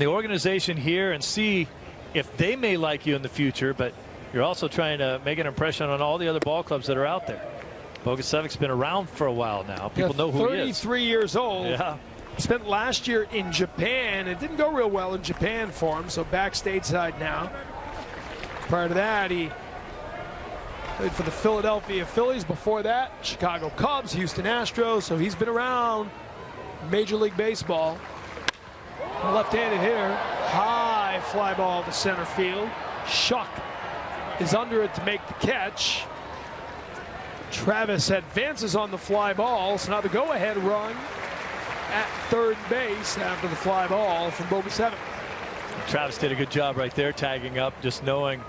organization here and see if they may like you in the future, but you're also trying to make an impression on all the other ball clubs that are out there. Bogusevic's been around for a while now. People know who he is. 33 years old. Yeah. Spent last year in Japan. It didn't go real well in Japan for him, so back stateside now. Prior to that, he played for the Philadelphia Phillies. Before that, Chicago Cubs, Houston Astros. So he's been around Major League Baseball. Left-handed hitter. High fly ball to center field. Shuck is under it to make the catch. Travis advances on the fly ball. So now the go-ahead run at third base after the fly ball from bogey 7. Travis did a good job right there, tagging up, just knowing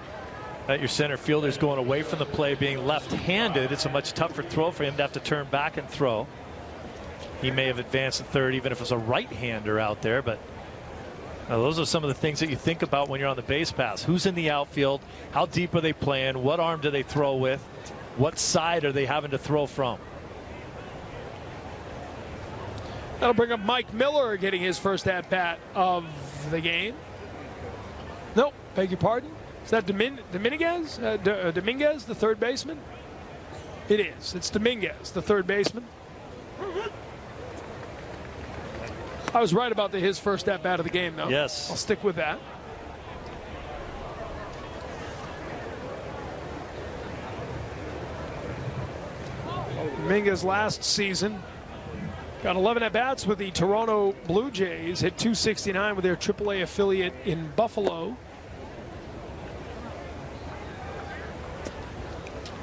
that your center fielder is going away from the play, being left-handed. It's a much tougher throw for him to have to turn back and throw. He may have advanced to third even if it was a right-hander out there, but those are some of the things that you think about when you're on the base pass. Who's in the outfield? How deep are they playing? What arm do they throw with? What side are they having to throw from? That'll bring up Mike Miller getting his first at-bat of the game. Nope, beg your pardon. Is that Dominguez? Dominguez, the third baseman? It is. It's Dominguez, the third baseman. I was right about his first at-bat of the game, though. Yes. I'll stick with that. Dominguez last season got 11 at-bats with the Toronto Blue Jays, hit .269 with their AAA affiliate in Buffalo.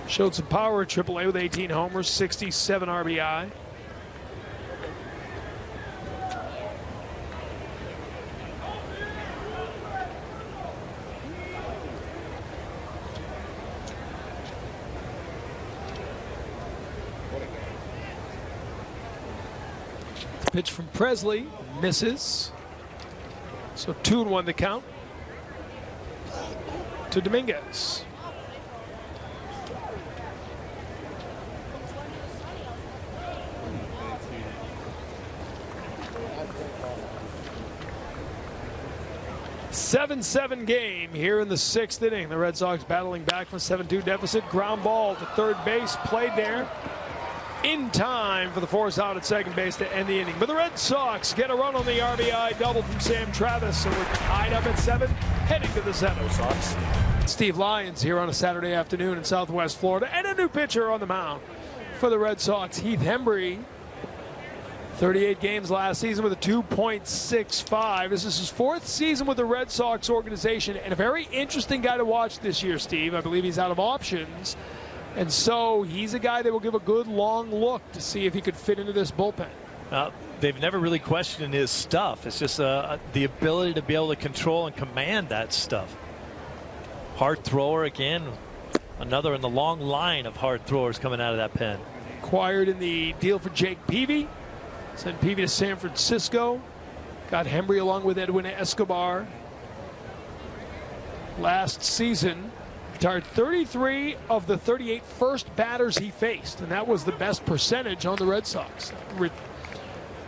Showed some power at AAA with 18 homers, 67 RBI. Pitch from Presley, misses. So 2-1 the count to Dominguez. Seven game here in the 6th inning. The Red Sox battling back from a 7-2 deficit. Ground ball to third base, played there in time for the force out at second base to end the inning. But the Red Sox get a run on the RBI double from Sam Travis, so we're tied up at 7, heading to the 7th. Steve Lyons here on a Saturday afternoon in Southwest Florida, and a new pitcher on the mound for the Red Sox, Heath Hembree. 38 games last season with a 2.65. This is his 4th season with the Red Sox organization, and a very interesting guy to watch this year, Steve. I believe he's out of options. And so he's a guy that will give a good long look to see if he could fit into this bullpen. They've never really questioned his stuff. It's just the ability to be able to control and command that stuff. Hard thrower again. Another in the long line of hard throwers coming out of that pen. Acquired in the deal for Jake Peavy. Sent Peavy to San Francisco. Got Hembree along with Edwin Escobar. Last season, retired 33 of the 38 first batters he faced, and that was the best percentage on the Red Sox.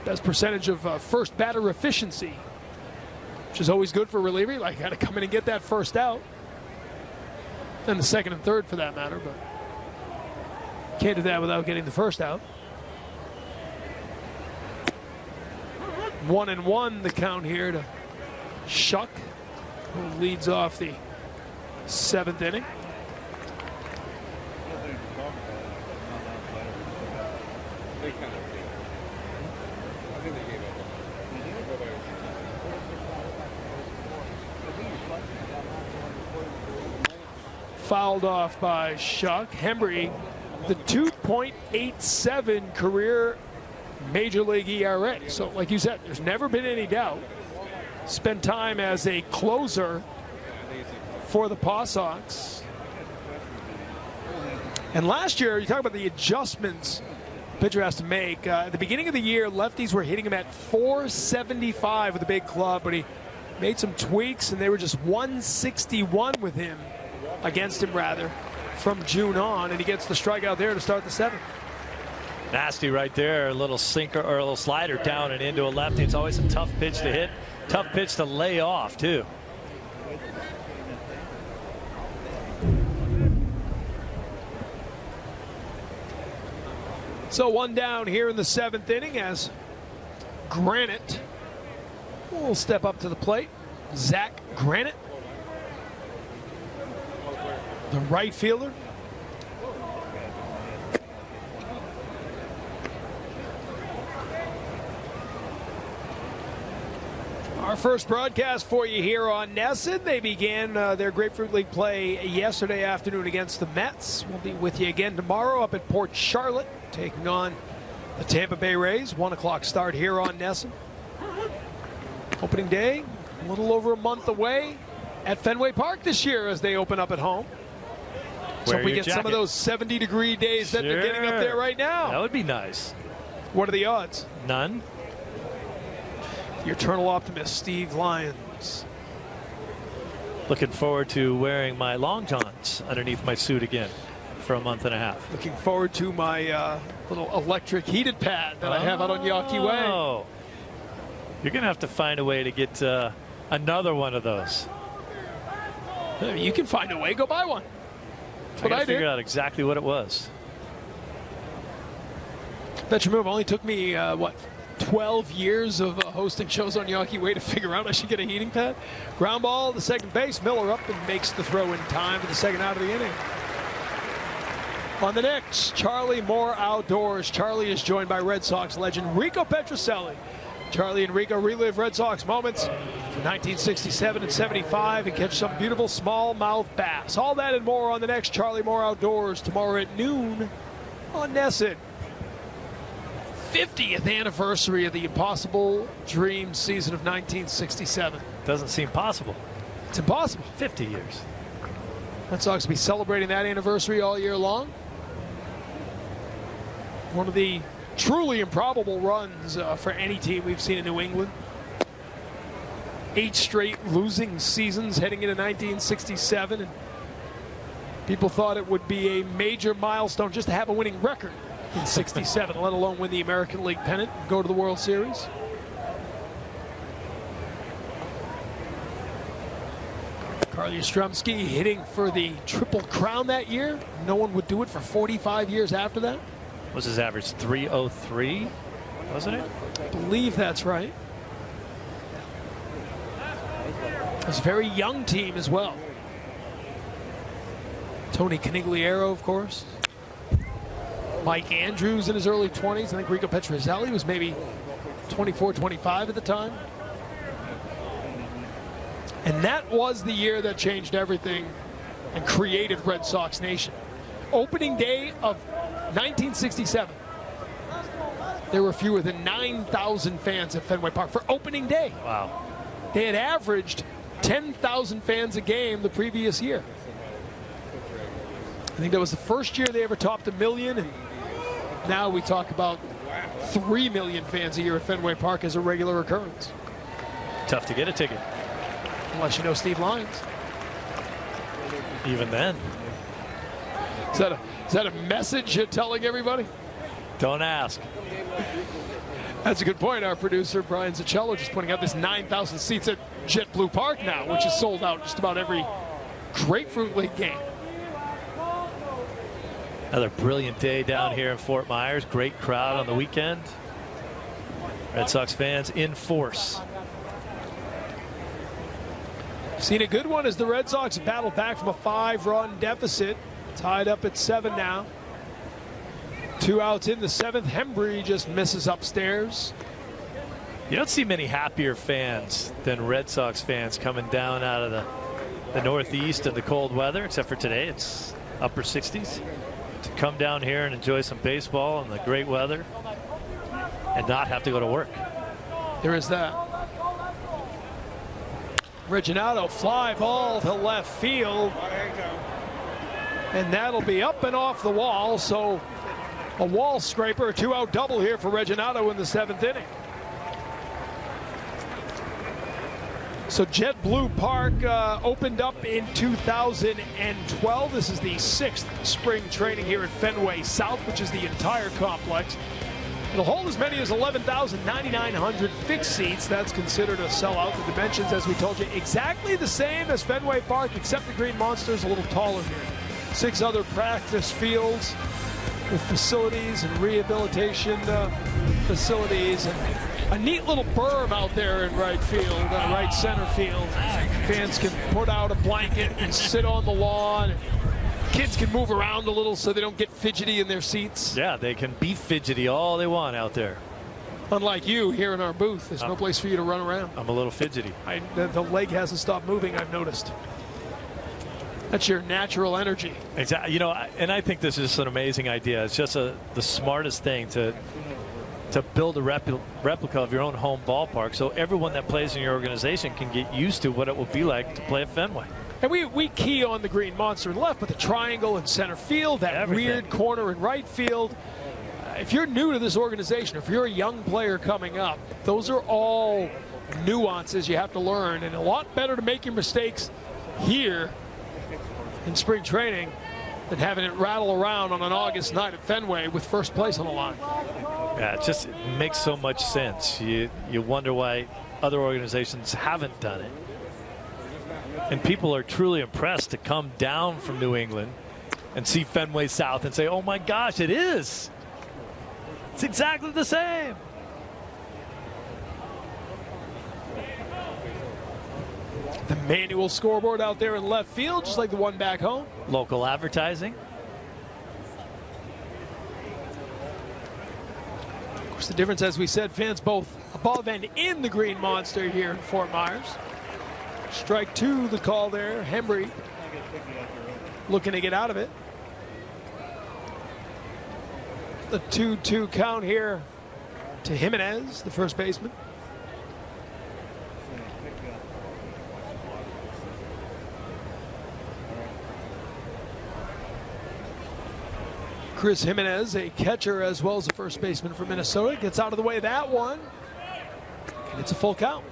Best percentage of first batter efficiency, which is always good for a reliever. Like, got to come in and get that first out, and the second and third for that matter, but can't do that without getting the first out. 1-1 the count here to Shuck, who leads off the 7th inning. Fouled off by Shuck. Hembree, the 2.87 career Major League ERA. So, like you said, there's never been any doubt. Spent time as a closer for the Paw Sox. And last year, you talk about the adjustments pitcher has to make. At the beginning of the year, lefties were hitting him at .475 with a big club, but he made some tweaks, and they were just .161 with him, against him rather, from June on, and he gets the strikeout there to start the 7th. Nasty right there, a little sinker or a little slider down and into a lefty. It's always a tough pitch to hit, tough pitch to lay off too. So 1 down here in the 7th inning as Granite will step up to the plate. Zach Granite, the right fielder. Our first broadcast for you here on NESN. They began their Grapefruit League play yesterday afternoon against the Mets. We'll be with you again tomorrow up at Port Charlotte, taking on the Tampa Bay Rays. 1 o'clock start here on NESN. Opening day, a little over a month away at Fenway Park this year as they open up at home. So we get some of those 70-degree days that they're getting up there right now. That would be nice. What are the odds? None. The eternal optimist, Steve Lyons. Looking forward to wearing my long johns underneath my suit again for a month and a half. Looking forward to my little electric heated pad that I have out on Yawkey Way. You're going to have to find a way to get another one of those. You can find a way. Go buy one. That's what I did. Figure out exactly what it was. That's your move. Only took me, 12 years of hosting shows on Yawkey Way to figure out I should get a heating pad. Ground ball to second base. Miller up and makes the throw in time for the second out of the inning. On the Knicks, Charlie Moore outdoors. Charlie is joined by Red Sox legend Rico Petrocelli. Charlie and Rico relive Red Sox moments from 1967 and 75 and catch some beautiful smallmouth bass. All that and more on the next Charlie Moore Outdoors tomorrow at noon on NESN. 50th anniversary of the Impossible Dream season of 1967. Doesn't seem possible. It's impossible. 50 years. Red Sox will be celebrating that anniversary all year long. One of the truly improbable runs for any team we've seen in New England. 8 straight losing seasons heading into 1967. And people thought it would be a major milestone just to have a winning record in 67, let alone win the American League pennant and go to the World Series. Carly Yastrzemski hitting for the Triple Crown that year. No one would do it for 45 years after that. Was his average 303, wasn't it? I believe that's right. It was a very young team as well. Tony Canigliaro, of course. Mike Andrews in his early 20s. I think Rico Petrocelli was maybe 24, 25 at the time. And that was the year that changed everything and created Red Sox Nation. Opening day of 1967. There were fewer than 9,000 fans at Fenway Park for opening day. Wow. They had averaged 10,000 fans a game the previous year. I think that was the first year they ever topped 1 million, and now we talk about 3 million fans a year at Fenway Park as a regular occurrence. Tough to get a ticket. Unless you know Steve Lyons. Even then. Is that a message you're telling everybody? Don't ask. That's a good point. Our producer, Brian Zaccello, just pointing out this 9,000 seats at JetBlue Park now, which is sold out just about every Grapefruit League game. Another brilliant day down here in Fort Myers. Great crowd on the weekend. Red Sox fans in force. Seen a good one as the Red Sox battle back from a 5-run deficit. Tied up at 7 now. 2 outs in the 7th. Hembry just misses upstairs. You don't see many happier fans than Red Sox fans coming down out of the Northeast in the cold weather, except for today. It's upper 60s. To come down here and enjoy some baseball and the great weather and not have to go to work. There is that. Reginato, fly ball to left field. And that'll be up and off the wall. So a wall scraper, a 2-out double here for Reginato in the 7th inning. So JetBlue Park opened up in 2012. This is the 6th spring training here at Fenway South, which is the entire complex. It'll hold as many as 11,900 fixed seats. That's considered a sellout. The dimensions, as we told you, exactly the same as Fenway Park, except the Green Monster's a little taller here. 6 other practice fields with facilities and rehabilitation facilities and a neat little berm out there in right field, right center field. Fans can put out a blanket and sit on the lawn. Kids can move around a little so they don't get fidgety in their seats. Yeah, they can be fidgety all they want out there. Unlike you here in our booth, there's no place for you to run around. I'm a little fidgety. The leg hasn't stopped moving, I've noticed. That's your natural energy. Exactly. You know, and I think this is an amazing idea. It's just the smartest thing to build a replica of your own home ballpark, so everyone that plays in your organization can get used to what it will be like to play at Fenway. And we key on the green monster in left, but the triangle in center field, that weird corner in right field. If you're new to this organization, if you're a young player coming up, those are all nuances you have to learn, and a lot better to make your mistakes here in spring training than having it rattle around on an August night at Fenway with first place on the line. Yeah, it makes so much sense. You wonder why other organizations haven't done it. And people are truly impressed to come down from New England and see Fenway South and say, oh my gosh, it is. It's exactly the same. The manual scoreboard out there in left field, just like the one back home. Local advertising. Of course, the difference, as we said, fans both above and in the green monster here in Fort Myers. Strike two, the call there. Hembry looking to get out of it. The 2-2 count here to Jimenez, the first baseman. Chris Jimenez, a catcher as well as a first baseman for Minnesota, gets out of the way of that one. And it's a full count.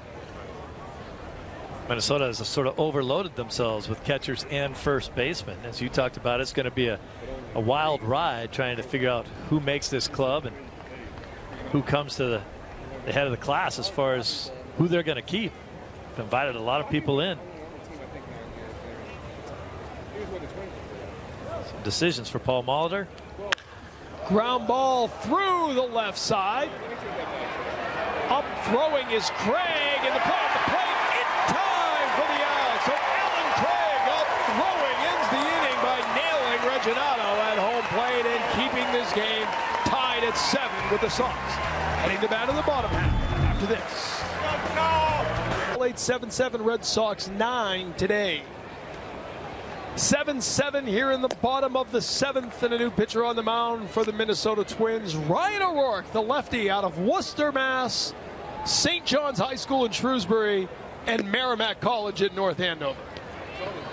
Minnesota has sort of overloaded themselves with catchers and first basemen. As you talked about, it's going to be a wild ride trying to figure out who makes this club and who comes to the head of the class as far as who they're going to keep. They've invited a lot of people in. Some decisions for Paul Molitor. Ground ball through the left side. Up throwing is Craig, and the play at the plate in time for the out. So Alan Craig up throwing ends the inning by nailing Reginato at home plate and keeping this game tied at 7 with the Sox. Heading to bat in the bottom half after this. Late 7-7 Red Sox 9 today. 7-7 here in the bottom of the 7th, and a new pitcher on the mound for the Minnesota Twins. Ryan O'Rourke, the lefty out of Worcester, Mass, St. John's High School in Shrewsbury, and Merrimack College in North Andover.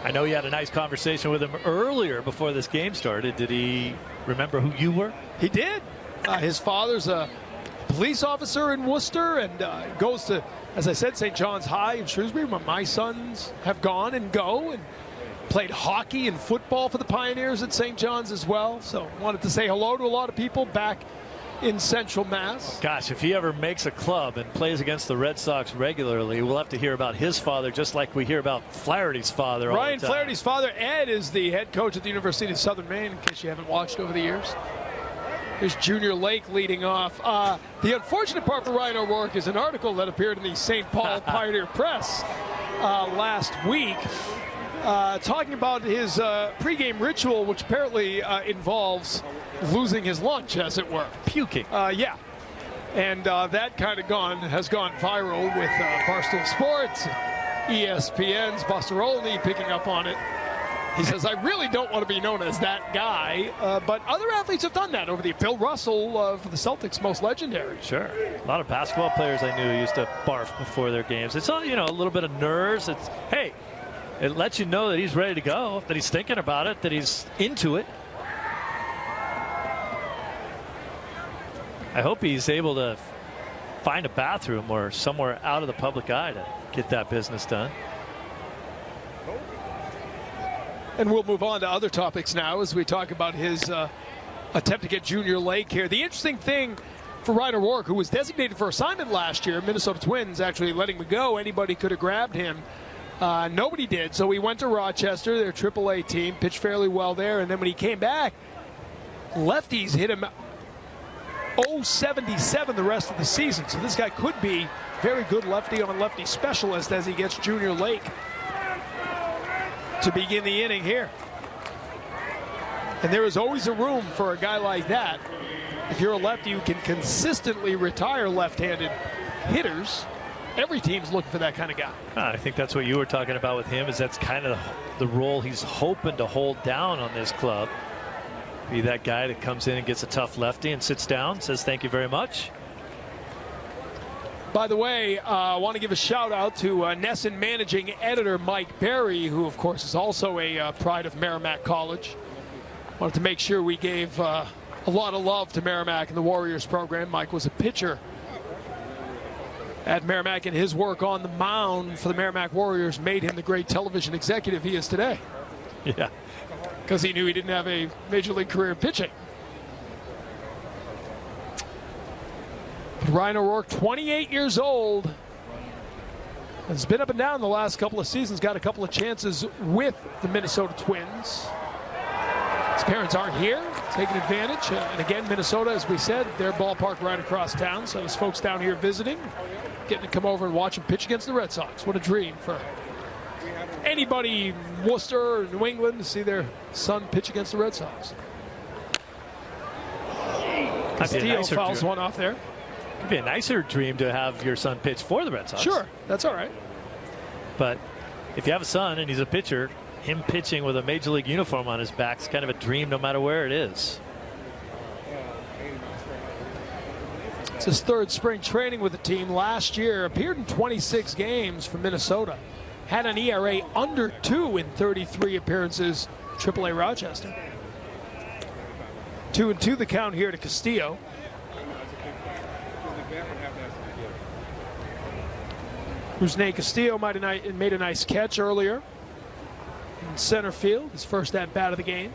I know you had a nice conversation with him earlier before this game started. Did he remember who you were? He did. His father's a police officer in Worcester and goes to, as I said, St. John's High in Shrewsbury, where my sons have gone and go, and played hockey and football for the Pioneers at St. John's as well. So wanted to say hello to a lot of people back in Central Mass. Gosh, if he ever makes a club and plays against the Red Sox regularly, we'll have to hear about his father, just like we hear about Flaherty's father all the time. Ryan Flaherty's father, Ed, is the head coach at the University of Southern Maine, in case you haven't watched over the years. Here's Junior Lake leading off. The unfortunate part for Ryan O'Rourke is an article that appeared in the St. Paul Pioneer Press last week, talking about his pregame ritual, which apparently involves losing his lunch, as it were. Puking. Yeah. And that kind of has gone viral with Barstool Sports, ESPN's Buster Olney picking up on it. He says, I really don't want to be known as that guy, but other athletes have done that over the Bill Russell for the Celtics, most legendary. Sure. A lot of basketball players I knew used to barf before their games. It's all, a little bit of nerves. It's, hey, it lets you know that he's ready to go, that he's thinking about it, that he's into it. I hope he's able to find a bathroom or somewhere out of the public eye to get that business done. And we'll move on to other topics now as we talk about his attempt to get Junior Lake here. The interesting thing for Ryan O'Rourke, who was designated for assignment last year, Minnesota Twins actually letting him go. Anybody could have grabbed him. Nobody did. So he went to Rochester, their AAA team, pitched fairly well there. And then when he came back, lefties hit him .077 the rest of the season. So this guy could be very good lefty on lefty specialist as he gets Junior Lake to begin the inning here. And there is always a room for a guy like that. If you're a lefty who can consistently retire left-handed hitters, every team's looking for that kind of guy. I think that's what you were talking about with him, is that's kind of the role he's hoping to hold down on this club. Be that guy that comes in and gets a tough lefty and sits down, says thank you very much. By the way, I want to give a shout out to Nesson managing editor Mike Berry, who of course is also a pride of Merrimack College. Wanted to make sure we gave a lot of love to Merrimack and the Warriors program. Mike was a pitcher at Merrimack, and his work on the mound for the Merrimack Warriors made him the great television executive he is today. Yeah. Because he knew he didn't have a major league career pitching. But Ryan O'Rourke, 28 years old, has been up and down the last couple of seasons, got a couple of chances with the Minnesota Twins. His parents aren't here, taking advantage. And again, Minnesota, as we said, their ballpark right across town. So there's folks down here visiting, getting to come over and watch him pitch against the Red Sox. What a dream for anybody, Worcester or New England, to see their son pitch against the Red Sox. Castillo fouls one off there. It'd be a nicer dream to have your son pitch for the Red Sox. Sure, that's all right. But if you have a son and he's a pitcher, him pitching with a major league uniform on his back is kind of a dream no matter where it is. It's his third spring training with the team. Last year appeared in 26 games for Minnesota. Had an ERA under 2 in 33 appearances, AAA Rochester. 2-2 the count here to Castillo. Rusney Castillo made a nice catch earlier in center field, his first at bat of the game.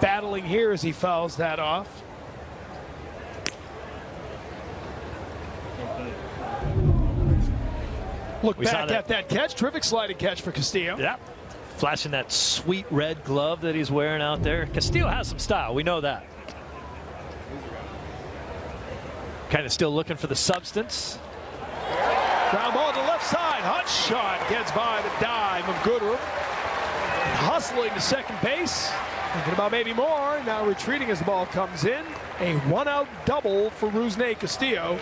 Battling here as he fouls that off. Look back at that catch. Terrific sliding catch for Castillo. Yeah. Flashing that sweet red glove that he's wearing out there. Castillo has some style. We know that. Kind of still looking for the substance. Ground ball to the left side. Hot shot gets by the dive of Goodrum. Hustling to second base. Thinking about maybe more. Now retreating as the ball comes in. A one-out double for Rusney Castillo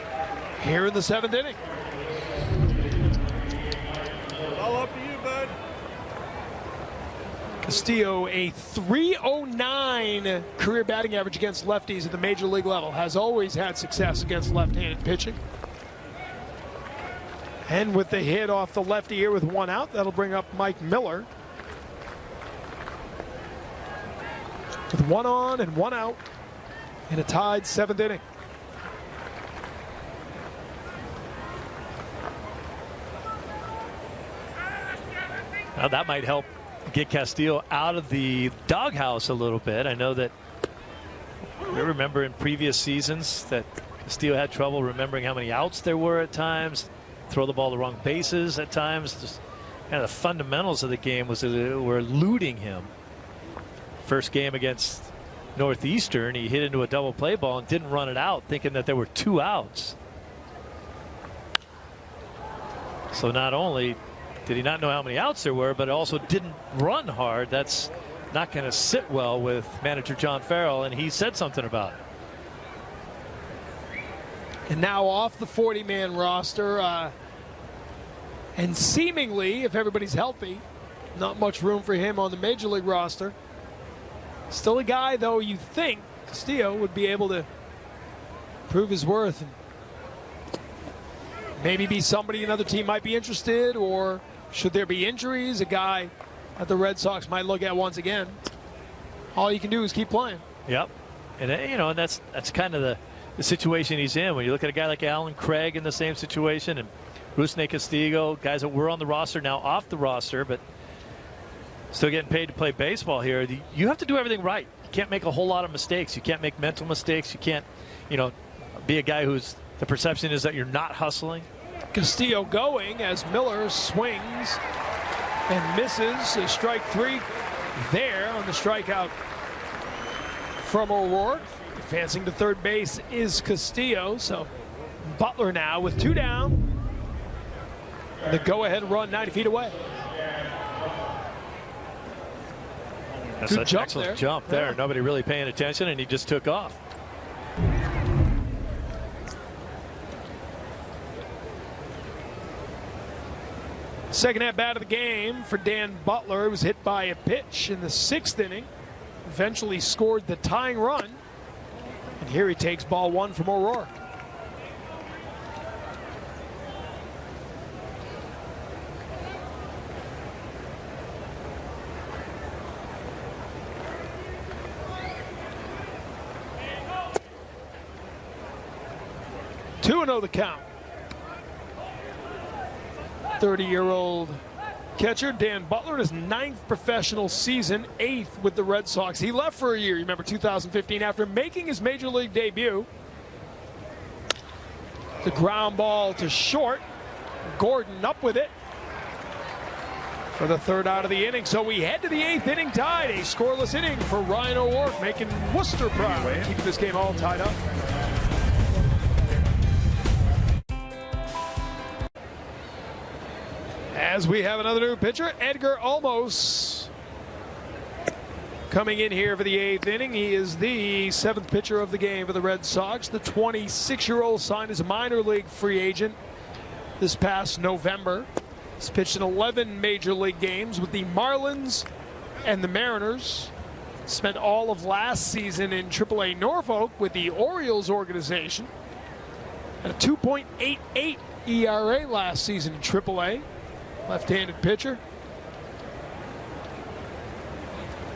here in the 7th inning. All up to you, bud. Castillo, a .309 career batting average against lefties at the major league level. Has always had success against left-handed pitching. And with the hit off the lefty here with one out, that'll bring up Mike Miller. With one on and one out in a tied 7th inning. Now that might help get Castillo out of the doghouse a little bit. I know that we remember in previous seasons that Castillo had trouble remembering how many outs there were at times, throw the ball the wrong bases at times. Just kind of the fundamentals of the game were eluding him. First game against Northeastern, he hit into a double play ball and didn't run it out, thinking that there were 2 outs. So not only did he not know how many outs there were, but also didn't run hard. That's not going to sit well with manager John Farrell, and he said something about it. And now off the 40-man roster, and seemingly, if everybody's healthy, not much room for him on the major league roster. Still a guy, though, you think Castillo would be able to prove his worth and maybe be somebody another team might be interested, or should there be injuries, a guy that the Red Sox might look at once again. All you can do is keep playing. Yep. And, you know, and that's kind of the situation he's in. When you look at a guy like Alan Craig in the same situation, and Rusney Castillo, guys that were on the roster now off the roster, but still getting paid to play baseball here. You have to do everything right. You can't make a whole lot of mistakes. You can't make mental mistakes. You can't, you know, be a guy who's the perception is that you're not hustling. Castillo going as Miller swings and misses. A strike 3 there on the strikeout from O'Rourke. Advancing to third base is Castillo. So Butler now with 2 down. The go-ahead run 90 feet away. That's Good an jump excellent there. jump there. Yeah. Nobody really paying attention, and he just took off. Second at bat of the game for Dan Butler. He was hit by a pitch in the 6th inning. Eventually scored the tying run. And here he takes ball 1 from O'Rourke. Two and 0 the count. 30-year-old catcher Dan Butler in his 9th professional season, 8th with the Red Sox. He left for a year, you remember, 2015, after making his major league debut. The ground ball to short. Gordon up with it for the 3rd out of the inning. So we head to the 8th inning tied. A scoreless inning for Ryan O'Rourke, making Worcester proud, keeping this game all tied up. As we have another new pitcher, Edgar Olmos, coming in here for the 8th inning. He is the 7th pitcher of the game for the Red Sox. The 26-year-old signed as a minor league free agent this past November. He's pitched in 11 major league games with the Marlins and the Mariners. Spent all of last season in AAA Norfolk with the Orioles organization. At a 2.88 ERA last season in AAA. Left-handed pitcher.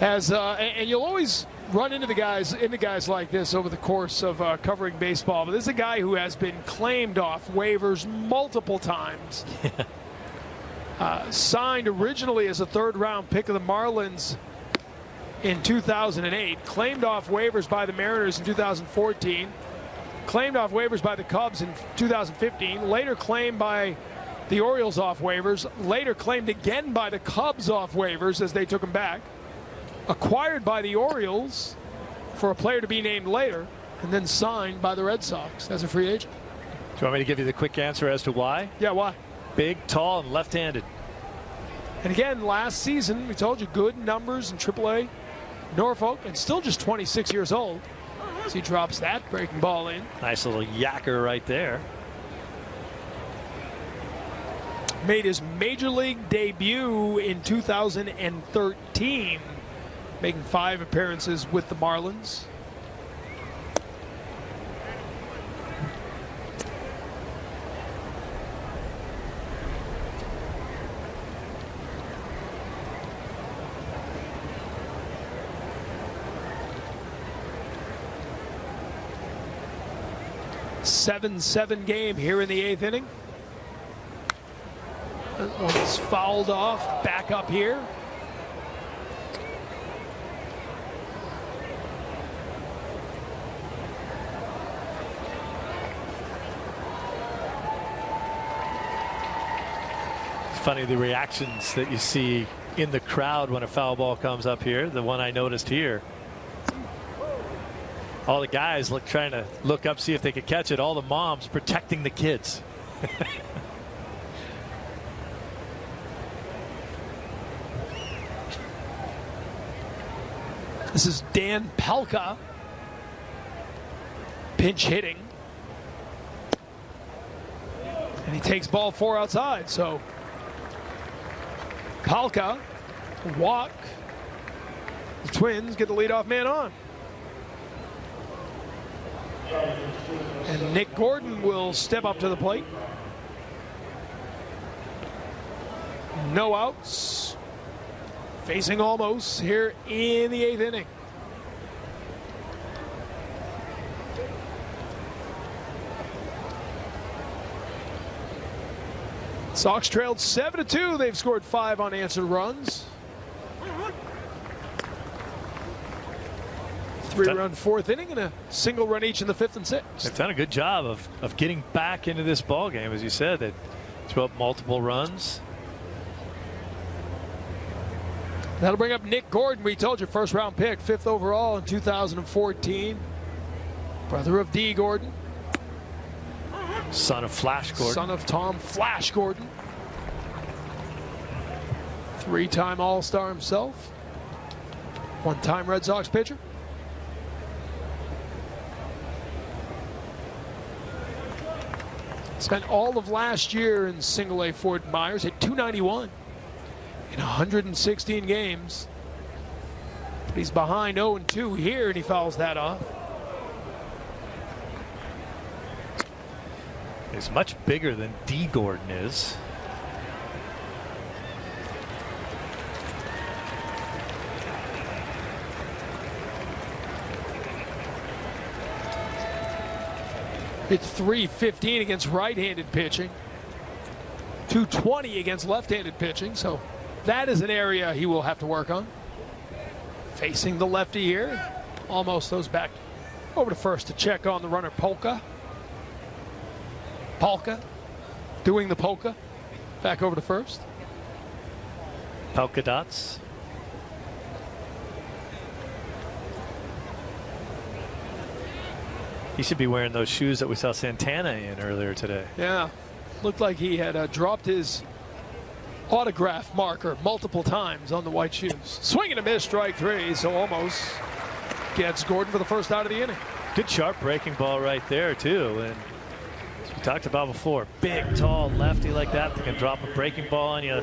And you'll always run into guys like this over the course of covering baseball. But this is a guy who has been claimed off waivers multiple times. Signed originally as a 3rd-round pick of the Marlins in 2008. Claimed off waivers by the Mariners in 2014. Claimed off waivers by the Cubs in 2015. Later claimed by the Orioles off waivers, later claimed again by the Cubs off waivers as they took him back. Acquired by the Orioles for a player to be named later, and then signed by the Red Sox as a free agent. Do you want me to give you the quick answer as to why? Yeah, why? Big, tall, and left-handed. And again, last season, we told you, good numbers in AAA Norfolk, and still just 26 years old. So he drops that breaking ball in. Nice little yacker right there. Made his major league debut in 2013, making 5 appearances with the Marlins. A 7-7 game here in the 8th inning. One's fouled off, back up here. It's funny the reactions that you see in the crowd when a foul ball comes up here. The one I noticed here. All the guys trying to look up, see if they could catch it. All the moms protecting the kids. This is Dan Palka, pinch hitting. And he takes ball 4 outside. So Palka, walk. The Twins get the leadoff man on. And Nick Gordon will step up to the plate. No outs. Facing Olmos here in the 8th inning. Sox trailed 7-2. They've scored 5 unanswered runs. 3-run 4th inning and a single run each in the 5th and 6th. They've done a good job of getting back into this ball game, as you said. They threw up multiple runs. That'll bring up Nick Gordon. We told you, 1st-round pick, 5th overall in 2014. Brother of D. Gordon. Son of Flash Gordon. Son of Tom Flash Gordon. 3-time All-Star himself. 1-time Red Sox pitcher. Spent all of last year in single-A Fort Myers, hit .291 in 116 games. But he's behind 0-2 here, and he fouls that off. He's much bigger than D. Gordon is. Hit .315 against right-handed pitching. .220 against left-handed pitching, so that is an area he will have to work on. Facing the lefty here. Almost throws back over to first to check on the runner, Polka. Polka doing the polka. Back over to first. Polka dots. He should be wearing those shoes that we saw Santana in earlier today. Yeah, looked like he had dropped his autograph marker multiple times on the white shoes. Swing and a miss, strike 3, so almost gets Gordon for the first out of the inning. Good sharp breaking ball right there too, and as we talked about before, big tall lefty like that can drop a breaking ball on you.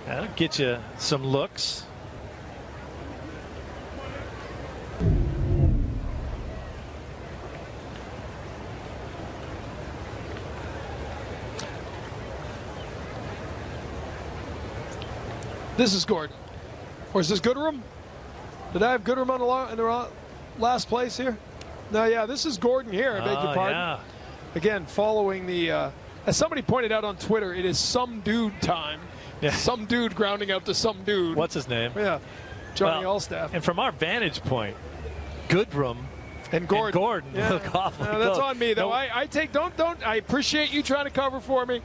That'll get you some looks. This is Gordon. Or is this Goodrum? Did I have Goodrum on the last place here? No, yeah, this is Gordon here. I beg your pardon. Yeah. Again, following the, as somebody pointed out on Twitter, it is some dude time. Yeah. Some dude grounding out to some dude. What's his name? Yeah, Johnny Allstaff. And from our vantage point, Goodrum and Gordon yeah. Look awful. That's on me, though. I take, don't, I appreciate you trying to cover for me.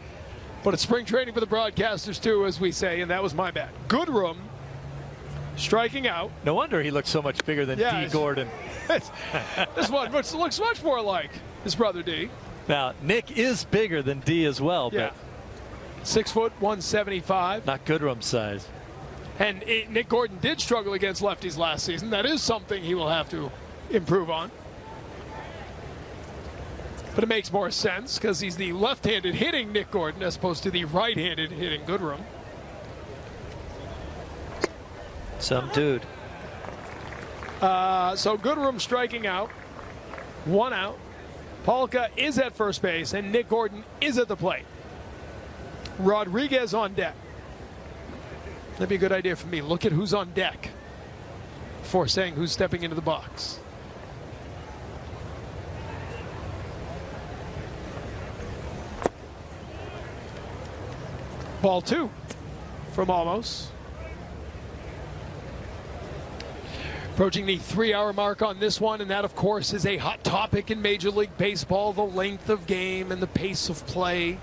But it's spring training for the broadcasters, too, as we say, and that was my bad. Goodrum striking out. No wonder he looks so much bigger than D. Gordon. This one looks much more like his brother D. Now, Nick is bigger than D as well, yeah. but 6 foot, 175. Not Goodrum's size. And Nick Gordon did struggle against lefties last season. That is something he will have to improve on. But it makes more sense because he's the left-handed hitting Nick Gordon as opposed to the right-handed hitting Goodrum. Some dude. So Goodrum striking out. 1 out. Polka is at first base, and Nick Gordon is at the plate. Rodriguez on deck. That'd be a good idea for me. Look at who's on deck before saying who's stepping into the box. Ball 2 from Almost. Approaching the 3-hour mark on this one, and that, of course, is a hot topic in Major League Baseball, the length of game and the pace of play.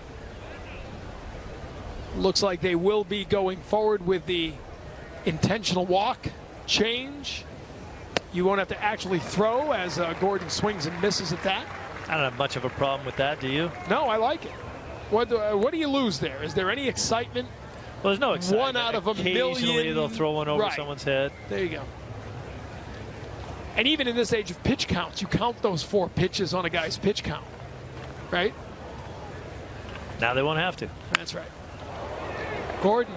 Looks like they will be going forward with the intentional walk change. You won't have to actually throw as Gordon swings and misses at that. I don't have much of a problem with that, do you? No, I like it. What do you lose there? Is there any excitement? Well, there's no excitement. 1 out of a million. Occasionally they'll throw one over someone's head. There you go. And even in this age of pitch counts, you count those 4 pitches on a guy's pitch count, right? Now they won't have to. That's right. Gordon,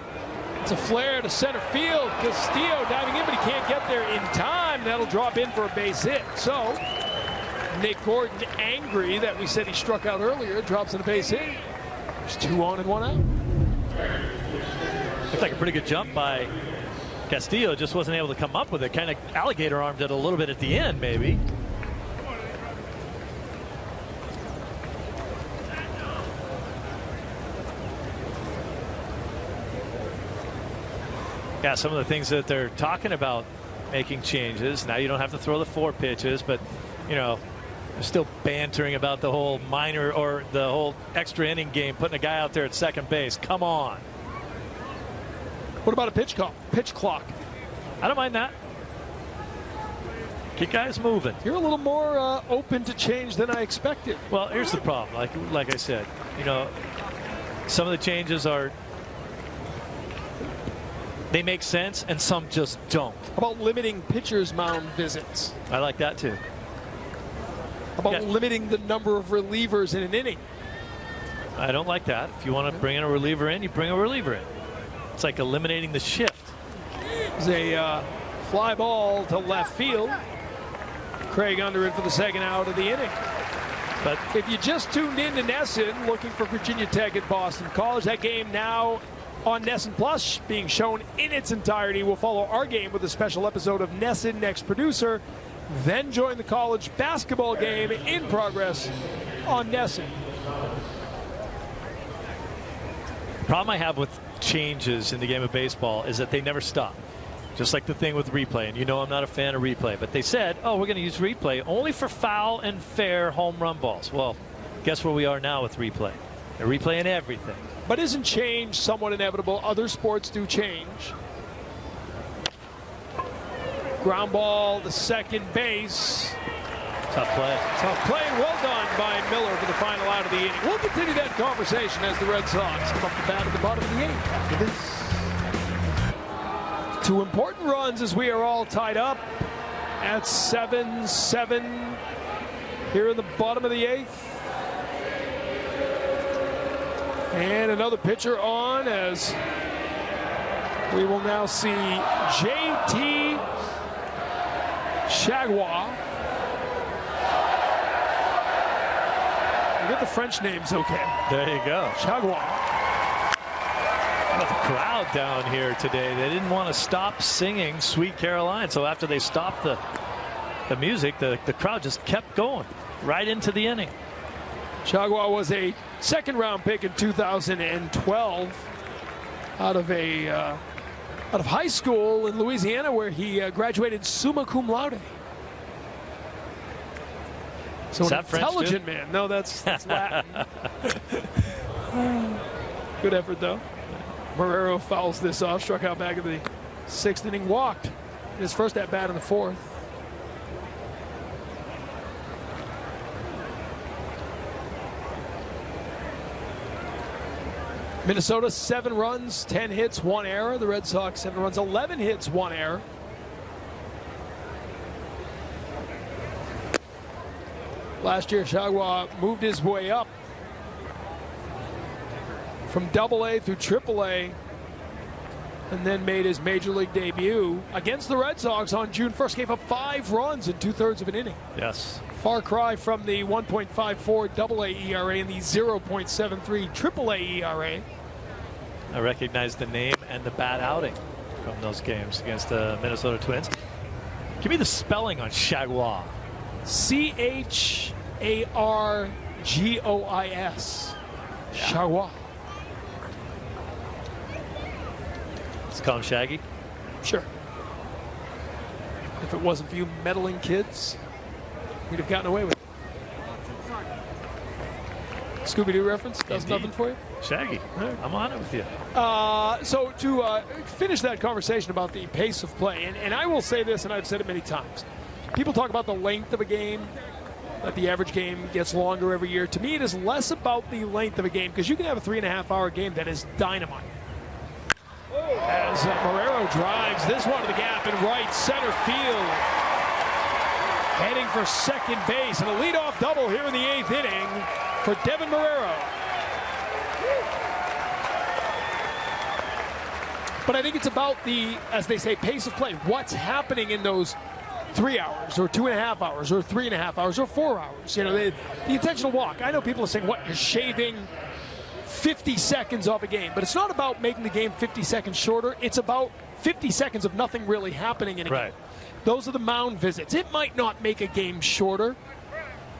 it's a flare to center field. Castillo diving in, but he can't get there in time. That'll drop in for a base hit. So Nick Gordon, angry that we said he struck out earlier, drops in a base hit. There's 2 on and 1 out. Looked like a pretty good jump by Castillo, just wasn't able to come up with it. Kind of alligator armed it a little bit at the end, maybe. Yeah, some of the things that they're talking about making changes. Now you don't have to throw the 4 pitches, but, you know, they're still bantering about the whole minor or the whole extra inning game, putting a guy out there at second base. Come on. What about a pitch clock? I don't mind that. Get guys moving. You're a little more open to change than I expected. Well, here's the problem. Like I said, some of the changes they make sense, and some just don't. How about limiting pitchers' mound visits? I like that too. How about limiting the number of relievers in an inning? I don't like that. If you want to bring in a reliever in, you bring a reliever in. It's like eliminating the shift. It's a fly ball to left field. Craig Underwood for the second out of the inning. But if you just tuned in to NESN looking for Virginia Tech at Boston College, that game now on NESN Plus being shown in its entirety. We'll follow our game with a special episode of NESN Next Producer, then join the college basketball game in progress on NESN. The problem I have with changes in the game of baseball is that they never stop. Just like the thing with replay, and I'm not a fan of replay, but they said, we're going to use replay only for foul and fair home run balls. Well, guess where we are now with replay? They're replaying everything. But isn't change somewhat inevitable? Other sports do change. Ground ball to second base. Tough play. Tough play, and well done by Miller for the final out of the inning. We'll continue that conversation as the Red Sox come up the bat at the bottom of the eighth after this. 2 important runs as we are all tied up at 7-7 here in the bottom of the eighth. And another pitcher on as we will now see J.T. Chagua. You get the French names okay. There you go. Chagua. The crowd down here today, they didn't want to stop singing Sweet Caroline. So after they stopped the music, the crowd just kept going right into the inning. Chagua was a second-round pick in 2012 out of high school in Louisiana, where he graduated summa cum laude. So Is an that French intelligent too? man. No, that's Latin. Good effort, though. Marrero fouls this off, struck out back in the 6th inning, walked in his first at-bat in the 4th. Minnesota 7 runs, 10 hits, 1 error. The Red Sox 7 runs, 11 hits, 1 error. Last year, Chagua moved his way up from AA through AAA, and then made his major league debut against the Red Sox on June 1st. Gave up 5 runs in 2/3 of an inning. Yes. Far cry from the 1.54 AA ERA and the 0.73 AAA ERA. I recognize the name and the bad outing from those games against the Minnesota Twins. Give me the spelling on Chagua. Chargois. Chagua. Let's call him Shaggy. Sure. If it wasn't for you meddling kids, we'd have gotten away with it. Scooby-Doo reference? Does Indeed. nothing for you? Shaggy. I'm on it with you. So to finish that conversation about the pace of play, and I will say this, and I've said it many times. People talk about the length of a game, that the average game gets longer every year. To me, it is less about the length of a game, because you can have a 3.5-hour game that is dynamite. As Marrero drives this one to the gap in right center field. Heading for second base, and a leadoff double here in the 8th inning for Devin Marrero. But I think it's about the, as they say, pace of play. What's happening in those 3 hours or 2.5 hours or 3.5 hours or 4 hours? You know, the intentional walk. I know people are saying, what, you're shaving 50 seconds off a game. But it's not about making the game 50 seconds shorter. It's about 50 seconds of nothing really happening in a game. Those are the mound visits. It might not make a game shorter,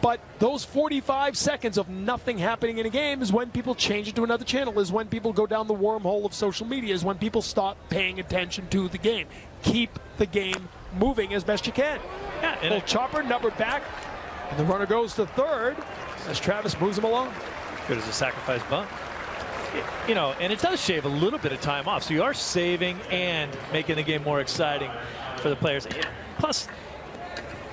but those 45 seconds of nothing happening in a game is when people change it to another channel, is when people go down the wormhole of social media, is when people stop paying attention to the game. Keep the game moving as best you can. Yeah, and chopper numbered back, and the runner goes to third as Travis moves him along. Good as a sacrifice bunt. You know, and it does shave a little bit of time off, so you are saving and making the game more exciting for the players. Plus,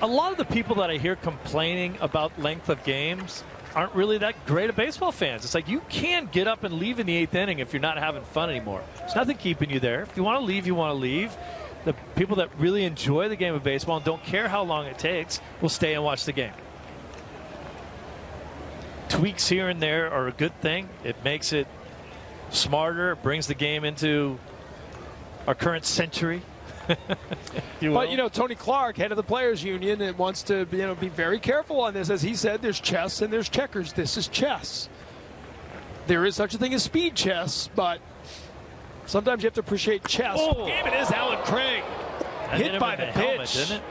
a lot of the people that I hear complaining about length of games aren't really that great of baseball fans. It's like you can get up and leave in the 8th inning if you're not having fun anymore. There's nothing keeping you there. If you want to leave, you want to leave. The people that really enjoy the game of baseball and don't care how long it takes will stay and watch the game. Tweaks here and there are a good thing. It makes it smarter. It brings the game into our current century. But, you know, Tony Clark, head of the Players Union, and wants to, you know, be very careful on this. As he said, there's chess and there's checkers. This is chess. There is such a thing as speed chess, but sometimes you have to appreciate chess. Oh. Game it is, Alan Craig. Hit by the pitch. Didn't it?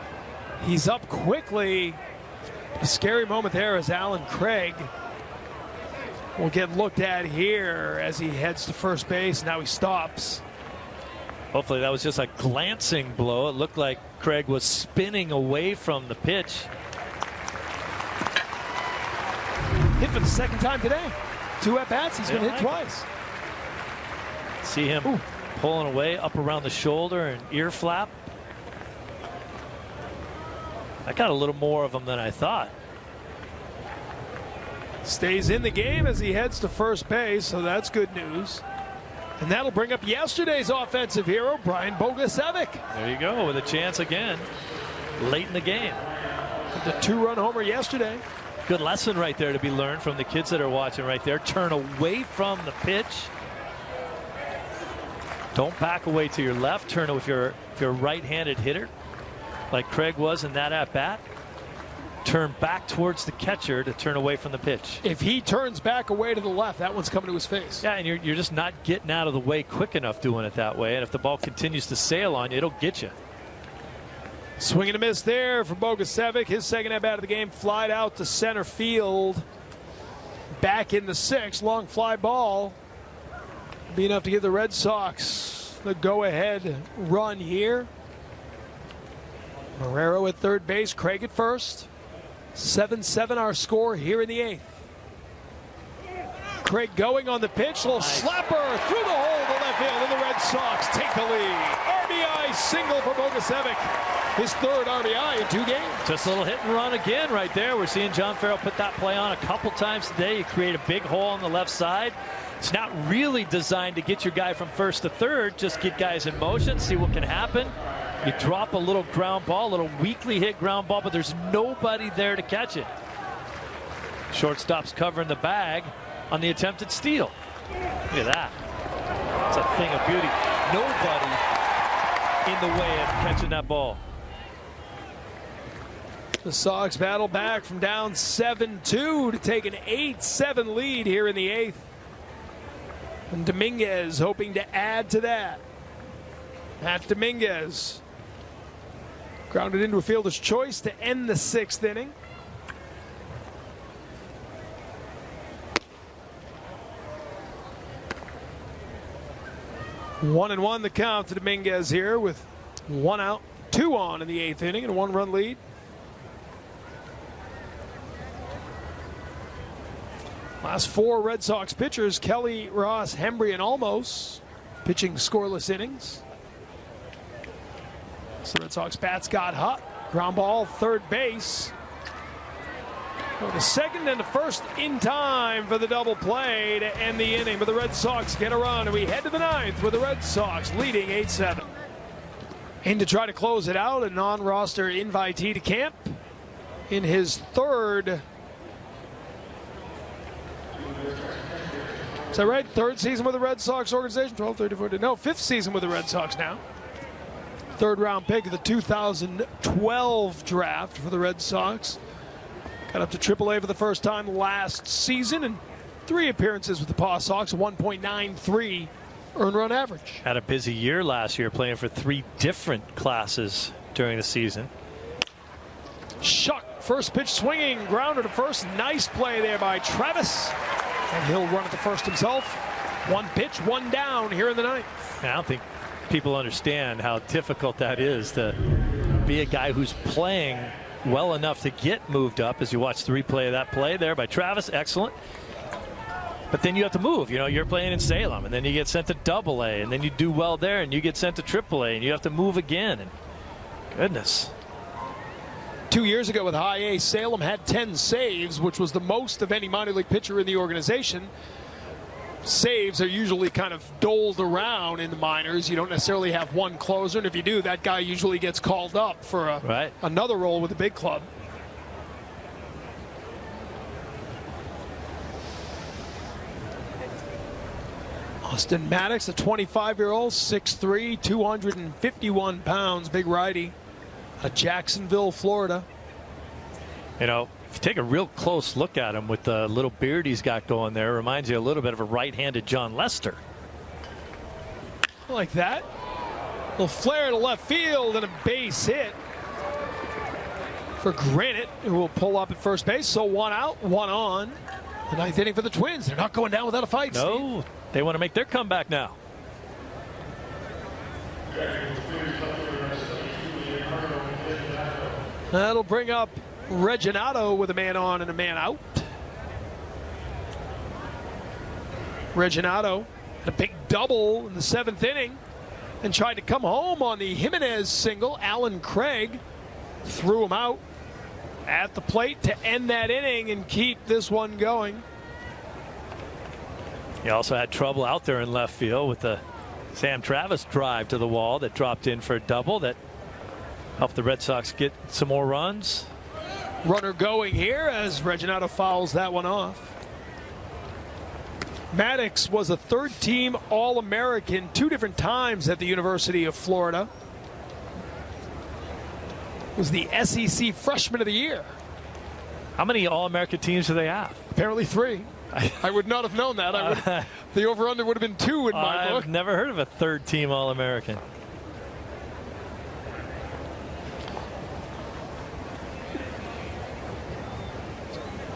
He's up quickly. A scary moment there as Alan Craig will get looked at here as he heads to first base. Now he stops. Hopefully that was just a glancing blow. It looked like Craig was spinning away from the pitch. Hit for the second time today. 2 at-bats. He's been hit twice. See him pulling away up around the shoulder and ear flap. I got a little more of him than I thought. Stays in the game as he heads to first base, so that's good news. And that'll bring up yesterday's offensive hero, Brian Bogusevic. There you go, with a chance again late in the game. The 2-run homer yesterday. Good lesson right there to be learned from the kids that are watching right there. Turn away from the pitch. Don't back away to your left. Turn if you're a right-handed hitter, like Craig was in that at-bat. Turn back towards the catcher to turn away from the pitch. If he turns back away to the left, that one's coming to his face. Yeah, and you're just not getting out of the way quick enough doing it that way. And if the ball continues to sail on you, it'll get you. Swing and a miss there for Bogusevic. His second at-bat of the game, flied out to center field. Back in the 6th, long fly ball. Be enough to give the Red Sox the go-ahead run here. Marrero at third base, Craig at first. 7-7 our score here in the 8th. Craig going on the pitch, little slapper through the hole to left field, and the Red Sox take the lead. RBI single for Bogusevic, his 3rd RBI in 2 games. Just a little hit and run again right there. We're seeing John Farrell put that play on a couple times today. You create a big hole on the left side. It's not really designed to get your guy from first to third, just get guys in motion, see what can happen. You drop a little ground ball, a little weakly hit ground ball, but there's nobody there to catch it. Shortstop's covering the bag on the attempted steal. Look at that. It's a thing of beauty. Nobody in the way of catching that ball. The Sox battle back from down 7-2 to take an 8-7 lead here in the 8th. And Dominguez hoping to add to that. Matt Dominguez grounded into a fielder's choice to end the 6th inning. One and one the count to Dominguez here with 1 out, 2 on in the 8th inning and a 1-run lead. Last 4 Red Sox pitchers, Kelly, Ross, Hembree, and Olmos, pitching scoreless innings. So Red Sox bats got hot. Ground ball, third base. Go to second and to first in time for the double play to end the inning. But the Red Sox get a run, and we head to the 9th with the Red Sox leading 8-7. And to try to close it out, a non-roster invitee to camp in his 3rd. Is that right? 3rd season with the Red Sox organization? 12, 13, 14. No, 5th season with the Red Sox now. 3rd round pick of the 2012 draft for the Red Sox. Got up to AAA for the first time last season, and 3 appearances with the Paw Sox, 1.93 earned run average. Had a busy year last year, playing for 3 different classes during the season. Shuck, first pitch swinging, grounder to first. Nice play there by Travis. And he'll run at the first himself. 1 pitch, 1 down here in the 9th. I don't think people understand how difficult that is to be a guy who's playing well enough to get moved up. As you watch the replay of that play there by Travis, excellent. But then you have to move. You know, you're playing in Salem, and then you get sent to AA, and then you do well there, and you get sent to AAA, and you have to move again. And goodness. 2 years ago with High A, Salem had 10 saves, which was the most of any minor league pitcher in the organization. Saves are usually kind of doled around in the minors. You don't necessarily have one closer, and if you do, that guy usually gets called up for another role with the big club. Austin Maddox, a 25-year-old, 6'3", 251 pounds, big righty, out of Jacksonville, Florida. You know, if you take a real close look at him with the little beard he's got going there, it reminds you a little bit of a right-handed John Lester. Like that. A little flare to left field and a base hit for Granite, who will pull up at first base. So 1 out, 1 on. The 9th inning for the Twins. They're not going down without a fight. No, Steve. They want to make their comeback now. That'll bring up Reginato with a man on and a man out. Reginato had a big double in the 7th inning and tried to come home on the Jimenez single. Alan Craig threw him out at the plate to end that inning and keep this one going. He also had trouble out there in left field with the Sam Travis drive to the wall that dropped in for a double that helped the Red Sox get some more runs. Runner going here as Reginato fouls that one off. Maddox was a third-team All-American 2 different times at the University of Florida. Was the SEC Freshman of the Year. How many All-American teams do they have? Apparently 3. I would not have known that. The over-under would have been 2 in my book. I've never heard of a third-team All-American.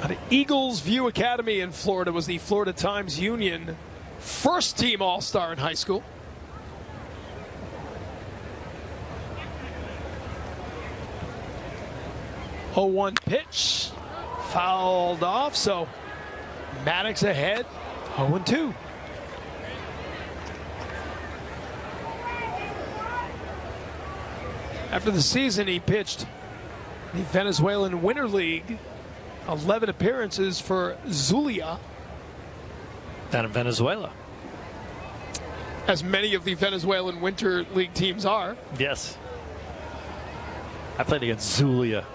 Out of Eagles View Academy in Florida was the Florida Times Union first-team All-Star in high school. Oh, 1 pitch. Fouled off, so Maddox ahead, 0-2. After the season, he pitched the Venezuelan Winter League, 11 appearances for Zulia. Down in Venezuela. As many of the Venezuelan Winter League teams are. Yes. I played against Zulia.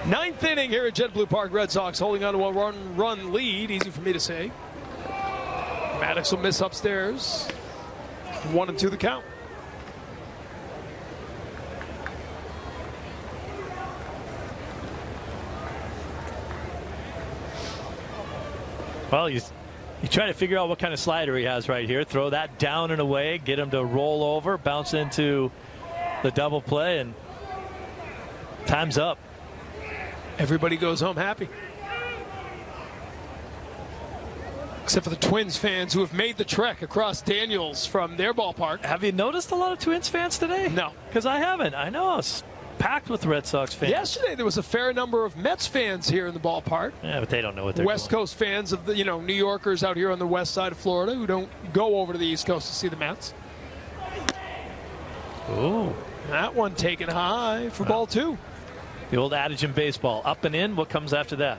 Ninth inning here at JetBlue Park. Red Sox holding on to a run lead. Easy for me to say. Maddox will miss upstairs. 1-2 the count. Well, you try to figure out what kind of slider he has right here. Throw that down and away, get him to roll over, bounce into the double play, and time's up. Everybody goes home happy. Except for the Twins fans who have made the trek across Daniels from their ballpark. Have you noticed a lot of Twins fans today? No. Because I haven't. I know it's packed with Red Sox fans. Yesterday there was a fair number of Mets fans here in the ballpark. Yeah, but they don't know what they're West doing. Coast fans of the, New Yorkers out here on the west side of Florida who don't go over to the East Coast to see the Mets. Ooh. That one taken high for ball 2. The old adage in baseball, up and in, what comes after that?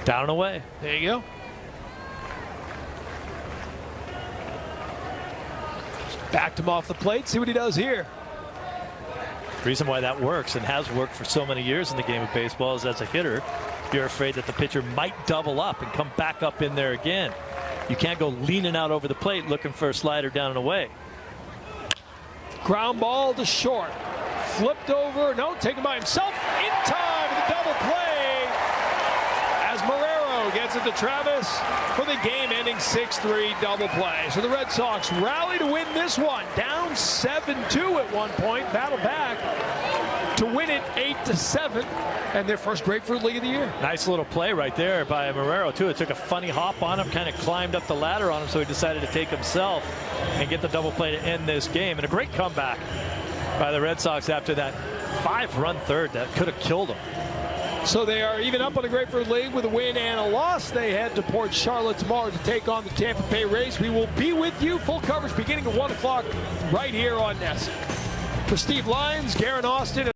Down and away. There you go. Backed him off the plate. See what he does here. The reason why that works and has worked for so many years in the game of baseball is as a hitter, you're afraid that the pitcher might double up and come back up in there again. You can't go leaning out over the plate looking for a slider down and away. Ground ball to short. Flipped over. No, taken by himself. In time, the double play. As Marrero gets it to Travis for the game-ending 6-3 double play. So the Red Sox rally to win this one. Down 7-2 at one point. Battle back to win it 8-7. And their first Grapefruit League of the year. Nice little play right there by Marrero, too. It took a funny hop on him, kind of climbed up the ladder on him, so he decided to take himself and get the double play to end this game. And a great comeback by the Red Sox after that 5-run third that could have killed them. So they are even up on the Grapefruit League with a win and a loss. They head to Port Charlotte tomorrow to take on the Tampa Bay Rays. We will be with you. Full coverage beginning at 1 o'clock right here on NESN. For Steve Lyons, Garen Austin,